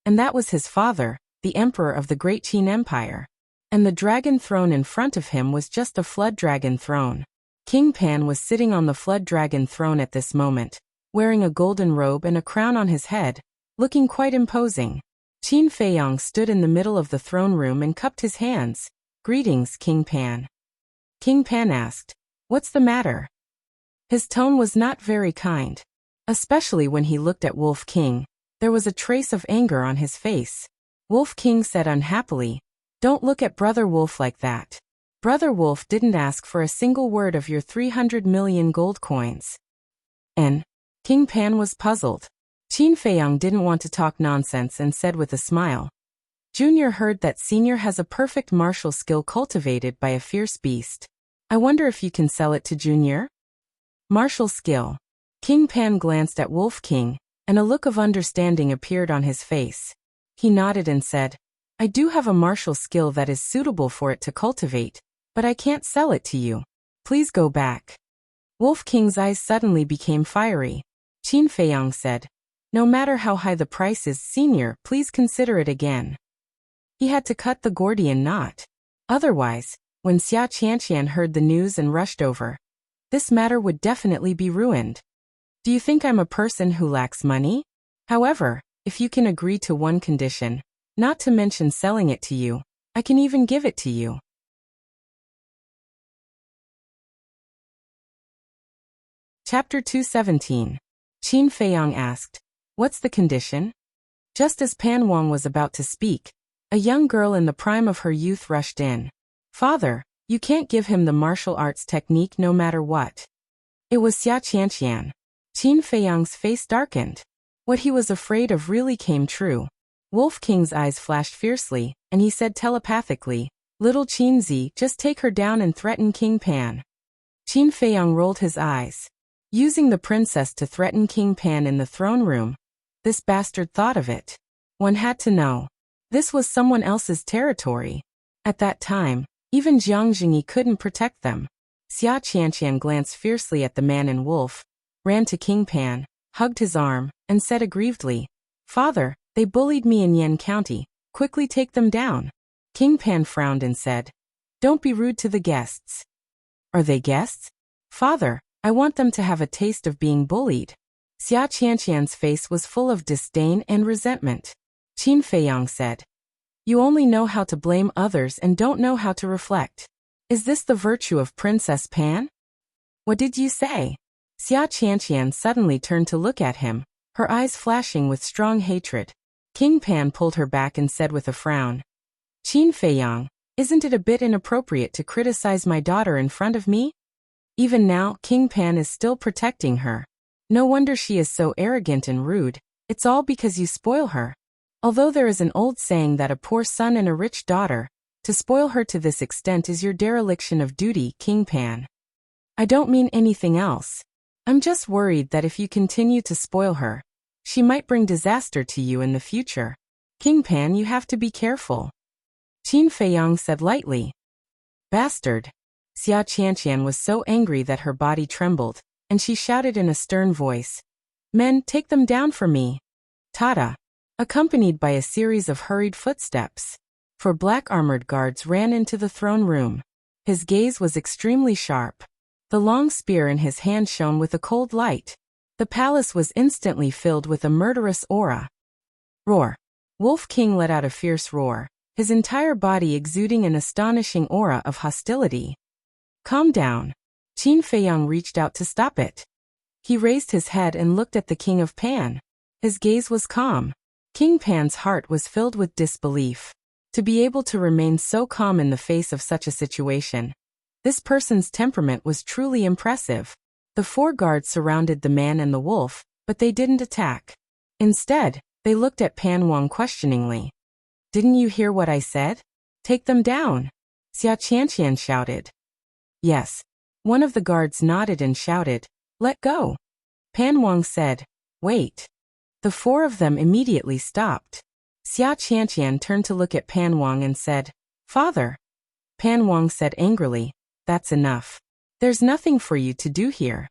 S1: And that was his father, the emperor of the Great Qin Empire. And the dragon throne in front of him was just a flood dragon throne. King Pan was sitting on the flood dragon throne at this moment, wearing a golden robe and a crown on his head, looking quite imposing. Qin Feiyang stood in the middle of the throne room and cupped his hands. Greetings, King Pan. King Pan asked, What's the matter? His tone was not very kind. Especially when he looked at Wolf King, there was a trace of anger on his face. Wolf King said unhappily, Don't look at Brother Wolf like that. Brother Wolf didn't ask for a single word of your 300 million gold coins. And King Pan was puzzled. Qin Feiyang didn't want to talk nonsense and said with a smile, Junior heard that Senior has a perfect martial skill cultivated by a fierce beast. I wonder if you can sell it to Junior? Martial skill. King Pan glanced at Wolf King, and a look of understanding appeared on his face. He nodded and said, I do have a martial skill that is suitable for it to cultivate, but I can't sell it to you. Please go back. Wolf King's eyes suddenly became fiery. Qin Feiyang said, No matter how high the price is, Senior, please consider it again. He had to cut the Gordian knot. Otherwise, when Xia Qianqian heard the news and rushed over, this matter would definitely be ruined. Do you think I'm a person who lacks money? However, if you can agree to one condition, not to mention selling it to you, I can even give it to you. Chapter 217. Qin Feiyang asked, What's the condition? Just as Pan Wang was about to speak, a young girl in the prime of her youth rushed in. Father, you can't give him the martial arts technique no matter what. It was Xia Qianqian. Qin Feiyang's face darkened. What he was afraid of really came true. Wolf King's eyes flashed fiercely, and he said telepathically, Little Qinzi, just take her down and threaten King Pan. Qin Feiyang rolled his eyes. Using the princess to threaten King Pan in the throne room, this bastard thought of it. One had to know. This was someone else's territory. At that time, even Jiang Jingyi couldn't protect them. Xia Qianqian glanced fiercely at the man in wolf, ran to King Pan, hugged his arm, and said aggrievedly, Father, they bullied me in Yan County, quickly take them down. King Pan frowned and said, Don't be rude to the guests. Are they guests? Father, I want them to have a taste of being bullied. Xia Qianqian's face was full of disdain and resentment. Qin Feiyang said, You only know how to blame others and don't know how to reflect. Is this the virtue of Princess Pan? What did you say? Xia Qianqian suddenly turned to look at him, her eyes flashing with strong hatred. King Pan pulled her back and said with a frown, Qin Feiyang, isn't it a bit inappropriate to criticize my daughter in front of me? Even now, King Pan is still protecting her. No wonder she is so arrogant and rude. It's all because you spoil her. Although there is an old saying that a poor son and a rich daughter, to spoil her to this extent is your dereliction of duty, King Pan. I don't mean anything else. I'm just worried that if you continue to spoil her, She might bring disaster to you in the future. King Pan, you have to be careful. Qin Feiyang said lightly. Bastard. Xia Qianqian was so angry that her body trembled, and she shouted in a stern voice, Men, take them down for me. Tada. Accompanied by a series of hurried footsteps. Four black-armored guards ran into the throne room. His gaze was extremely sharp. The long spear in his hand shone with a cold light. The palace was instantly filled with a murderous aura. Roar. Wolf King let out a fierce roar, his entire body exuding an astonishing aura of hostility. Calm down. Qin Feiyang reached out to stop it. He raised his head and looked at the King of Pan. His gaze was calm. King Pan's heart was filled with disbelief. To be able to remain so calm in the face of such a situation. This person's temperament was truly impressive. The four guards surrounded the man and the wolf, but they didn't attack. Instead, they looked at Pan Wang questioningly. Didn't you hear what I said? Take them down. Xia Qianqian shouted. Yes. One of the guards nodded and shouted, Let go. Pan Wang said, Wait. The four of them immediately stopped. Xia Qianqian turned to look at Pan Wang and said, Father. Pan Wang said angrily, That's enough. There's nothing for you to do here.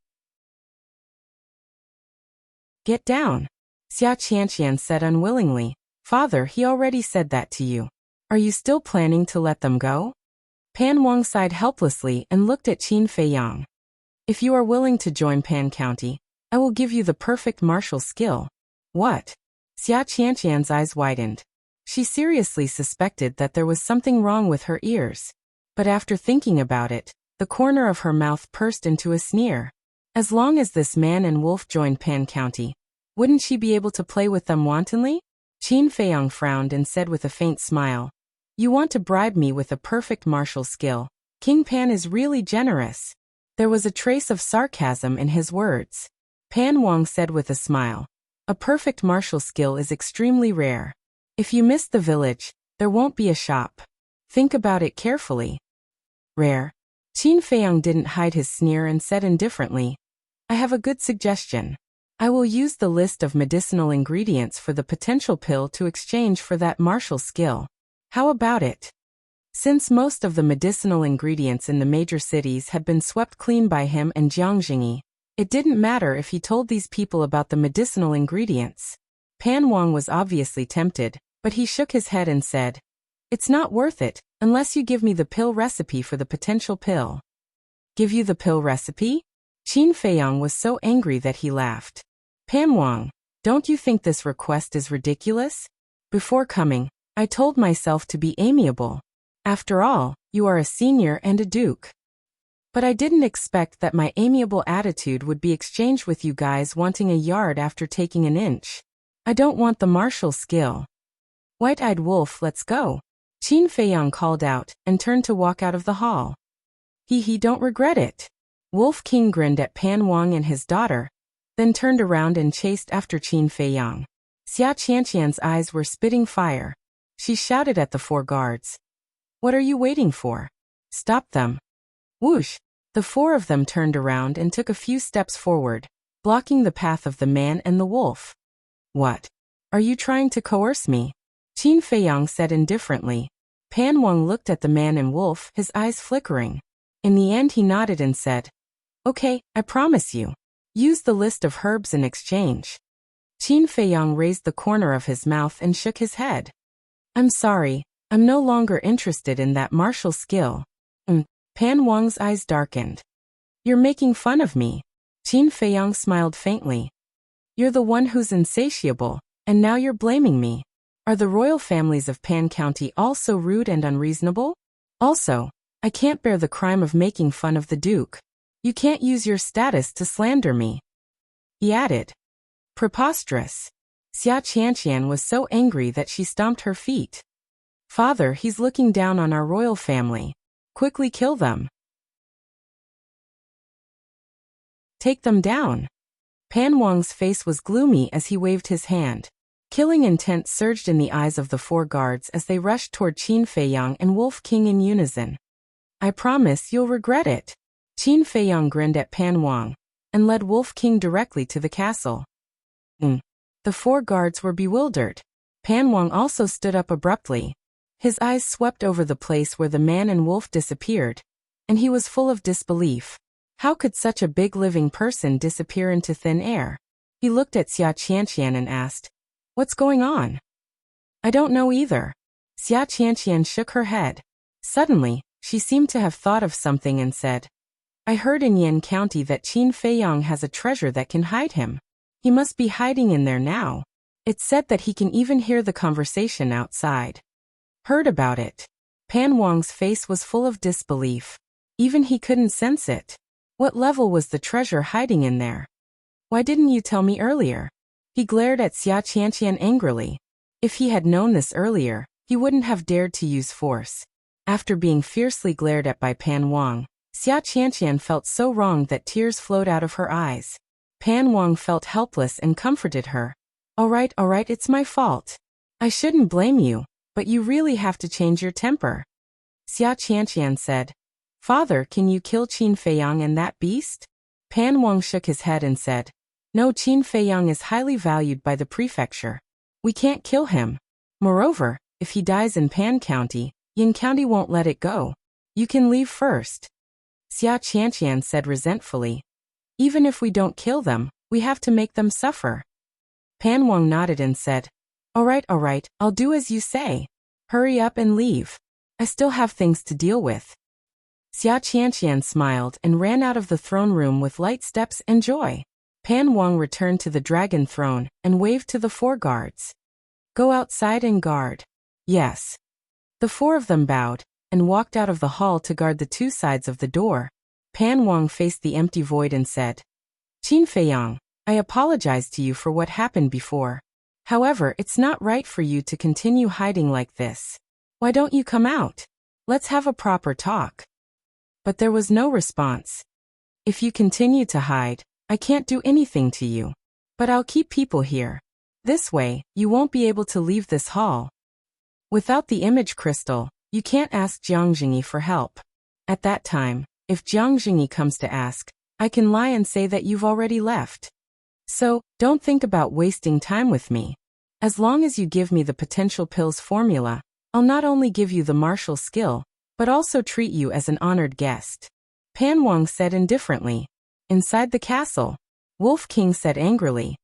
S1: Get down. Xia Qianqian said unwillingly, Father, he already said that to you. Are you still planning to let them go? Pan Wang sighed helplessly and looked at Qin Feiyang. If you are willing to join Pan County, I will give you the perfect martial skill. What? Xia Qianqian's eyes widened. She seriously suspected that there was something wrong with her ears. But after thinking about it, the corner of her mouth pursed into a sneer. As long as this man and wolf joined Pan County, wouldn't she be able to play with them wantonly? Qin Feiyang frowned and said with a faint smile, You want to bribe me with a perfect martial skill. King Pan is really generous. There was a trace of sarcasm in his words. Pan Wang said with a smile, A perfect martial skill is extremely rare. If you miss the village, there won't be a shop. Think about it carefully. Rare. Qin Feiyang didn't hide his sneer and said indifferently, I have a good suggestion. I will use the list of medicinal ingredients for the potential pill to exchange for that martial skill. How about it? Since most of the medicinal ingredients in the major cities had been swept clean by him and Jiang Jingyi, it didn't matter if he told these people about the medicinal ingredients. Pan Wang was obviously tempted, but he shook his head and said, It's not worth it, unless you give me the pill recipe for the potential pill. Give you the pill recipe? Qin Feiyang was so angry that he laughed. Pan Wang, don't you think this request is ridiculous? Before coming, I told myself to be amiable. After all, you are a senior and a duke. But I didn't expect that my amiable attitude would be exchanged with you guys wanting a yard after taking an inch. I don't want the martial skill. White-eyed wolf, let's go. Qin Feiyang called out and turned to walk out of the hall. He don't regret it. Wolf King grinned at Pan Wang and his daughter, then turned around and chased after Qin Feiyang. Xia Qianqian's eyes were spitting fire. She shouted at the four guards. What are you waiting for? Stop them. Whoosh! The four of them turned around and took a few steps forward, blocking the path of the man and the wolf. What? Are you trying to coerce me? Qin Feiyang said indifferently. Pan Wang looked at the man and wolf, his eyes flickering. In the end he nodded and said, Okay, I promise you. Use the list of herbs in exchange. Qin Feiyang raised the corner of his mouth and shook his head. I'm sorry, I'm no longer interested in that martial skill. Pan Wang's eyes darkened. You're making fun of me. Qin Feiyang smiled faintly. You're the one who's insatiable, and now you're blaming me. Are the royal families of Pan County all so rude and unreasonable? Also, I can't bear the crime of making fun of the Duke. You can't use your status to slander me. He added. Preposterous. Xia Qianqian was so angry that she stomped her feet. Father, he's looking down on our royal family. Quickly kill them. Take them down. Pan Wang's face was gloomy as he waved his hand. Killing intent surged in the eyes of the four guards as they rushed toward Qin Feiyang and Wolf King in unison. I promise you'll regret it. Qin Feiyang grinned at Pan Wang and led Wolf King directly to the castle. The The 4 guards were bewildered. Pan Wang also stood up abruptly. His eyes swept over the place where the man and wolf disappeared, and he was full of disbelief. How could such a big living person disappear into thin air? He looked at Xia Qianqian and asked, "What's going on?" "I don't know either." Xia Qianqian shook her head. Suddenly, she seemed to have thought of something and said, "I heard in Yan County that Qin Feiyang has a treasure that can hide him. He must be hiding in there now. It's said that he can even hear the conversation outside." "Heard about it." Pan Wang's face was full of disbelief. Even he couldn't sense it. What level was the treasure hiding in there? "Why didn't you tell me earlier?" He glared at Xia Qianqian angrily. If he had known this earlier, he wouldn't have dared to use force. After being fiercely glared at by Pan Wang, Xia Qianqian felt so wronged that tears flowed out of her eyes. Pan Wang felt helpless and comforted her. All right, it's my fault. I shouldn't blame you, but you really have to change your temper." Xia Qianqian said, "Father, can you kill Qin Feiyang and that beast?" Pan Wang shook his head and said, "No, Qin Feiyang is highly valued by the prefecture. We can't kill him. Moreover, if he dies in Pan County, Yin County won't let it go. You can leave first." Xia Qianqian said resentfully, "Even if we don't kill them, we have to make them suffer." Pan Wang nodded and said, All right, I'll do as you say. Hurry up and leave. I still have things to deal with." Xia Qianqian smiled and ran out of the throne room with light steps and joy. Pan Wang returned to the dragon throne and waved to the 4 guards. "Go outside and guard." "Yes." The 4 of them bowed and walked out of the hall to guard the 2 sides of the door. Pan Wang faced the empty void and said, "Qin Feiyang, I apologize to you for what happened before. However, it's not right for you to continue hiding like this. Why don't you come out? Let's have a proper talk." But there was no response. "If you continue to hide, I can't do anything to you. But I'll keep people here. This way, you won't be able to leave this hall. Without the image crystal, you can't ask Jiang Jingyi for help. At that time, if Jiang Jingyi comes to ask, I can lie and say that you've already left. So, don't think about wasting time with me. As long as you give me the potential pills formula, I'll not only give you the martial skill, but also treat you as an honored guest." Pan Wang said indifferently. Inside the castle, Wolf King said angrily,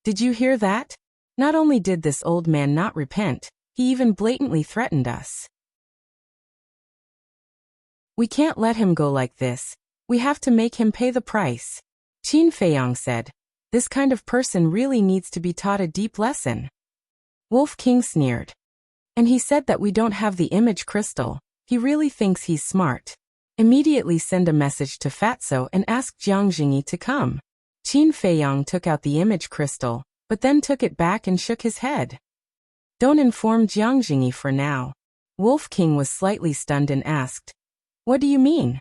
S1: "Did you hear that? Not only did this old man not repent, he even blatantly threatened us. We can't let him go like this. We have to make him pay the price." Qin Feiyang said, "This kind of person really needs to be taught a deep lesson." Wolf King sneered. "And he said that we don't have the image crystal. He really thinks he's smart. Immediately send a message to Fatso and ask Jiang Jingyi to come." Qin Feiyang took out the image crystal, but then took it back and shook his head. "Don't inform Jiang Jingyi for now." Wolf King was slightly stunned and asked, "What do you mean?"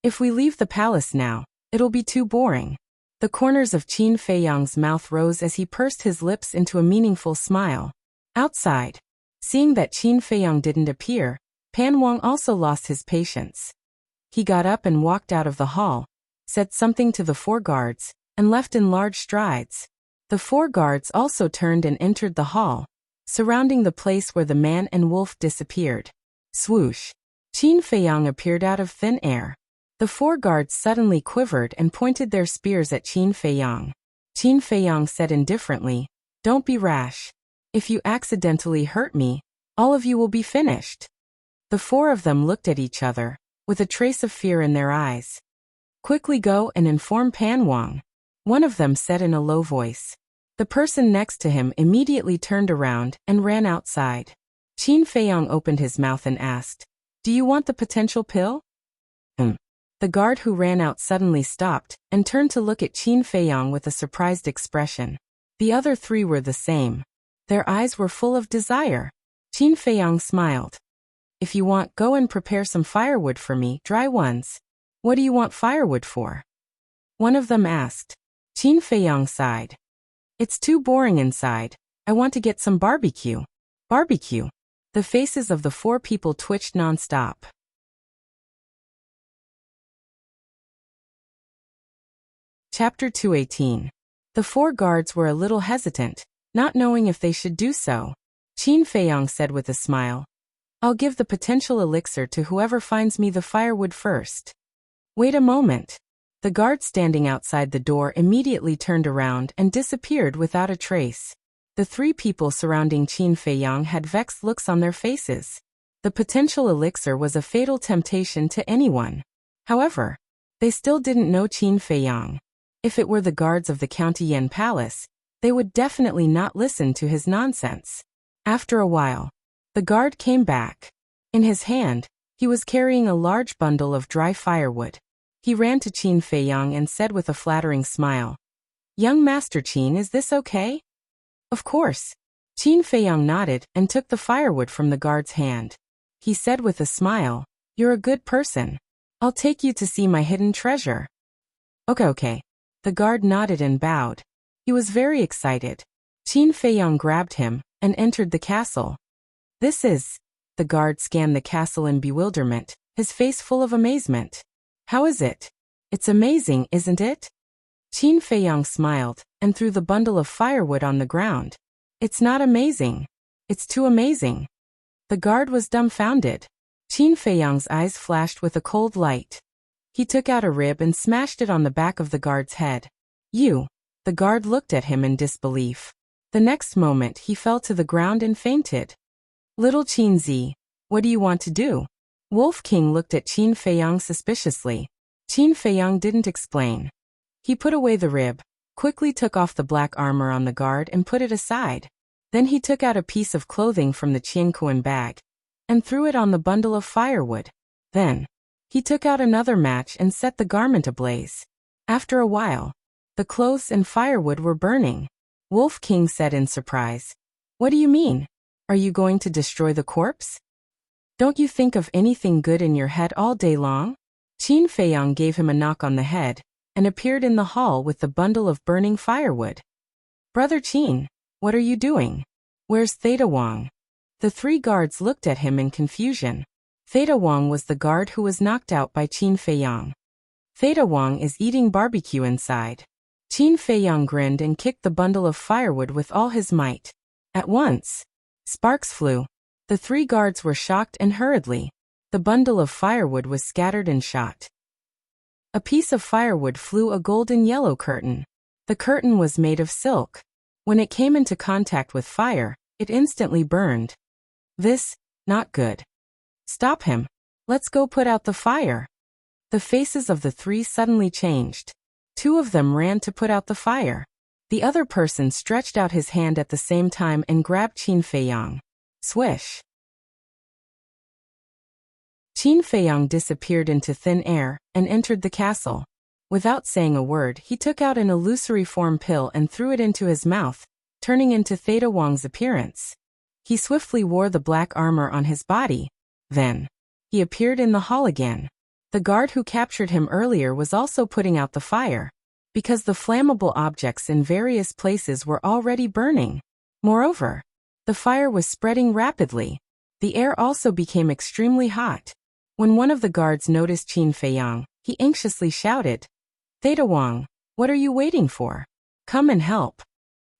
S1: "If we leave the palace now, it'll be too boring." The corners of Qin Feiyang's mouth rose as he pursed his lips into a meaningful smile. Outside, seeing that Qin Feiyang didn't appear, Pan Wang also lost his patience. He got up and walked out of the hall, said something to the 4 guards, and left in large strides. The 4 guards also turned and entered the hall, surrounding the place where the man and wolf disappeared. Swoosh! Qin Feiyang appeared out of thin air. The 4 guards suddenly quivered and pointed their spears at Qin Feiyang. Qin Feiyang said indifferently, "Don't be rash. If you accidentally hurt me, all of you will be finished." The 4 of them looked at each other, with a trace of fear in their eyes. "Quickly go and inform Pan Wang," one of them said in a low voice. The person next to him immediately turned around and ran outside. Qin Feiyang opened his mouth and asked, "Do you want the potential pill?" The guard who ran out suddenly stopped and turned to look at Qin Feiyang with a surprised expression. The other 3 were the same. Their eyes were full of desire. Qin Feiyang smiled. "If you want, go and prepare some firewood for me, dry ones." "What do you want firewood for?" one of them asked. Qin Feiyang sighed. "It's too boring inside. I want to get some barbecue." "Barbecue?" The faces of the 4 people twitched non-stop. Chapter 218. The 4 guards were a little hesitant, Not knowing if they should do so, Qin Feiyang said with a smile, "I'll give the potential elixir to whoever finds me the firewood first." Wait a moment. The guard standing outside the door immediately turned around and disappeared without a trace. The three people surrounding Qin Feiyang had vexed looks on their faces. The potential elixir was a fatal temptation to anyone. However, they still didn't know Qin Feiyang. If it were the guards of the County Yen Palace, they would definitely not listen to his nonsense. After a while, the guard came back. In his hand, he was carrying a large bundle of dry firewood. He ran to Qin Feiyang and said with a flattering smile, "Young Master Qin, is this okay?" "Of course." Qin Feiyang nodded and took the firewood from the guard's hand. He said with a smile, "You're a good person. I'll take you to see my hidden treasure." Okay. The guard nodded and bowed. He was very excited. Qin Feiyang grabbed him and entered the castle. "This is..." The guard scanned the castle in bewilderment, his face full of amazement. "How is it? It's amazing, isn't it?" Qin Feiyang smiled and threw the bundle of firewood on the ground. "It's not amazing. It's too amazing." The guard was dumbfounded. Qin Feiyang's eyes flashed with a cold light. He took out a rib and smashed it on the back of the guard's head. "You." The guard looked at him in disbelief. The next moment he fell to the ground and fainted. "Little Qin Zi, what do you want to do?" Wolf King looked at Qin Feiyang suspiciously. Qin Feiyang didn't explain. He put away the rib, quickly took off the black armor on the guard and put it aside. Then he took out a piece of clothing from the Qianquan bag and threw it on the bundle of firewood. Then, he took out another match and set the garment ablaze. After a while, the clothes and firewood were burning. Wolf King said in surprise, "What do you mean? Are you going to destroy the corpse? Don't you think of anything good in your head all day long?" Qin Feiyang gave him a knock on the head and appeared in the hall with the bundle of burning firewood. "Brother Qin, what are you doing? Where's Theta Wang?" The three guards looked at him in confusion. Theta Wang was the guard who was knocked out by Qin Feiyang. Theta Wang is eating barbecue inside. Qin Feiyang grinned and kicked the bundle of firewood with all his might. At once, sparks flew. The three guards were shocked and hurriedly. The bundle of firewood was scattered and shot. A piece of firewood flew a golden yellow curtain. The curtain was made of silk. When it came into contact with fire, it instantly burned. "This, not good. Stop him. Let's go put out the fire." The faces of the three suddenly changed. Two of them ran to put out the fire. The other person stretched out his hand at the same time and grabbed Qin Feiyang. Swish. Qin Feiyang disappeared into thin air and entered the castle. Without saying a word, he took out an illusory form pill and threw it into his mouth, turning into Theta Wang's appearance. He swiftly wore the black armor on his body. Then, he appeared in the hall again. The guard who captured him earlier was also putting out the fire, because the flammable objects in various places were already burning. Moreover, the fire was spreading rapidly. The air also became extremely hot. When one of the guards noticed Qin Feiyang, he anxiously shouted, "Theta Wang, what are you waiting for? Come and help."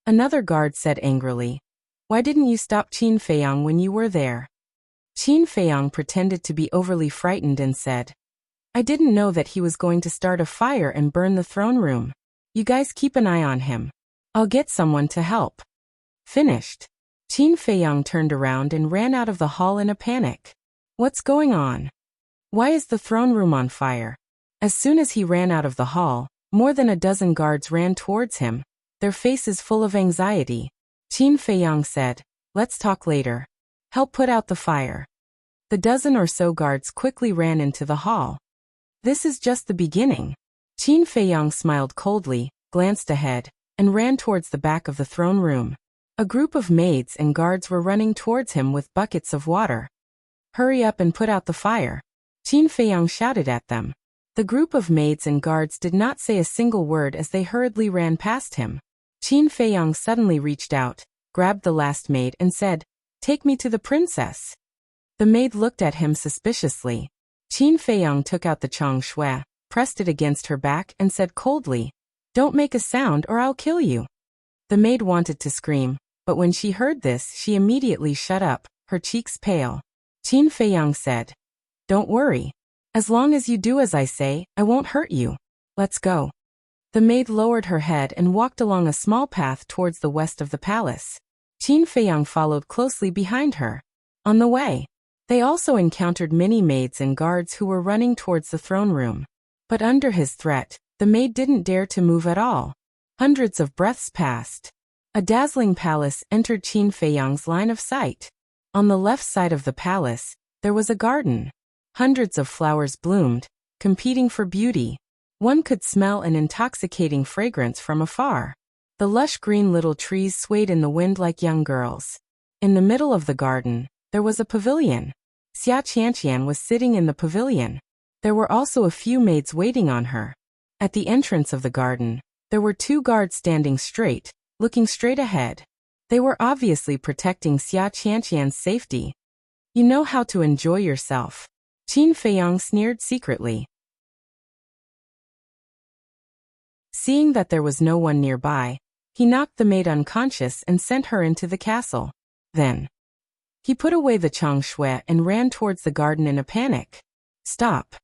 S1: Another guard said angrily, "Why didn't you stop Qin Feiyang when you were there?" Qin Feiyang pretended to be overly frightened and said, "I didn't know that he was going to start a fire and burn the throne room. You guys keep an eye on him. I'll get someone to help." Finished. Qin Feiyang turned around and ran out of the hall in a panic. What's going on? Why is the throne room on fire? As soon as he ran out of the hall, more than a dozen guards ran towards him, their faces full of anxiety. Qin Feiyang said, "Let's talk later. Help put out the fire." The dozen or so guards quickly ran into the hall. This is just the beginning. Qin Feiyang smiled coldly, glanced ahead, and ran towards the back of the throne room. A group of maids and guards were running towards him with buckets of water. "Hurry up and put out the fire," Qin Feiyang shouted at them. The group of maids and guards did not say a single word as they hurriedly ran past him. Qin Feiyang suddenly reached out, grabbed the last maid and said, "Take me to the princess." The maid looked at him suspiciously. Qin Feiyang took out the chong shui, pressed it against her back and said coldly, "Don't make a sound or I'll kill you." The maid wanted to scream, But when she heard this, she immediately shut up, her cheeks pale. Qin Feiyang said, "Don't worry. As long as you do as I say, I won't hurt you. Let's go." The maid lowered her head and walked along a small path towards the west of the palace. Qin Feiyang followed closely behind her. On the way, they also encountered many maids and guards who were running towards the throne room. But under his threat, the maid didn't dare to move at all. Hundreds of breaths passed. A dazzling palace entered Qin Feiyang's line of sight. On the left side of the palace, there was a garden. Hundreds of flowers bloomed, competing for beauty. One could smell an intoxicating fragrance from afar. The lush green little trees swayed in the wind like young girls. In the middle of the garden, there was a pavilion. Xia Qianqian was sitting in the pavilion. There were also a few maids waiting on her. At the entrance of the garden, there were 2 guards standing straight, looking straight ahead. They were obviously protecting Xia Qianqian's safety. "You know how to enjoy yourself." Qin Feiyang sneered secretly. Seeing that there was no one nearby, he knocked the maid unconscious and sent her into the castle. Then, he put away the chang shui and ran towards the garden in a panic. "Stop."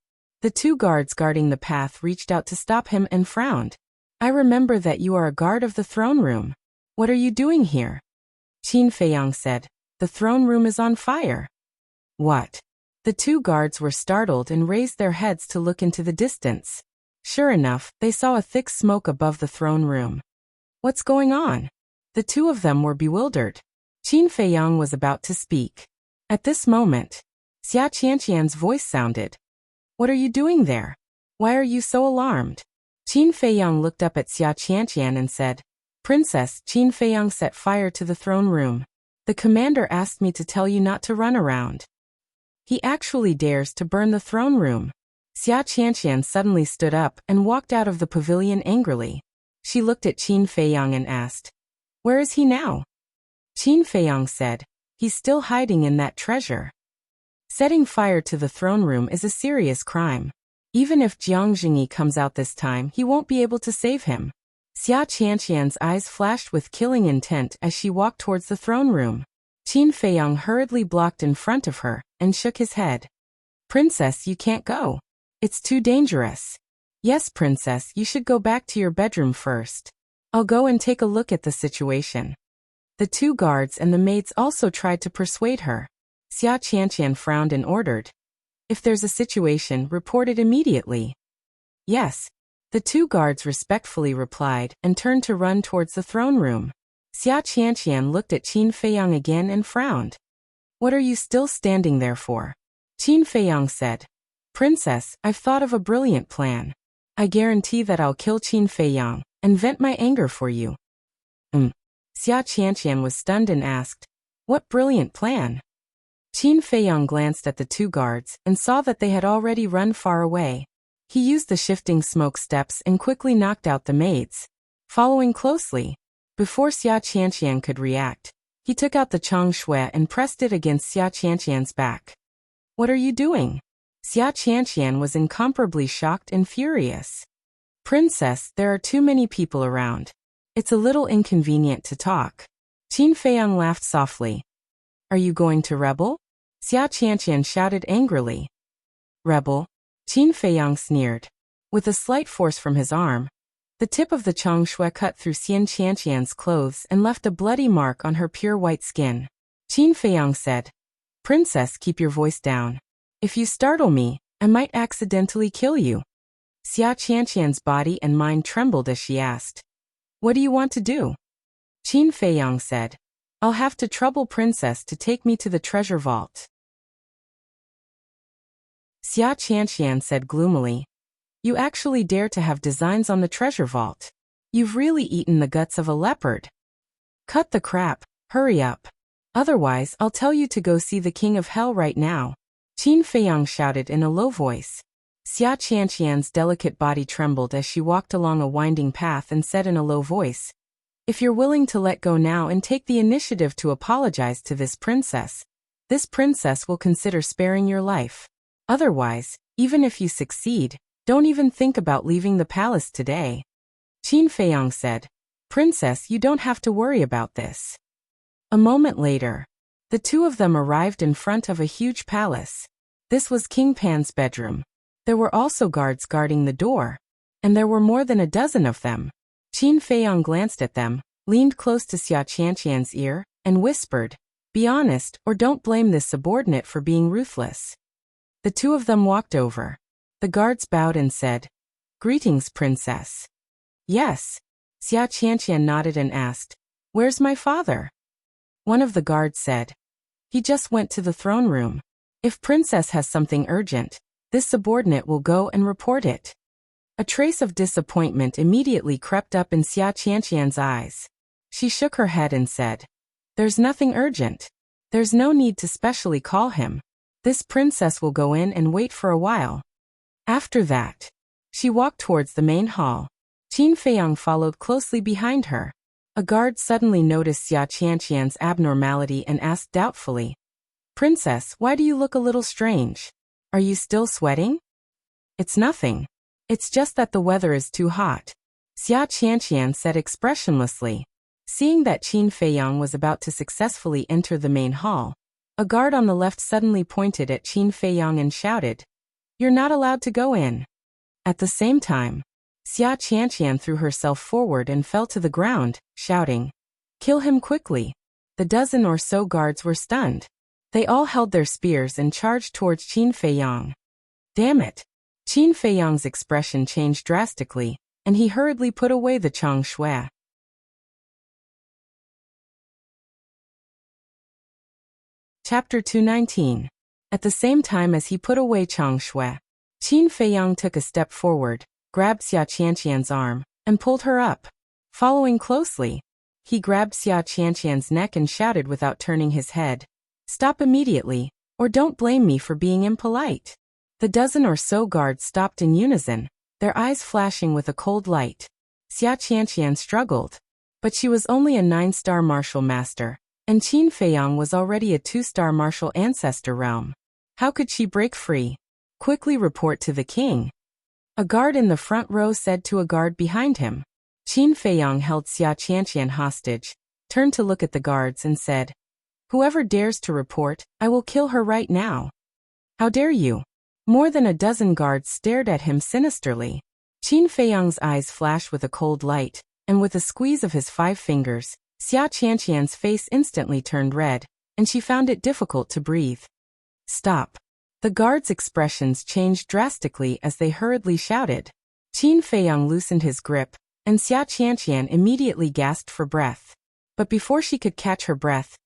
S1: The 2 guards guarding the path reached out to stop him and frowned. "I remember that you are a guard of the throne room. What are you doing here?" Qin Feiyang said, "The throne room is on fire." "What?" The 2 guards were startled and raised their heads to look into the distance. Sure enough, they saw a thick smoke above the throne room. "What's going on?" The 2 of them were bewildered. Qin Feiyang was about to speak. At this moment, Xia Qianqian's voice sounded. "What are you doing there? Why are you so alarmed?" Qin Feiyang looked up at Xia Qianqian and said, "Princess, Qin Feiyang set fire to the throne room. The commander asked me to tell you not to run around. He actually dares to burn the throne room." Xia Qianqian suddenly stood up and walked out of the pavilion angrily. She looked at Qin Feiyang and asked, "Where is he now?" Qin Feiyang said, "He's still hiding in that treasure." Setting fire to the throne room is a serious crime. Even if Jiang Jingyi comes out this time, he won't be able to save him. Xia Qianqian's eyes flashed with killing intent as she walked towards the throne room. Qin Feiyang hurriedly blocked in front of her and shook his head. "Princess, you can't go. It's too dangerous." "Yes, princess, you should go back to your bedroom first. I'll go and take a look at the situation." The 2 guards and the maids also tried to persuade her. Xia Qianqian frowned and ordered, "If there's a situation, report it immediately." "Yes." The 2 guards respectfully replied and turned to run towards the throne room. Xia Qianqian looked at Qin Feiyang again and frowned. "What are you still standing there for?" Qin Feiyang said, "Princess, I've thought of a brilliant plan. I guarantee that I'll kill Qin Feiyang and vent my anger for you." Xia Qianqian was stunned and asked, "What brilliant plan?" Qin Feiyang glanced at the 2 guards and saw that they had already run far away. He used the shifting smoke steps and quickly knocked out the maids. Following closely, before Xia Qianqian could react, he took out the chang shui and pressed it against Xia Qianqian's back. "What are you doing?" Xia Qianqian was incomparably shocked and furious. "Princess, there are too many people around. It's a little inconvenient to talk." Qin Feiyang laughed softly. "Are you going to rebel?" Xia Qianqian shouted angrily. "Rebel?" Qin Feiyang sneered. With a slight force from his arm, the tip of the chang shui cut through Xian Qianqian's clothes and left a bloody mark on her pure white skin. Qin Feiyang said, "Princess, keep your voice down. If you startle me, I might accidentally kill you." Xia Qianqian's body and mind trembled as she asked, "What do you want to do?" Qin Feiyang said, "I'll have to trouble Princess to take me to the treasure vault." Xia Qianqian said gloomily, "You actually dare to have designs on the treasure vault. You've really eaten the guts of a leopard. Cut the crap, hurry up. Otherwise, I'll tell you to go see the King of Hell right now." Qin Feiyang shouted in a low voice. Xia Qianqian's delicate body trembled as she walked along a winding path and said in a low voice, "If you're willing to let go now and take the initiative to apologize to this princess will consider sparing your life. Otherwise, even if you succeed, don't even think about leaving the palace today." Qin Feiyang said, "Princess, you don't have to worry about this. A moment later, the two of them arrived in front of a huge palace. This was King Pan's bedroom. There were also guards guarding the door, and there were more than a dozen of them. Qin Feiyang glanced at them, leaned close to Xia Qianqian's ear, and whispered, "Be honest, or don't blame this subordinate for being ruthless." The two of them walked over. The guards bowed and said, "Greetings, princess." "Yes." Xia Qianqian nodded and asked, "Where's my father?" One of the guards said, "He just went to the throne room. If princess has something urgent, this subordinate will go and report it." A trace of disappointment immediately crept up in Xia Qianqian's eyes. She shook her head and said, "There's nothing urgent. There's no need to specially call him. This princess will go in and wait for a while." After that, she walked towards the main hall. Qin Feiyang followed closely behind her. A guard suddenly noticed Xia Qianqian's abnormality and asked doubtfully, "Princess, why do you look a little strange? Are you still sweating?" "It's nothing. It's just that the weather is too hot," Xia Qianqian said expressionlessly. Seeing that Qin Feiyang was about to successfully enter the main hall, a guard on the left suddenly pointed at Qin Feiyang and shouted, "You're not allowed to go in." At the same time, Xia Qianqian threw herself forward and fell to the ground, shouting, "Kill him quickly." The dozen or so guards were stunned. They all held their spears and charged towards Qin Feiyang. "Damn it!" Qin Feiyang's expression changed drastically, and he hurriedly put away the Chang Shui. Chapter 219. At the same time as he put away Chang Shui, Qin Feiyang took a step forward, grabbed Xia Qianqian's arm, and pulled her up. Following closely, he grabbed Xia Qianqian's neck and shouted without turning his head, "Stop immediately, or don't blame me for being impolite." The dozen or so guards stopped in unison, their eyes flashing with a cold light. Xia Qianqian struggled, but she was only a 9-star martial master, and Qin Feiyang was already a 2-star martial ancestor realm. How could she break free? "Quickly report to the king," a guard in the front row said to a guard behind him. Qin Feiyang held Xia Qianqian hostage, turned to look at the guards and said, "Whoever dares to report, I will kill her right now." "How dare you?" More than a dozen guards stared at him sinisterly. Qin Feiyang's eyes flashed with a cold light, and with a squeeze of his 5 fingers, Xia Qianqian's face instantly turned red, and she found it difficult to breathe. "Stop." The guards' expressions changed drastically as they hurriedly shouted. Qin Feiyang loosened his grip, and Xia Qianqian immediately gasped for breath. But before she could catch her breath,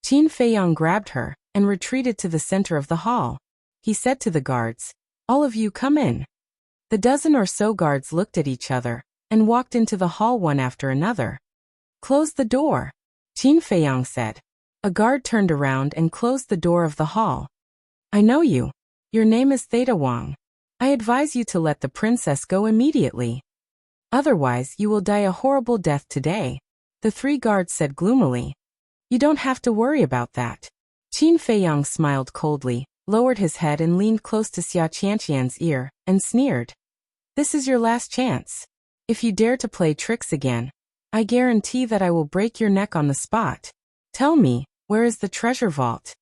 S1: Qin Feiyang grabbed her and retreated to the center of the hall. He said to the guards, "All of you come in." The dozen or so guards looked at each other and walked into the hall one after another. "Close the door," Qin Feiyang said. A guard turned around and closed the door of the hall. "I know you. Your name is Theta Wang. I advise you to let the princess go immediately. Otherwise you will die a horrible death today," the 3 guards said gloomily. "You don't have to worry about that." Qin Feiyang smiled coldly, lowered his head and leaned close to Xia Qianqian's ear, and sneered, "This is your last chance. If you dare to play tricks again, I guarantee that I will break your neck on the spot. Tell me, where is the treasure vault?"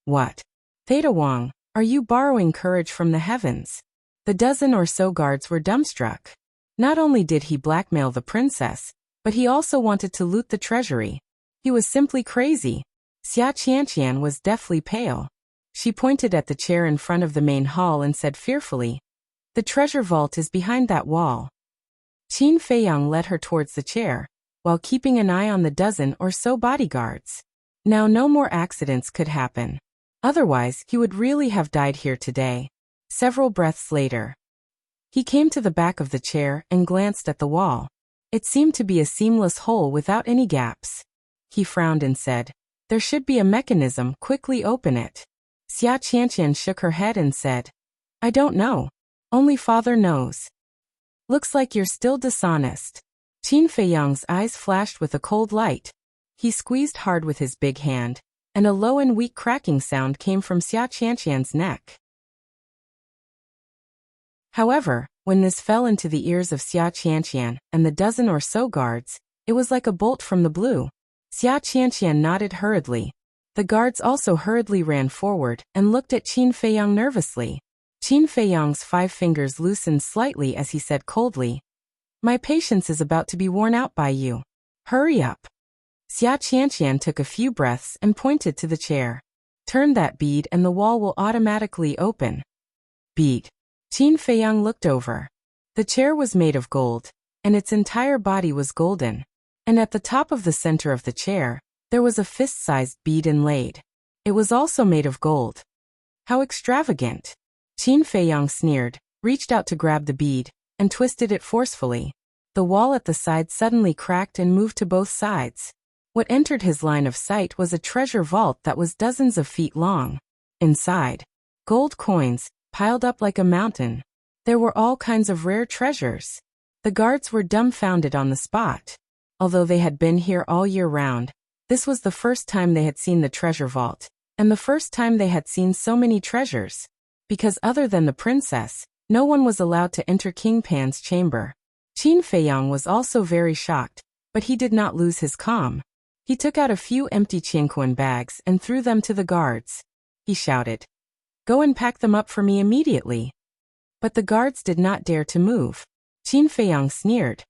S1: "What? Theta Wang, are you borrowing courage from the heavens?" The dozen or so guards were dumbstruck. Not only did he blackmail the princess, but he also wanted to loot the treasury. He was simply crazy. Xia Qianqian was deathly pale. She pointed at the chair in front of the main hall and said fearfully, "The treasure vault is behind that wall." Qin Feiyang led her towards the chair, while keeping an eye on the dozen or so bodyguards. Now no more accidents could happen. Otherwise, he would really have died here today. Several breaths later, he came to the back of the chair and glanced at the wall. It seemed to be a seamless hole without any gaps. He frowned and said, "There should be a mechanism, quickly open it." Xia Qianqian shook her head and said, "I don't know. Only Father knows." "Looks like you're still dishonest." Qin Feiyang's eyes flashed with a cold light. He squeezed hard with his big hand, and a low and weak cracking sound came from Xia Qianqian's neck. However, when this fell into the ears of Xia Qianqian and the dozen or so guards, it was like a bolt from the blue. Xia Qianqian nodded hurriedly. The guards also hurriedly ran forward and looked at Qin Feiyang nervously. Qin Feiyang's 5 fingers loosened slightly as he said coldly, "My patience is about to be worn out by you. Hurry up." Xia Qianqian took a few breaths and pointed to the chair. "Turn that bead and the wall will automatically open." Bead. Qin Feiyang looked over. The chair was made of gold, and its entire body was golden. And at the top of the center of the chair, there was a fist-sized bead inlaid. It was also made of gold. How extravagant! Qin Feiyang sneered, reached out to grab the bead, and twisted it forcefully. The wall at the side suddenly cracked and moved to both sides. What entered his line of sight was a treasure vault that was dozens of feet long. Inside, gold coins, piled up like a mountain. There were all kinds of rare treasures. The guards were dumbfounded on the spot. Although they had been here all year round, this was the first time they had seen the treasure vault, and the first time they had seen so many treasures. Because other than the princess, no one was allowed to enter King Pan's chamber. Qin Feiyang was also very shocked, but he did not lose his calm. He took out a few empty qianquan bags and threw them to the guards. He shouted, "Go and pack them up for me immediately." But the guards did not dare to move. Qin Feiyang sneered,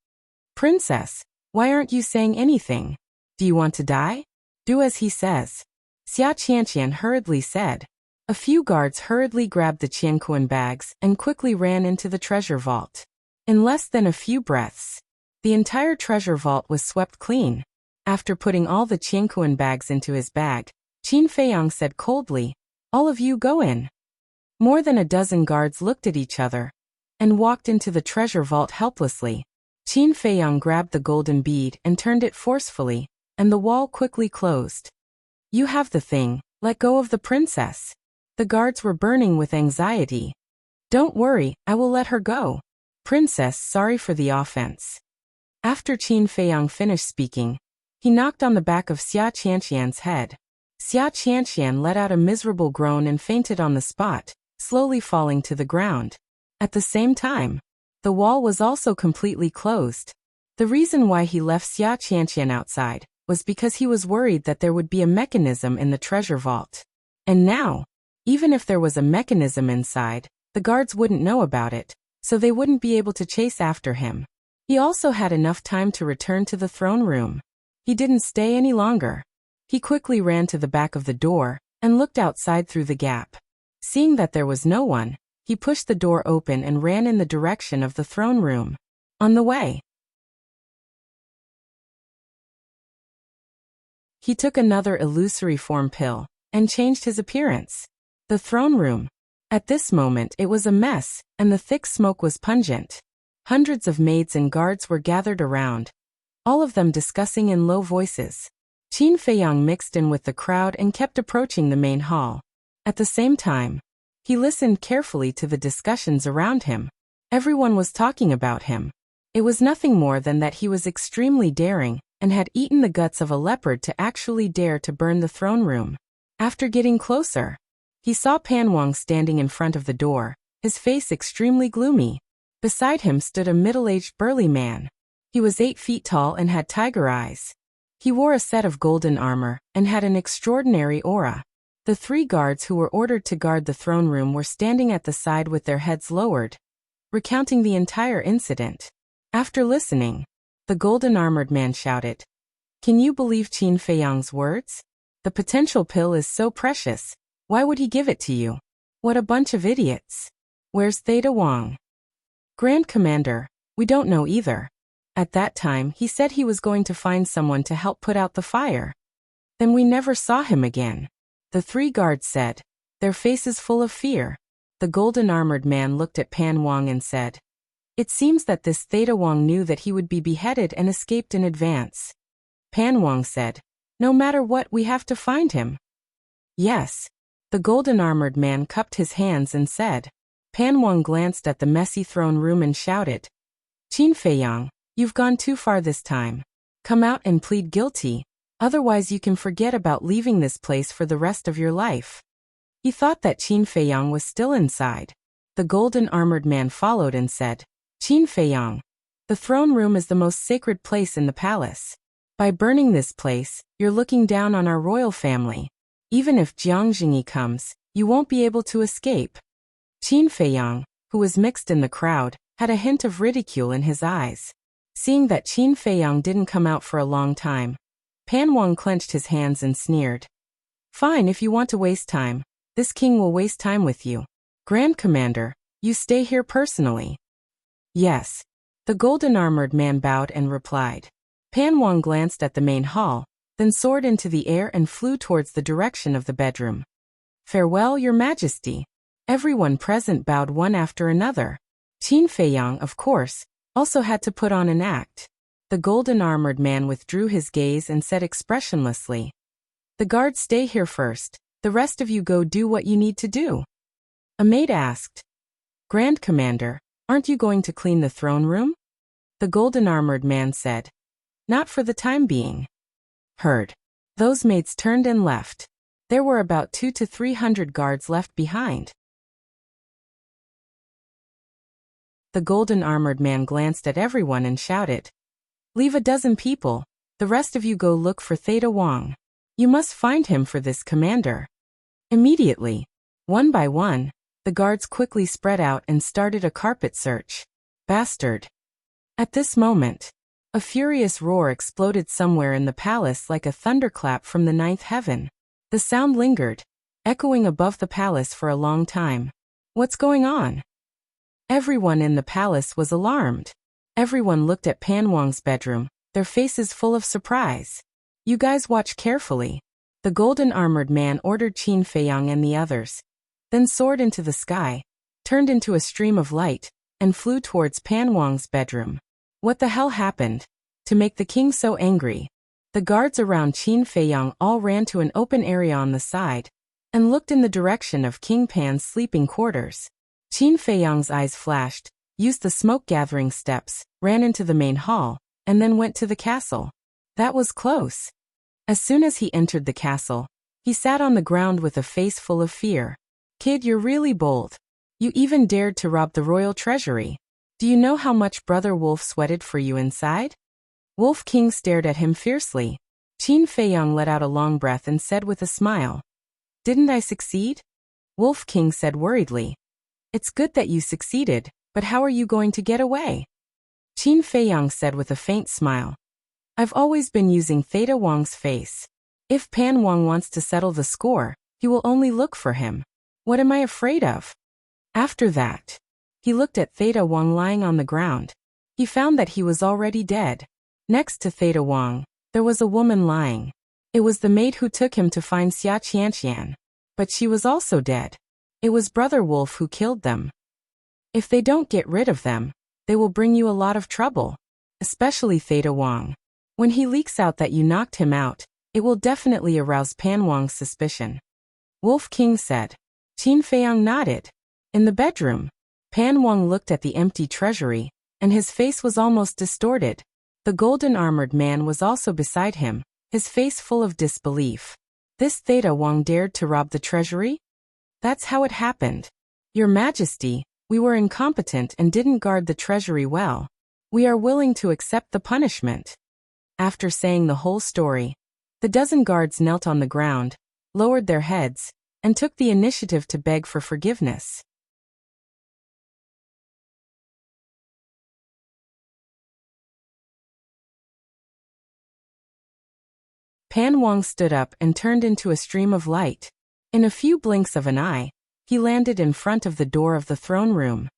S1: "Princess, why aren't you saying anything? Do you want to die? Do as he says." Xia Qianqian hurriedly said. A few guards hurriedly grabbed the qianquan bags and quickly ran into the treasure vault. In less than a few breaths, the entire treasure vault was swept clean. After putting all the qianquan bags into his bag, Qin Feiyang said coldly, "All of you go in." More than a dozen guards looked at each other and walked into the treasure vault helplessly. Qin Feiyang grabbed the golden bead and turned it forcefully, and the wall quickly closed. "You have the thing, let go of the princess." The guards were burning with anxiety. "Don't worry, I will let her go. Princess, sorry for the offense." After Qin Feiyang finished speaking, he knocked on the back of Xia Qianqian's head. Xia Qianqian let out a miserable groan and fainted on the spot, slowly falling to the ground. At the same time, the wall was also completely closed. The reason why he left Xia Qianqian outside was because he was worried that there would be a mechanism in the treasure vault. And now, even if there was a mechanism inside, the guards wouldn't know about it, so they wouldn't be able to chase after him. He also had enough time to return to the throne room. He didn't stay any longer. He quickly ran to the back of the door and looked outside through the gap. Seeing that there was no one, he pushed the door open and ran in the direction of the throne room. On the way, he took another illusory form pill and changed his appearance. The throne room. At this moment it was a mess, and the thick smoke was pungent. Hundreds of maids and guards were gathered around, all of them discussing in low voices. Qin Feiyang mixed in with the crowd and kept approaching the main hall. At the same time, he listened carefully to the discussions around him. Everyone was talking about him. It was nothing more than that he was extremely daring and had eaten the guts of a leopard to actually dare to burn the throne room. After getting closer, he saw Pan Wang standing in front of the door, his face extremely gloomy. Beside him stood a middle-aged burly man. He was 8 feet tall and had tiger eyes. He wore a set of golden armor and had an extraordinary aura. The 3 guards who were ordered to guard the throne room were standing at the side with their heads lowered, recounting the entire incident. After listening, the golden-armored man shouted, "Can you believe Qin Feiyang's words? The potential pill is so precious. Why would he give it to you? What a bunch of idiots. Where's Theta Wang?" "Grand Commander, we don't know either. At that time he said he was going to find someone to help put out the fire. Then we never saw him again," the 3 guards said, their faces full of fear. The golden-armored man looked at Pan Wang and said, "It seems that this Theta Wang knew that he would be beheaded and escaped in advance." Pan Wang said, "No matter what, we have to find him." "Yes." The golden-armored man cupped his hands and said. Pan Wang glanced at the messy throne room and shouted, "Qin Feiyang, you've gone too far this time. Come out and plead guilty, otherwise you can forget about leaving this place for the rest of your life." He thought that Qin Feiyang was still inside. The golden-armored man followed and said, "Qin Feiyang, the throne room is the most sacred place in the palace. By burning this place, you're looking down on our royal family. Even if Jiang Jingyi comes, you won't be able to escape. Qin Feiyang, who was mixed in the crowd, had a hint of ridicule in his eyes. Seeing that Qin Feiyang didn't come out for a long time, Pan Wang clenched his hands and sneered. Fine, if you want to waste time. This king will waste time with you. Grand Commander, you stay here personally. Yes. The golden-armored man bowed and replied. Pan Wang glanced at the main hall, then soared into the air and flew towards the direction of the bedroom. Farewell, Your Majesty. Everyone present bowed one after another. Qin Feiyang, of course, also had to put on an act. The golden-armored man withdrew his gaze and said expressionlessly, The guards stay here first, the rest of you go do what you need to do. A maid asked, Grand Commander, aren't you going to clean the throne room? The golden-armored man said, Not for the time being. Heard. Those maids turned and left. There were about 200 to 300 guards left behind. The golden-armored man glanced at everyone and shouted, Leave a dozen people, the rest of you go look for Theta Wang. You must find him for this commander. Immediately, one by one, the guards quickly spread out and started a carpet search. Bastard. At this moment, a furious roar exploded somewhere in the palace like a thunderclap from the ninth heaven. The sound lingered, echoing above the palace for a long time. What's going on? Everyone in the palace was alarmed. Everyone looked at Pan Wang's bedroom, their faces full of surprise. You guys watch carefully. The golden-armored man ordered Qin Feiyang and the others, then soared into the sky, turned into a stream of light, and flew towards Pan Wang's bedroom. What the hell happened to make the king so angry? The guards around Qin Feiyang all ran to an open area on the side and looked in the direction of King Pan's sleeping quarters. Qin Feiyang's eyes flashed, used the smoke-gathering steps, ran into the main hall, and then went to the castle. That was close. As soon as he entered the castle, he sat on the ground with a face full of fear. Kid, you're really bold. You even dared to rob the royal treasury. Do you know how much Brother Wolf sweated for you inside? Wolf King stared at him fiercely. Qin Feiyang let out a long breath and said with a smile, Didn't I succeed? Wolf King said worriedly, It's good that you succeeded, but how are you going to get away? Qin Feiyang said with a faint smile, I've always been using Theta Wang's face. If Pan Wang wants to settle the score, he will only look for him. What am I afraid of? After that, he looked at Theta Wang lying on the ground. He found that he was already dead. Next to Theta Wang, there was a woman lying. It was the maid who took him to find Xia Qianqian. But she was also dead. It was Brother Wolf who killed them. If they don't get rid of them, they will bring you a lot of trouble. Especially Theta Wang. When he leaks out that you knocked him out, it will definitely arouse Pan Wang's suspicion. Wolf King said. Qin Feiyang nodded. In the bedroom, Pan Wang looked at the empty treasury, and his face was almost distorted. The golden-armored man was also beside him, his face full of disbelief. This Theta Wang dared to rob the treasury? That's how it happened. Your Majesty, we were incompetent and didn't guard the treasury well. We are willing to accept the punishment. After saying the whole story, the dozen guards knelt on the ground, lowered their heads, and took the initiative to beg for forgiveness. Pan Wang stood up and turned into a stream of light. In a few blinks of an eye, he landed in front of the door of the throne room.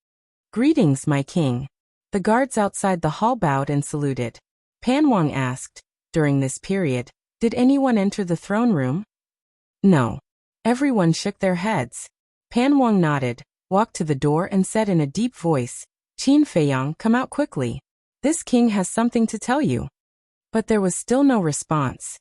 S1: Greetings, my king. The guards outside the hall bowed and saluted. Pan Wang asked, during this period, did anyone enter the throne room? No. Everyone shook their heads. Pan Wang nodded, walked to the door and said in a deep voice, Qin Feiyang, come out quickly. This king has something to tell you. But there was still no response.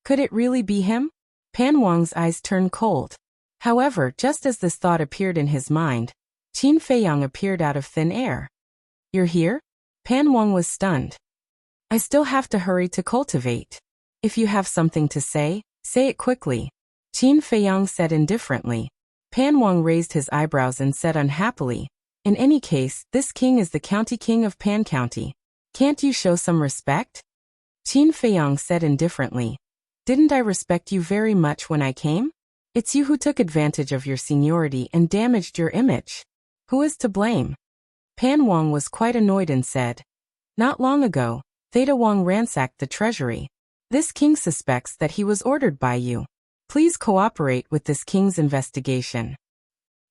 S1: Could it really be him? Pan Wang's eyes turned cold. However, just as this thought appeared in his mind, Qin Feiyang appeared out of thin air. You're here? Pan Wang was stunned. I still have to hurry to cultivate. If you have something to say it quickly. Qin Feiyang said indifferently. Pan Wang raised his eyebrows and said unhappily, in any case, this king is the county king of Pan County. Can't you show some respect? Qin Feiyang said indifferently. Didn't I respect you very much when I came? It's you who took advantage of your seniority and damaged your image. Who is to blame? Pan Wang was quite annoyed and said, not long ago, Theta Wang ransacked the treasury. This king suspects that he was ordered by you. Please cooperate with this king's investigation.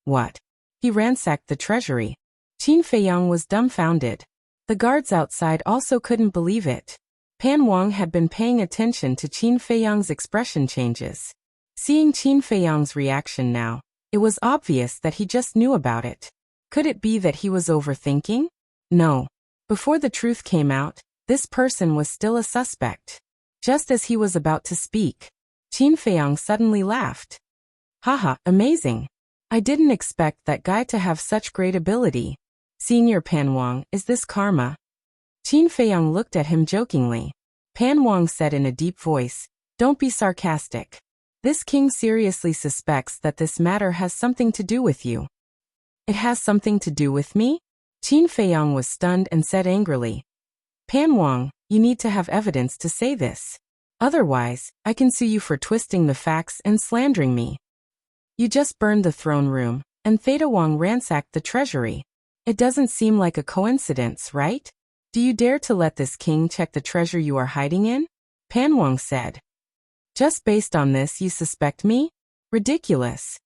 S1: What? He ransacked the treasury. Qin Feiyang was dumbfounded. The guards outside also couldn't believe it. Pan Wang had been paying attention to Qin Feiyang's expression changes. Seeing Qin Feiyang's reaction now, it was obvious that he just knew about it. Could it be that he was overthinking? No. Before the truth came out, this person was still a suspect. Just as he was about to speak, Qin Feiyang suddenly laughed. Haha, amazing. I didn't expect that guy to have such great ability. Senior Pan Wang, is this karma? Qin Feiyang looked at him jokingly. Pan Wang said in a deep voice, don't be sarcastic. This king seriously suspects that this matter has something to do with you. It has something to do with me? Qin Feiyang was stunned and said angrily. Pan Wang, you need to have evidence to say this. Otherwise, I can sue you for twisting the facts and slandering me. You just burned the throne room, and Theta Wang ransacked the treasury. It doesn't seem like a coincidence, right? Do you dare to let this king check the treasure you are hiding in? Pan Wang said. Just based on this you suspect me? Ridiculous.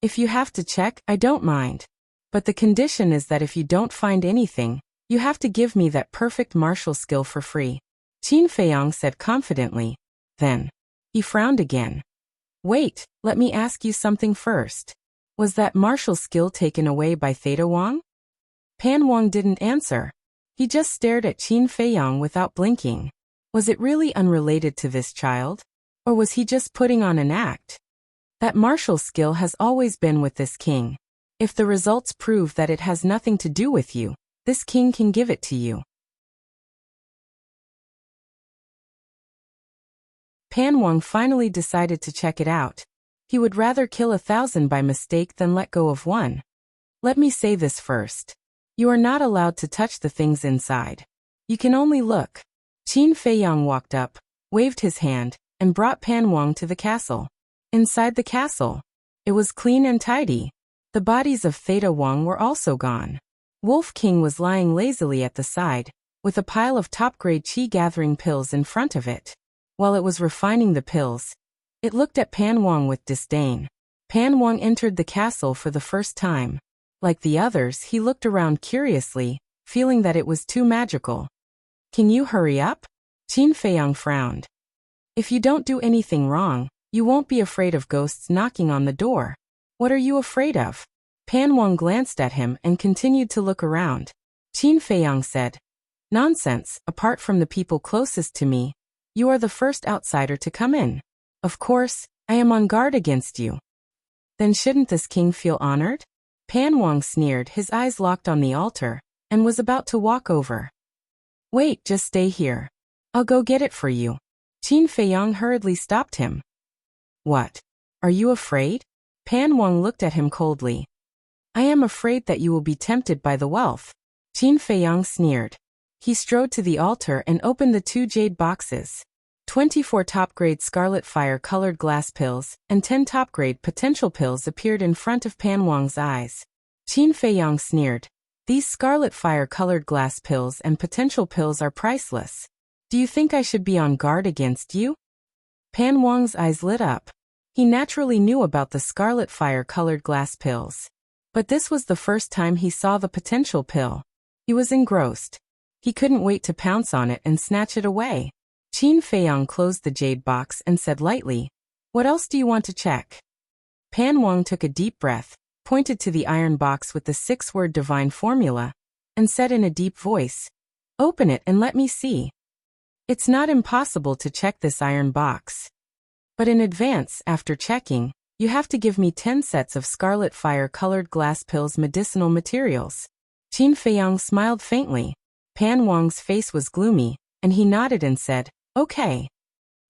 S1: If you have to check, I don't mind. But the condition is that if you don't find anything, you have to give me that perfect martial skill for free. Qin Feiyang said confidently. Then, he frowned again. Wait, let me ask you something first. Was that martial skill taken away by Theta Wang? Pan Wang didn't answer. He just stared at Qin Feiyang without blinking. Was it really unrelated to this child? Or was he just putting on an act? That martial skill has always been with this king. If the results prove that it has nothing to do with you, this king can give it to you. Pan Wang finally decided to check it out. He would rather kill 1,000 by mistake than let go of one. Let me say this first. You are not allowed to touch the things inside. You can only look. Qin Feiyang walked up, waved his hand, and brought Pan Wang to the castle. Inside the castle, it was clean and tidy. The bodies of Theta Wang were also gone. Wolf King was lying lazily at the side, with a pile of top-grade qi-gathering pills in front of it. While it was refining the pills, it looked at Pan Wang with disdain. Pan Wang entered the castle for the first time. Like the others, he looked around curiously, feeling that it was too magical. Can you hurry up? Qin Feiyang frowned. If you don't do anything wrong, you won't be afraid of ghosts knocking on the door. What are you afraid of? Pan Wang glanced at him and continued to look around. Qin Feiyang said, Nonsense, apart from the people closest to me, you are the first outsider to come in. Of course, I am on guard against you. Then shouldn't this king feel honored? Pan Wang sneered, his eyes locked on the altar, and was about to walk over. Wait, just stay here. I'll go get it for you. Qin Feiyang hurriedly stopped him. What? Are you afraid? Pan Wang looked at him coldly. I am afraid that you will be tempted by the wealth. Qin Feiyang sneered. He strode to the altar and opened the 2 jade boxes. 24 top-grade scarlet fire-colored glass pills and 10 top-grade potential pills appeared in front of Pan Wang's eyes. Qin Feiyang sneered. These scarlet fire-colored glass pills and potential pills are priceless. Do you think I should be on guard against you? Pan Wang's eyes lit up. He naturally knew about the scarlet fire-colored glass pills. But this was the first time he saw the potential pill. He was engrossed. He couldn't wait to pounce on it and snatch it away. Qin Feiyang closed the jade box and said lightly, What else do you want to check? Pan Wang took a deep breath, pointed to the iron box with the 6-word divine formula, and said in a deep voice, Open it and let me see. It's not impossible to check this iron box. But in advance, after checking, you have to give me 10 sets of scarlet fire-colored glass pills medicinal materials. Qin Feiyang smiled faintly. Pan Wang's face was gloomy, and he nodded and said, Okay.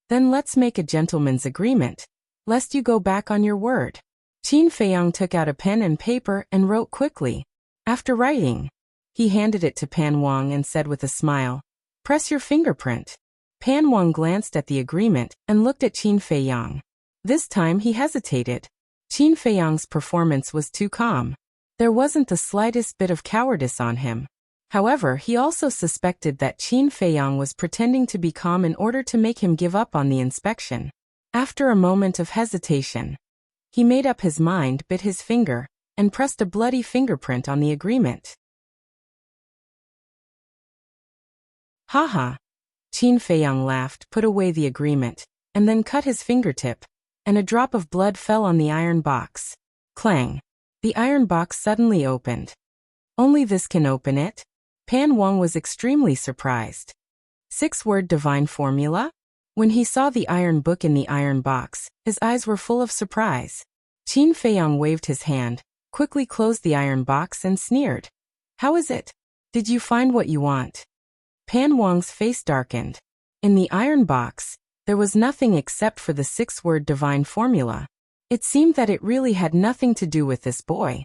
S1: Then let's make a gentleman's agreement, lest you go back on your word. Qin Feiyang took out a pen and paper and wrote quickly. After writing, he handed it to Pan Wang and said with a smile, Press your fingerprint. Pan Wang glanced at the agreement and looked at Qin Feiyang. This time he hesitated. Qin Feiyang's performance was too calm. There wasn't the slightest bit of cowardice on him. However, he also suspected that Qin Feiyang was pretending to be calm in order to make him give up on the inspection. After a moment of hesitation, he made up his mind, bit his finger, and pressed a bloody fingerprint on the agreement. "Ha!" Qin Feiyang laughed, put away the agreement, and then cut his fingertip, and a drop of blood fell on the iron box. Clang! The iron box suddenly opened. "Only this can open it?" Pan Wang was extremely surprised. 6-word divine formula? When he saw the iron book in the iron box, his eyes were full of surprise. Qin Feiyang waved his hand, quickly closed the iron box and sneered. "How is it? Did you find what you want?" Pan Wang's face darkened. In the iron box, there was nothing except for the 6-word divine formula. It seemed that it really had nothing to do with this boy.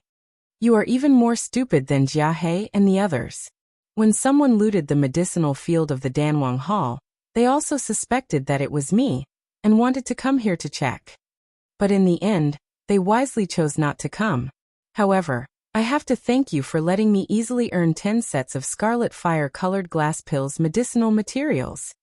S1: "You are even more stupid than Jia He and the others." When someone looted the medicinal field of the Danwang Hall, they also suspected that it was me, and wanted to come here to check. But in the end, they wisely chose not to come. However, I have to thank you for letting me easily earn 10 sets of scarlet fire-colored glass pills medicinal materials.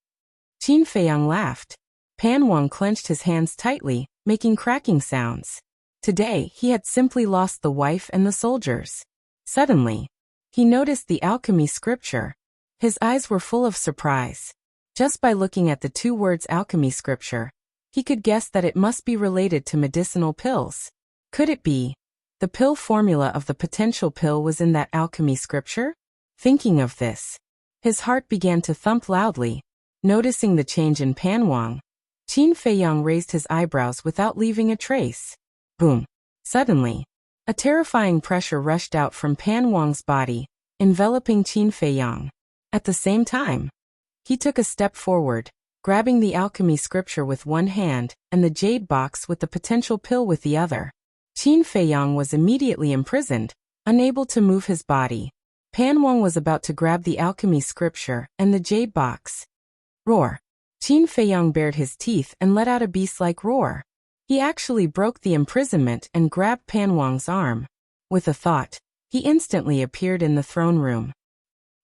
S1: Qin Feiyang laughed. Pan Wang clenched his hands tightly, making cracking sounds. Today, he had simply lost the wife and the soldiers. Suddenly, he noticed the alchemy scripture. His eyes were full of surprise. Just by looking at the 2 words alchemy scripture, he could guess that it must be related to medicinal pills. Could it be? The pill formula of the potential pill was in that alchemy scripture? Thinking of this, his heart began to thump loudly. Noticing the change in Pan Wang, Qin Feiyang raised his eyebrows without leaving a trace. Boom! Suddenly, a terrifying pressure rushed out from Pan Wang's body, enveloping Qin Feiyang. At the same time, he took a step forward, grabbing the alchemy scripture with one hand and the jade box with the potential pill with the other. Qin Feiyang was immediately imprisoned, unable to move his body. Pan Wang was about to grab the alchemy scripture and the jade box. Roar! Qin Feiyang bared his teeth and let out a beast-like roar. He actually broke the imprisonment and grabbed Pan Wang's arm. With a thought, he instantly appeared in the throne room.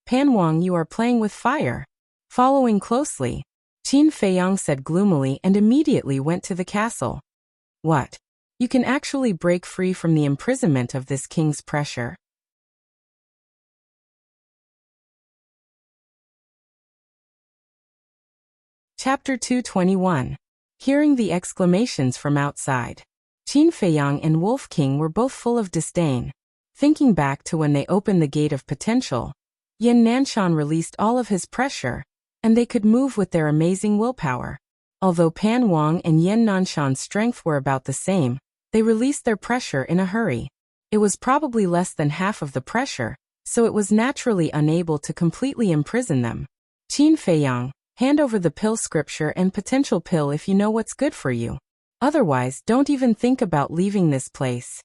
S1: "Pan Wang, you are playing with fire." Following closely, Qin Feiyang said gloomily and immediately went to the castle. "What? You can actually break free from the imprisonment of this king's pressure?" Chapter 221. Hearing the exclamations from outside, Qin Feiyang and Wolf King were both full of disdain. Thinking back to when they opened the gate of potential, Yin Nanshan released all of his pressure, and they could move with their amazing willpower. Although Pan Wang and Yin Nanshan's strength were about the same, they released their pressure in a hurry. It was probably less than half of the pressure, so it was naturally unable to completely imprison them. "Qin Feiyang, hand over the pill scripture and potential pill if you know what's good for you. Otherwise, don't even think about leaving this place."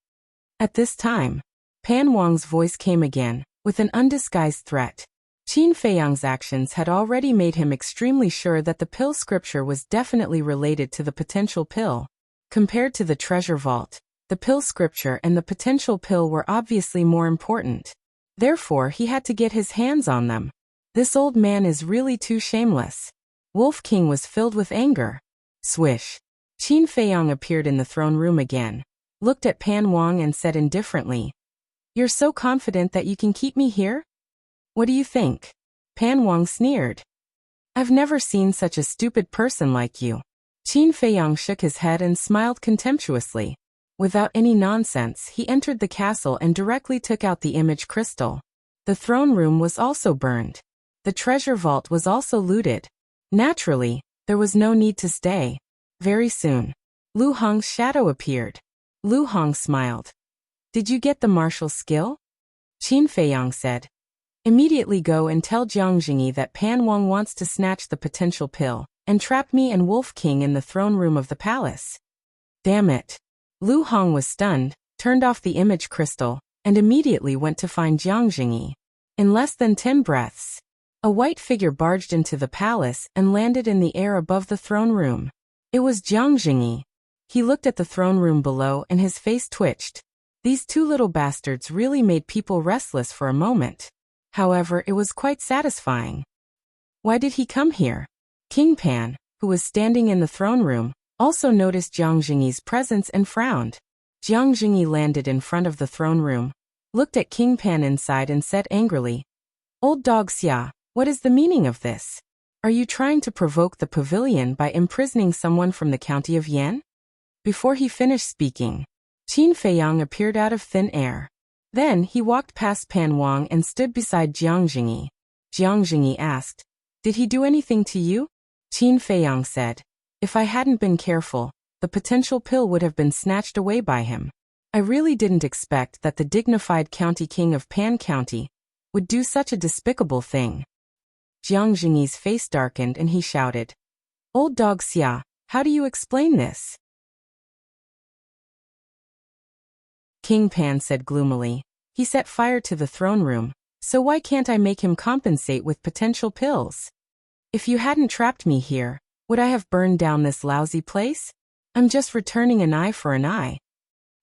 S1: At this time, Pan Wang's voice came again, with an undisguised threat. Qin Feiyang's actions had already made him extremely sure that the pill scripture was definitely related to the potential pill. Compared to the treasure vault, the pill scripture and the potential pill were obviously more important. Therefore, he had to get his hands on them. This old man is really too shameless. Wolf King was filled with anger. Swish! Qin Feiyang appeared in the throne room again, looked at Pan Wang and said indifferently, "You're so confident that you can keep me here? What do you think?" Pan Wang sneered. "I've never seen such a stupid person like you." Qin Feiyang shook his head and smiled contemptuously. Without any nonsense, he entered the castle and directly took out the image crystal. The throne room was also burned. The treasure vault was also looted. Naturally, there was no need to stay. Very soon, Lu Hong's shadow appeared. Lu Hong smiled. "Did you get the martial skill?" Qin Feiyang said. "Immediately go and tell Jiang Jingyi that Pan Wang wants to snatch the potential pill and trap me and Wolf King in the throne room of the palace." Damn it. Lu Hong was stunned, turned off the image crystal, and immediately went to find Jiang Jingyi. In less than 10 breaths, A white figure barged into the palace and landed in the air above the throne room. It was Jiang Jingyi. He looked at the throne room below and his face twitched. These two little bastards really made people restless for a moment. However, it was quite satisfying. Why did he come here? King Pan, who was standing in the throne room, also noticed Jiang Jingyi's presence and frowned. Jiang Jingyi landed in front of the throne room, looked at King Pan inside and said angrily, "Old dog Xia, what is the meaning of this? Are you trying to provoke the pavilion by imprisoning someone from the county of Yan?" Before he finished speaking, Qin Feiyang appeared out of thin air. Then he walked past Pan Wang and stood beside Jiang Jingyi. Jiang Jingyi asked, "Did he do anything to you?" Qin Feiyang said, "If I hadn't been careful, the potential pill would have been snatched away by him. I really didn't expect that the dignified county king of Pan County would do such a despicable thing." Jiang Jingyi's face darkened and he shouted, "Old dog Xia, how do you explain this?" King Pan said gloomily, "He set fire to the throne room, so why can't I make him compensate with potential pills? If you hadn't trapped me here, would I have burned down this lousy place? I'm just returning an eye for an eye."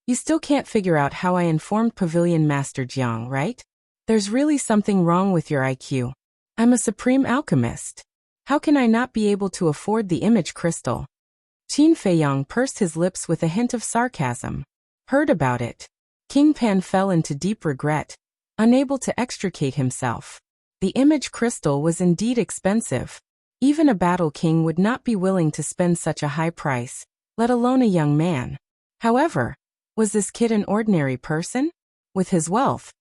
S1: You still can't figure out how I informed Pavilion Master Jiang, right? There's really something wrong with your IQ. I'm a supreme alchemist. How can I not be able to afford the image crystal? Qin Feiyang pursed his lips with a hint of sarcasm. Heard about it. King Pan fell into deep regret, unable to extricate himself. The image crystal was indeed expensive. Even a battle king would not be willing to spend such a high price, let alone a young man. However, was this kid an ordinary person? With his wealth,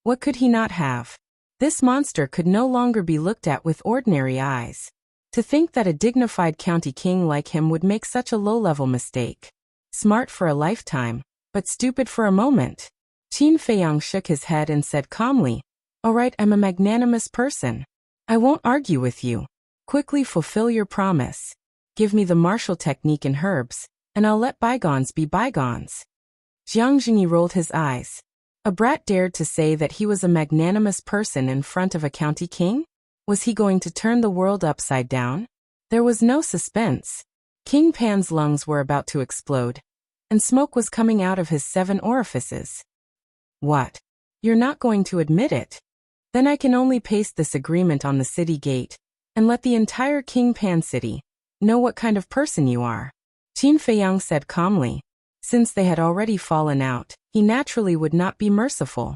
S1: what could he not have? This monster could no longer be looked at with ordinary eyes. To think that a dignified county king like him would make such a low-level mistake. Smart for a lifetime, but stupid for a moment. Qin Feiyang shook his head and said calmly, "All right, I'm a magnanimous person. I won't argue with you. Quickly fulfill your promise. Give me the martial technique and herbs, and I'll let bygones be bygones." Jiang Jingyi rolled his eyes. A brat dared to say that he was a magnanimous person in front of a county king? Was he going to turn the world upside down? There was no suspense. King Pan's lungs were about to explode, and smoke was coming out of his 7 orifices. "What? You're not going to admit it? Then I can only paste this agreement on the city gate, and let the entire King Pan city know what kind of person you are." Qin Feiyang said calmly. Since they had already fallen out, he naturally would not be merciful.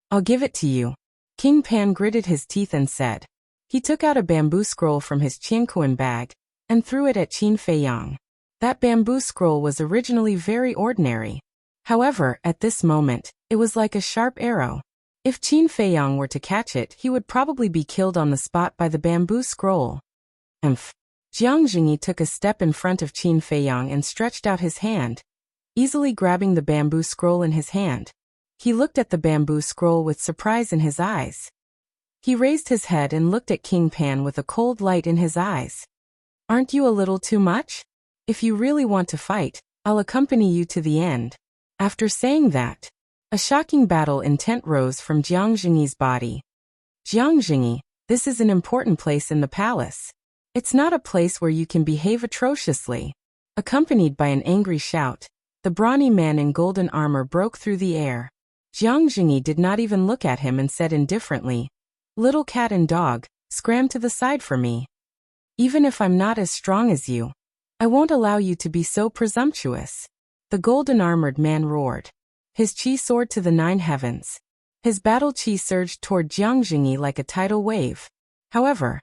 S1: "I'll give it to you." King Pan gritted his teeth and said. He took out a bamboo scroll from his Qianquan bag and threw it at Qin Feiyang. That bamboo scroll was originally very ordinary. However, at this moment, it was like a sharp arrow. If Qin Feiyang were to catch it, he would probably be killed on the spot by the bamboo scroll. Jiang Jingyi took a step in front of Qin Feiyang and stretched out his hand, easily grabbing the bamboo scroll in his hand. He looked at the bamboo scroll with surprise in his eyes. He raised his head and looked at King Pan with a cold light in his eyes. "Aren't you a little too much? If you really want to fight, I'll accompany you to the end." After saying that, a shocking battle intent rose from Jiang Jingyi's body. "Jiang Jingyi, this is an important place in the palace. It's not a place where you can behave atrociously." Accompanied by an angry shout, the brawny man in golden armor broke through the air. Jiang Jingyi did not even look at him and said indifferently, "Little cat and dog, scram to the side for me. Even if I'm not as strong as you, I won't allow you to be so presumptuous." The golden-armored man roared. His chi soared to the 9 heavens. His battle chi surged toward Jiang Jingyi like a tidal wave. However,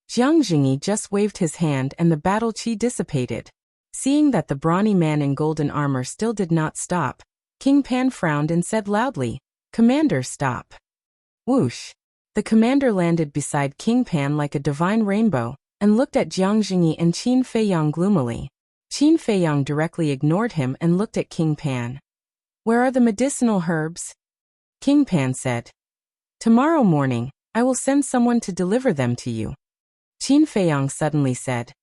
S1: Jiang Jingyi just waved his hand and the battle chi dissipated. Seeing that the brawny man in golden armor still did not stop, King Pan frowned and said loudly, "Commander, stop." Whoosh! The commander landed beside King Pan like a divine rainbow, and looked at Jiang Jingyi and Qin Feiyang gloomily. Qin Feiyang directly ignored him and looked at King Pan. "Where are the medicinal herbs?" King Pan said. "Tomorrow morning, I will send someone to deliver them to you." Qin Feiyang suddenly said.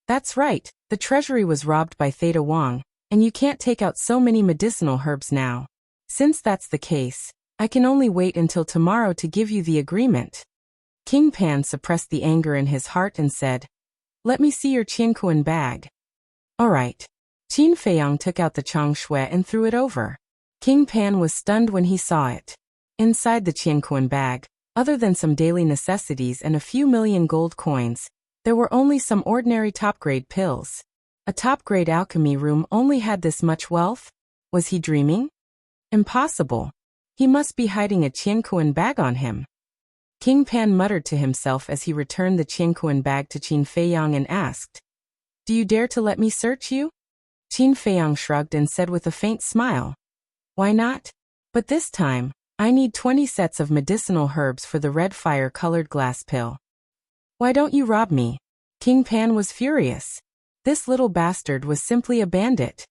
S1: "That's right, the treasury was robbed by Theta Wang, and you can't take out so many medicinal herbs now. Since that's the case, I can only wait until tomorrow to give you the agreement. King Pan suppressed the anger in his heart and said, let me see your Qiankuan bag. All right. Qin Feiyang took out the changshui and threw it over. King Pan was stunned when he saw it. Inside the Qiankuan bag, other than some daily necessities and a few million gold coins, there were only some ordinary top-grade pills. A top-grade alchemy room only had this much wealth? Was he dreaming? Impossible. He must be hiding a Qiankuan bag on him. King Pan muttered to himself as he returned the Qiankuan bag to Qin Feiyang and asked, do you dare to let me search you? Qin Feiyang shrugged and said with a faint smile, why not? But this time, I need 20 sets of medicinal herbs for the red fire-colored glass pill. Why don't you rob me? King Pan was furious. This little bastard was simply a bandit.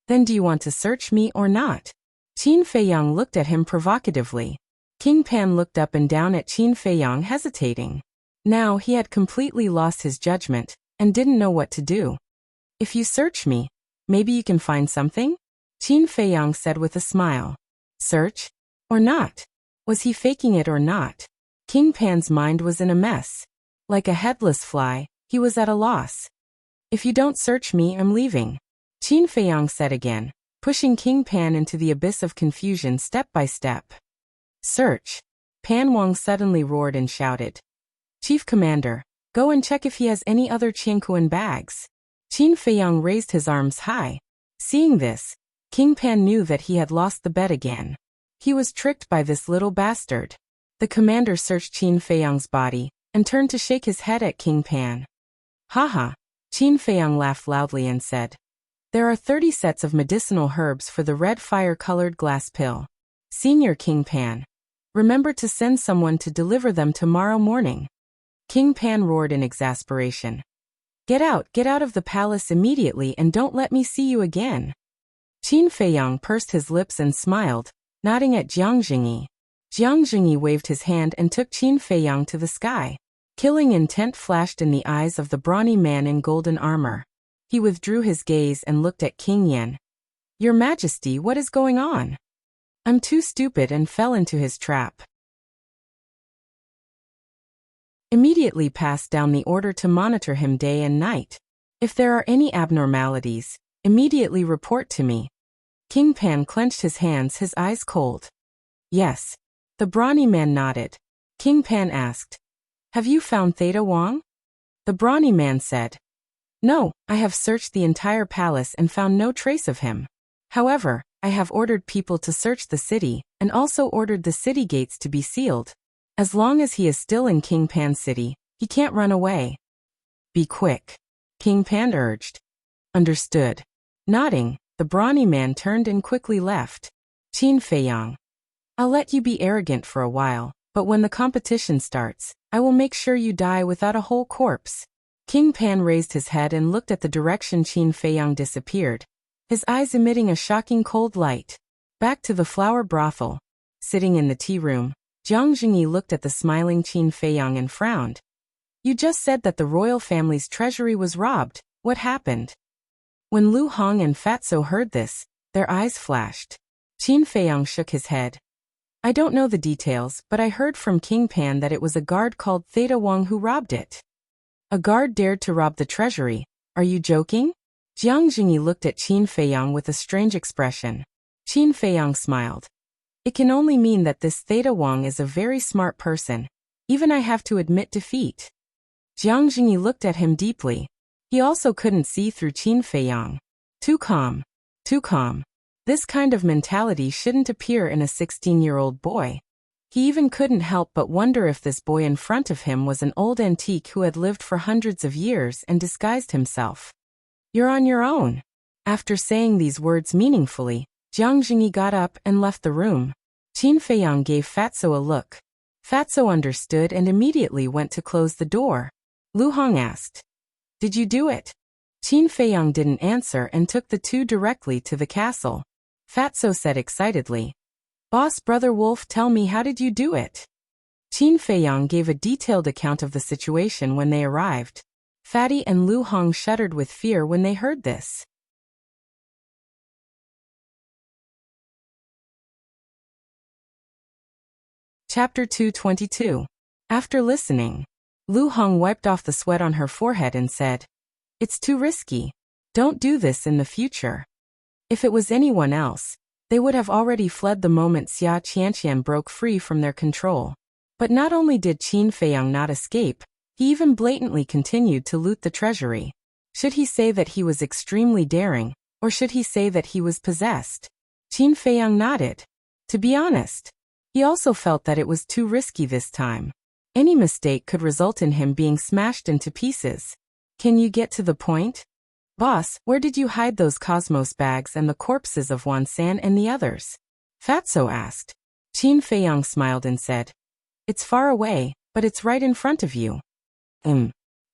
S1: Then do you want to search me or not? Qin Feiyang looked at him provocatively. King Pan looked up and down at Qin Feiyang hesitating. Now he had completely lost his judgment and didn't know what to do. If you search me, maybe you can find something? Qin Feiyang said with a smile. Search? Or not? Was he faking it or not? King Pan's mind was in a mess. Like a headless fly, he was at a loss. If you don't search me, I'm leaving. Qin Feiyang said again, pushing King Pan into the abyss of confusion step by step. Search. Pan Wang suddenly roared and shouted. Chief Commander, go and check if he has any other Qiankuan bags. Qin Feiyang raised his arms high. Seeing this, King Pan knew that he had lost the bet again. He was tricked by this little bastard. The commander searched Qin Feiyang's body and turned to shake his head at King Pan. Haha. Qin Feiyang laughed loudly and said, there are 30 sets of medicinal herbs for the red fire-colored glass pill. Senior King Pan, remember to send someone to deliver them tomorrow morning. King Pan roared in exasperation. Get out of the palace immediately and don't let me see you again. Qin Feiyang pursed his lips and smiled, nodding at Jiang Jingyi. Jiang Jingyi waved his hand and took Qin Feiyang to the sky. Killing intent flashed in the eyes of the brawny man in golden armor. He withdrew his gaze and looked at King Yan. Your Majesty, what is going on? I'm too stupid and fell into his trap. Immediately pass down the order to monitor him day and night. If there are any abnormalities, immediately report to me. King Pan clenched his hands, his eyes cold. Yes. The brawny man nodded. King Pan asked, have you found Theta Wang? The brawny man said, no, I have searched the entire palace and found no trace of him. However, I have ordered people to search the city and also ordered the city gates to be sealed. As long as he is still in King Pan City, he can't run away. Be quick. King Pan urged. Understood. Nodding, the brawny man turned and quickly left. Qin Feiyang. I'll let you be arrogant for a while, but when the competition starts, I will make sure you die without a whole corpse. King Pan raised his head and looked at the direction Qin Feiyang disappeared, his eyes emitting a shocking cold light. Back to the flower brothel. Sitting in the tea room, Jiang Jingyi looked at the smiling Qin Feiyang and frowned. You just said that the royal family's treasury was robbed. What happened? When Lu Hong and Fatso heard this, their eyes flashed. Qin Feiyang shook his head. I don't know the details, but I heard from King Pan that it was a guard called Theta Wang who robbed it. A guard dared to rob the treasury. Are you joking? Jiang Jingyi looked at Qin Feiyang with a strange expression. Qin Feiyang smiled. It can only mean that this Theta Wang is a very smart person. Even I have to admit defeat. Jiang Jingyi looked at him deeply. He also couldn't see through Qin Feiyang. Too calm. Too calm. This kind of mentality shouldn't appear in a 16-year-old boy. He even couldn't help but wonder if this boy in front of him was an old antique who had lived for hundreds of years and disguised himself. You're on your own. After saying these words meaningfully, Jiang Jingyi got up and left the room. Qin Feiyang gave Fatso a look. Fatso understood and immediately went to close the door. Lu Hong asked, Did you do it? Qin Feiyang didn't answer and took the two directly to the castle. Fatso said excitedly, Boss Brother Wolf, tell me, how did you do it? Qin Feiyang gave a detailed account of the situation when they arrived. Fatty and Lu Hong shuddered with fear when they heard this. Chapter 222. After listening, Lu Hong wiped off the sweat on her forehead and said, "It's too risky. Don't do this in the future." If it was anyone else, they would have already fled the moment Xia Qianqian broke free from their control. But not only did Qin Feiyang not escape, he even blatantly continued to loot the treasury. Should he say that he was extremely daring, or should he say that he was possessed? Qin Feiyang nodded. To be honest, he also felt that it was too risky this time. Any mistake could result in him being smashed into pieces. Can you get to the point? Boss, where did you hide those Cosmos bags and the corpses of Wan San and the others? Fatso asked. Qin Feiyang smiled and said, "It's far away, but it's right in front of you."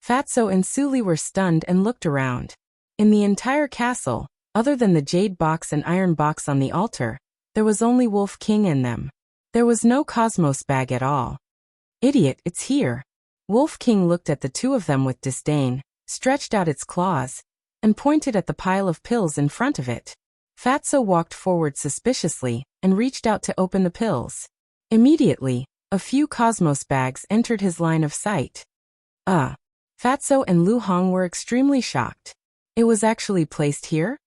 S1: Fatso and Suli were stunned and looked around. In the entire castle, other than the jade box and iron box on the altar, there was only Wolf King in them. There was no Cosmos bag at all. "Idiot, it's here." Wolf King looked at the two of them with disdain, stretched out its claws, and pointed at the pile of pills in front of it. Fatso walked forward suspiciously and reached out to open the pills. Immediately, a few Cosmos bags entered his line of sight. Fatso and Lu Hong were extremely shocked. It was actually placed here?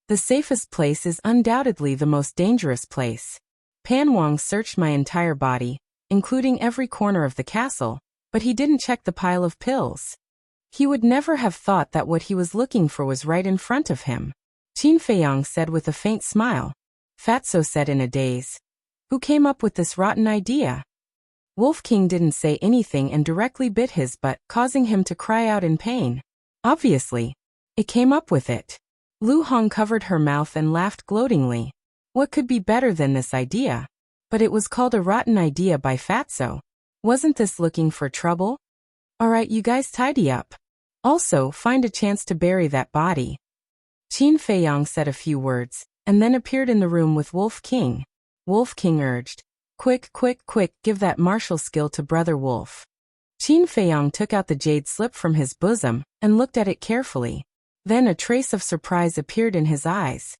S1: The safest place is undoubtedly the most dangerous place. Pan Wang searched my entire body, including every corner of the castle, but he didn't check the pile of pills. He would never have thought that what he was looking for was right in front of him. Qin Feiyang said with a faint smile. Fatso said in a daze, "Who came up with this rotten idea?" Wolf King didn't say anything and directly bit his butt, causing him to cry out in pain. Obviously, it came up with it. Lu Hong covered her mouth and laughed gloatingly. What could be better than this idea? But it was called a rotten idea by Fatso. Wasn't this looking for trouble? Alright, you guys tidy up. Also, find a chance to bury that body. Qin Feiyang said a few words, and then appeared in the room with Wolf King. Wolf King urged, Quick, quick, quick, give that martial skill to Brother Wolf." Qin Feiyang took out the jade slip from his bosom and looked at it carefully. Then a trace of surprise appeared in his eyes.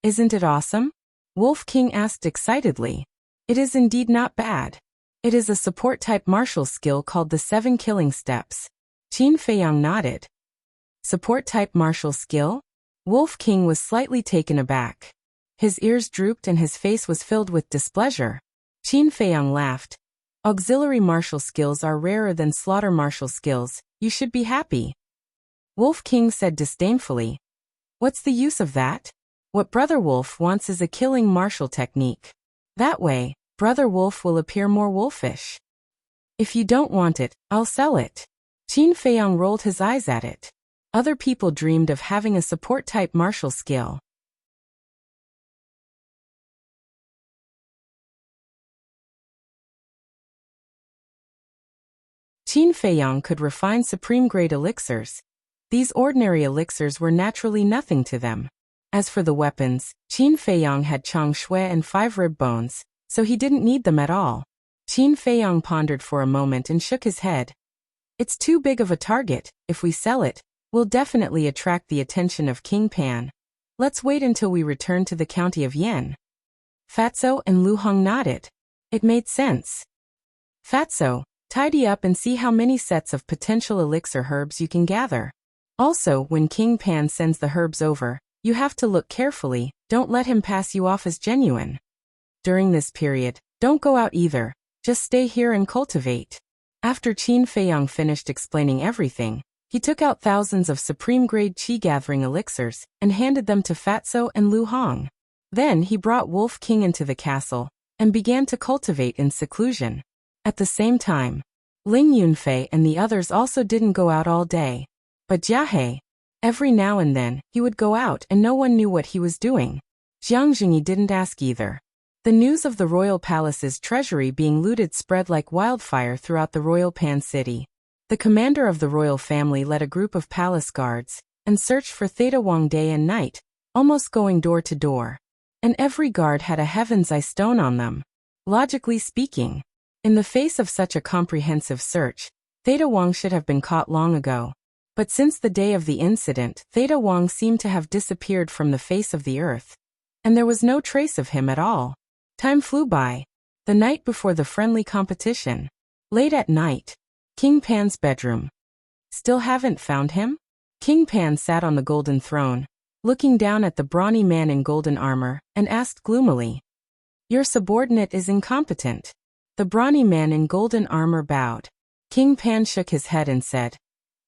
S1: "Isn't it awesome?" Wolf King asked excitedly. "It is indeed not bad. It is a support-type martial skill called the 7 Killing Steps." Qin Feiyang nodded. Support-type martial skill? Wolf King was slightly taken aback. His ears drooped and his face was filled with displeasure. Qin Feiyang laughed. "Auxiliary martial skills are rarer than slaughter martial skills. You should be happy." Wolf King said disdainfully, "What's the use of that? What Brother Wolf wants is a killing martial technique. That way, Brother Wolf will appear more wolfish. If you don't want it, I'll sell it." Qin Feiyang rolled his eyes at it. Other people dreamed of having a support-type martial skill. Qin Feiyang could refine supreme-grade elixirs. These ordinary elixirs were naturally nothing to them. As for the weapons, Qin Feiyang had Chang Shui and 5 rib bones, so he didn't need them at all. Qin Feiyang pondered for a moment and shook his head. "It's too big of a target. If we sell it, we'll definitely attract the attention of King Pan. Let's wait until we return to the county of Yan." Fatso and Lu Hong nodded. It made sense. "Fatso, tidy up and see how many sets of potential elixir herbs you can gather. Also, when King Pan sends the herbs over, you have to look carefully, don't let him pass you off as genuine. During this period, don't go out either, just stay here and cultivate." After Qin Feiyang finished explaining everything, he took out thousands of supreme-grade qi-gathering elixirs and handed them to Fatso and Lu Hong. Then he brought Wolf King into the castle and began to cultivate in seclusion. At the same time, Ling Yunfei and the others also didn't go out all day. But Jiahe, every now and then, he would go out and no one knew what he was doing. Jiang Jingyi didn't ask either. The news of the royal palace's treasury being looted spread like wildfire throughout the royal Pan city. The commander of the royal family led a group of palace guards and searched for Theta Wang day and night, almost going door to door. And every guard had a heaven's eye stone on them. Logically speaking, in the face of such a comprehensive search, Theta Wang should have been caught long ago. But since the day of the incident, Theta Wang seemed to have disappeared from the face of the earth. And there was no trace of him at all. Time flew by. The night before the friendly competition. Late at night. King Pan's bedroom. Still haven't found him? King Pan sat on the golden throne, looking down at the brawny man in golden armor, and asked gloomily. Your subordinate is incompetent. The brawny man in golden armor bowed. King Pan shook his head and said,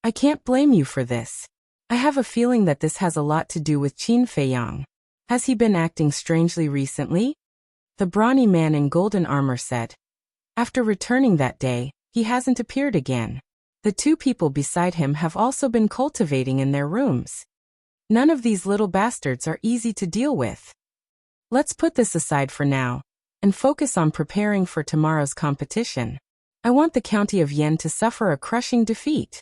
S1: I can't blame you for this. I have a feeling that this has a lot to do with Qin Feiyang. Has he been acting strangely recently? The brawny man in golden armor said. After returning that day, he hasn't appeared again. The two people beside him have also been cultivating in their rooms. None of these little bastards are easy to deal with. Let's put this aside for now, and focus on preparing for tomorrow's competition. I want the county of Yan to suffer a crushing defeat.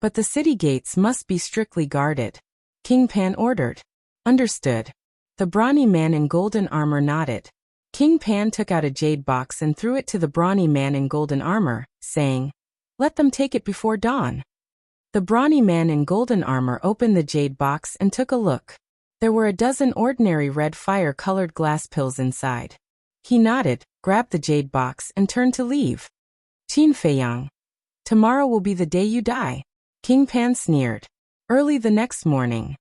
S1: But the city gates must be strictly guarded. King Pan ordered. Understood. The brawny man in golden armor nodded. King Pan took out a jade box and threw it to the brawny man in golden armor, saying, Let them take it before dawn. The brawny man in golden armor opened the jade box and took a look. There were a dozen ordinary red fire-colored glass pills inside. He nodded, grabbed the jade box and turned to leave. Qin Feiyang. Tomorrow will be the day you die. King Pan sneered. Early the next morning.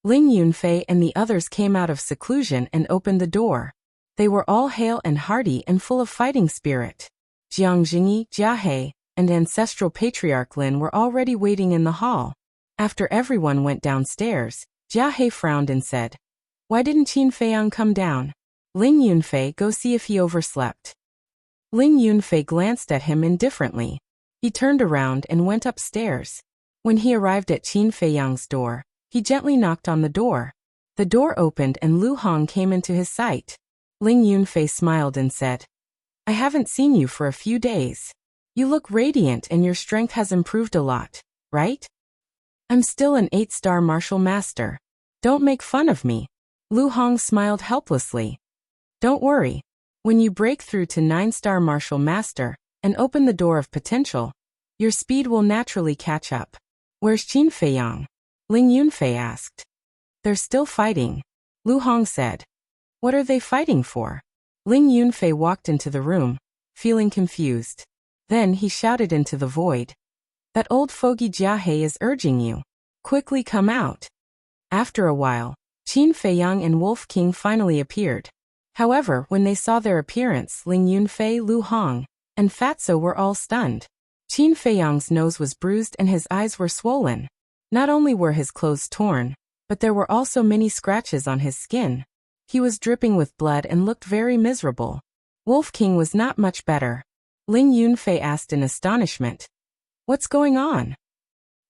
S1: Ling Yunfei and the others came out of seclusion and opened the door. They were all hale and hearty and full of fighting spirit. Jiang Jingyi, Jia He, and ancestral patriarch Lin were already waiting in the hall. After everyone went downstairs, Jia He frowned and said, Why didn't Qin Feiyang come down? Ling Yunfei, go see if he overslept. Ling Yunfei glanced at him indifferently. He turned around and went upstairs. When he arrived at Qin Feiyang's door, he gently knocked on the door. The door opened and Lu Hong came into his sight. Ling Yunfei smiled and said, I haven't seen you for a few days. You look radiant and your strength has improved a lot, right? I'm still an 8-star martial master. Don't make fun of me. Lu Hong smiled helplessly. Don't worry. When you break through to 9-star martial master and open the door of potential, your speed will naturally catch up. Where's Qin Feiyang? Ling Yunfei asked. They're still fighting. Lu Hong said. What are they fighting for? Ling Yunfei walked into the room, feeling confused. Then he shouted into the void. That old fogey Jia He is urging you. Quickly come out. After a while, Qin Feiyang and Wolf King finally appeared. However, when they saw their appearance, Ling Yunfei, Lu Hong, and Fatso were all stunned. Qin Feiyang's nose was bruised and his eyes were swollen. Not only were his clothes torn, but there were also many scratches on his skin. He was dripping with blood and looked very miserable. Wolf King was not much better. Ling Yunfei asked in astonishment. What's going on?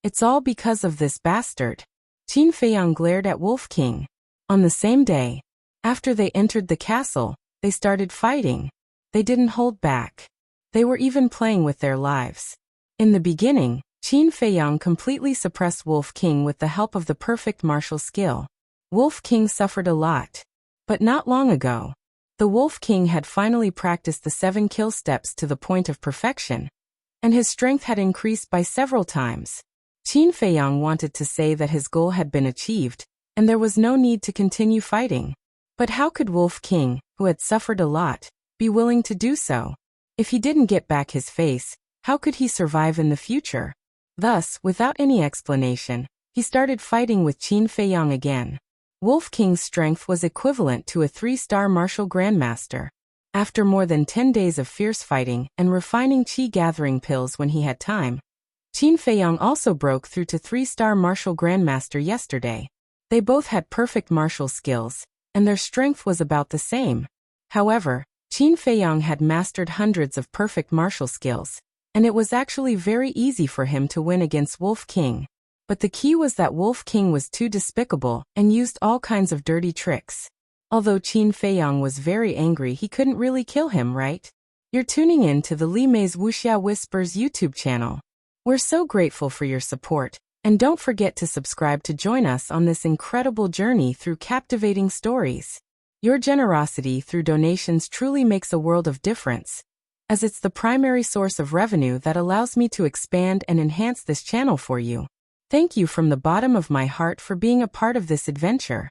S1: It's all because of this bastard. Qin Feiyang glared at Wolf King. On the same day, after they entered the castle, they started fighting. They didn't hold back. They were even playing with their lives. In the beginning, Qin Feiyang completely suppressed Wolf King with the help of the perfect martial skill. Wolf King suffered a lot. But not long ago, the Wolf King had finally practiced the 7 kill steps to the point of perfection, and his strength had increased by several times. Qin Feiyang wanted to say that his goal had been achieved, and there was no need to continue fighting. But how could Wolf King, who had suffered a lot, be willing to do so? If he didn't get back his face, how could he survive in the future? Thus, without any explanation, he started fighting with Qin Feiyang again. Wolf King's strength was equivalent to a 3-star martial grandmaster. After more than 10 days of fierce fighting and refining qi gathering pills when he had time, Qin Feiyang also broke through to 3-star martial grandmaster yesterday. They both had perfect martial skills, and their strength was about the same. However, Qin Feiyang had mastered hundreds of perfect martial skills, and it was actually very easy for him to win against Wolf King. But the key was that Wolf King was too despicable and used all kinds of dirty tricks. Although Qin Feiyang was very angry, he couldn't really kill him, right? You're tuning in to the Li Mei's Wuxia Whispers YouTube channel. We're so grateful for your support, and don't forget to subscribe to join us on this incredible journey through captivating stories. Your generosity through donations truly makes a world of difference, as it's the primary source of revenue that allows me to expand and enhance this channel for you. Thank you from the bottom of my heart for being a part of this adventure.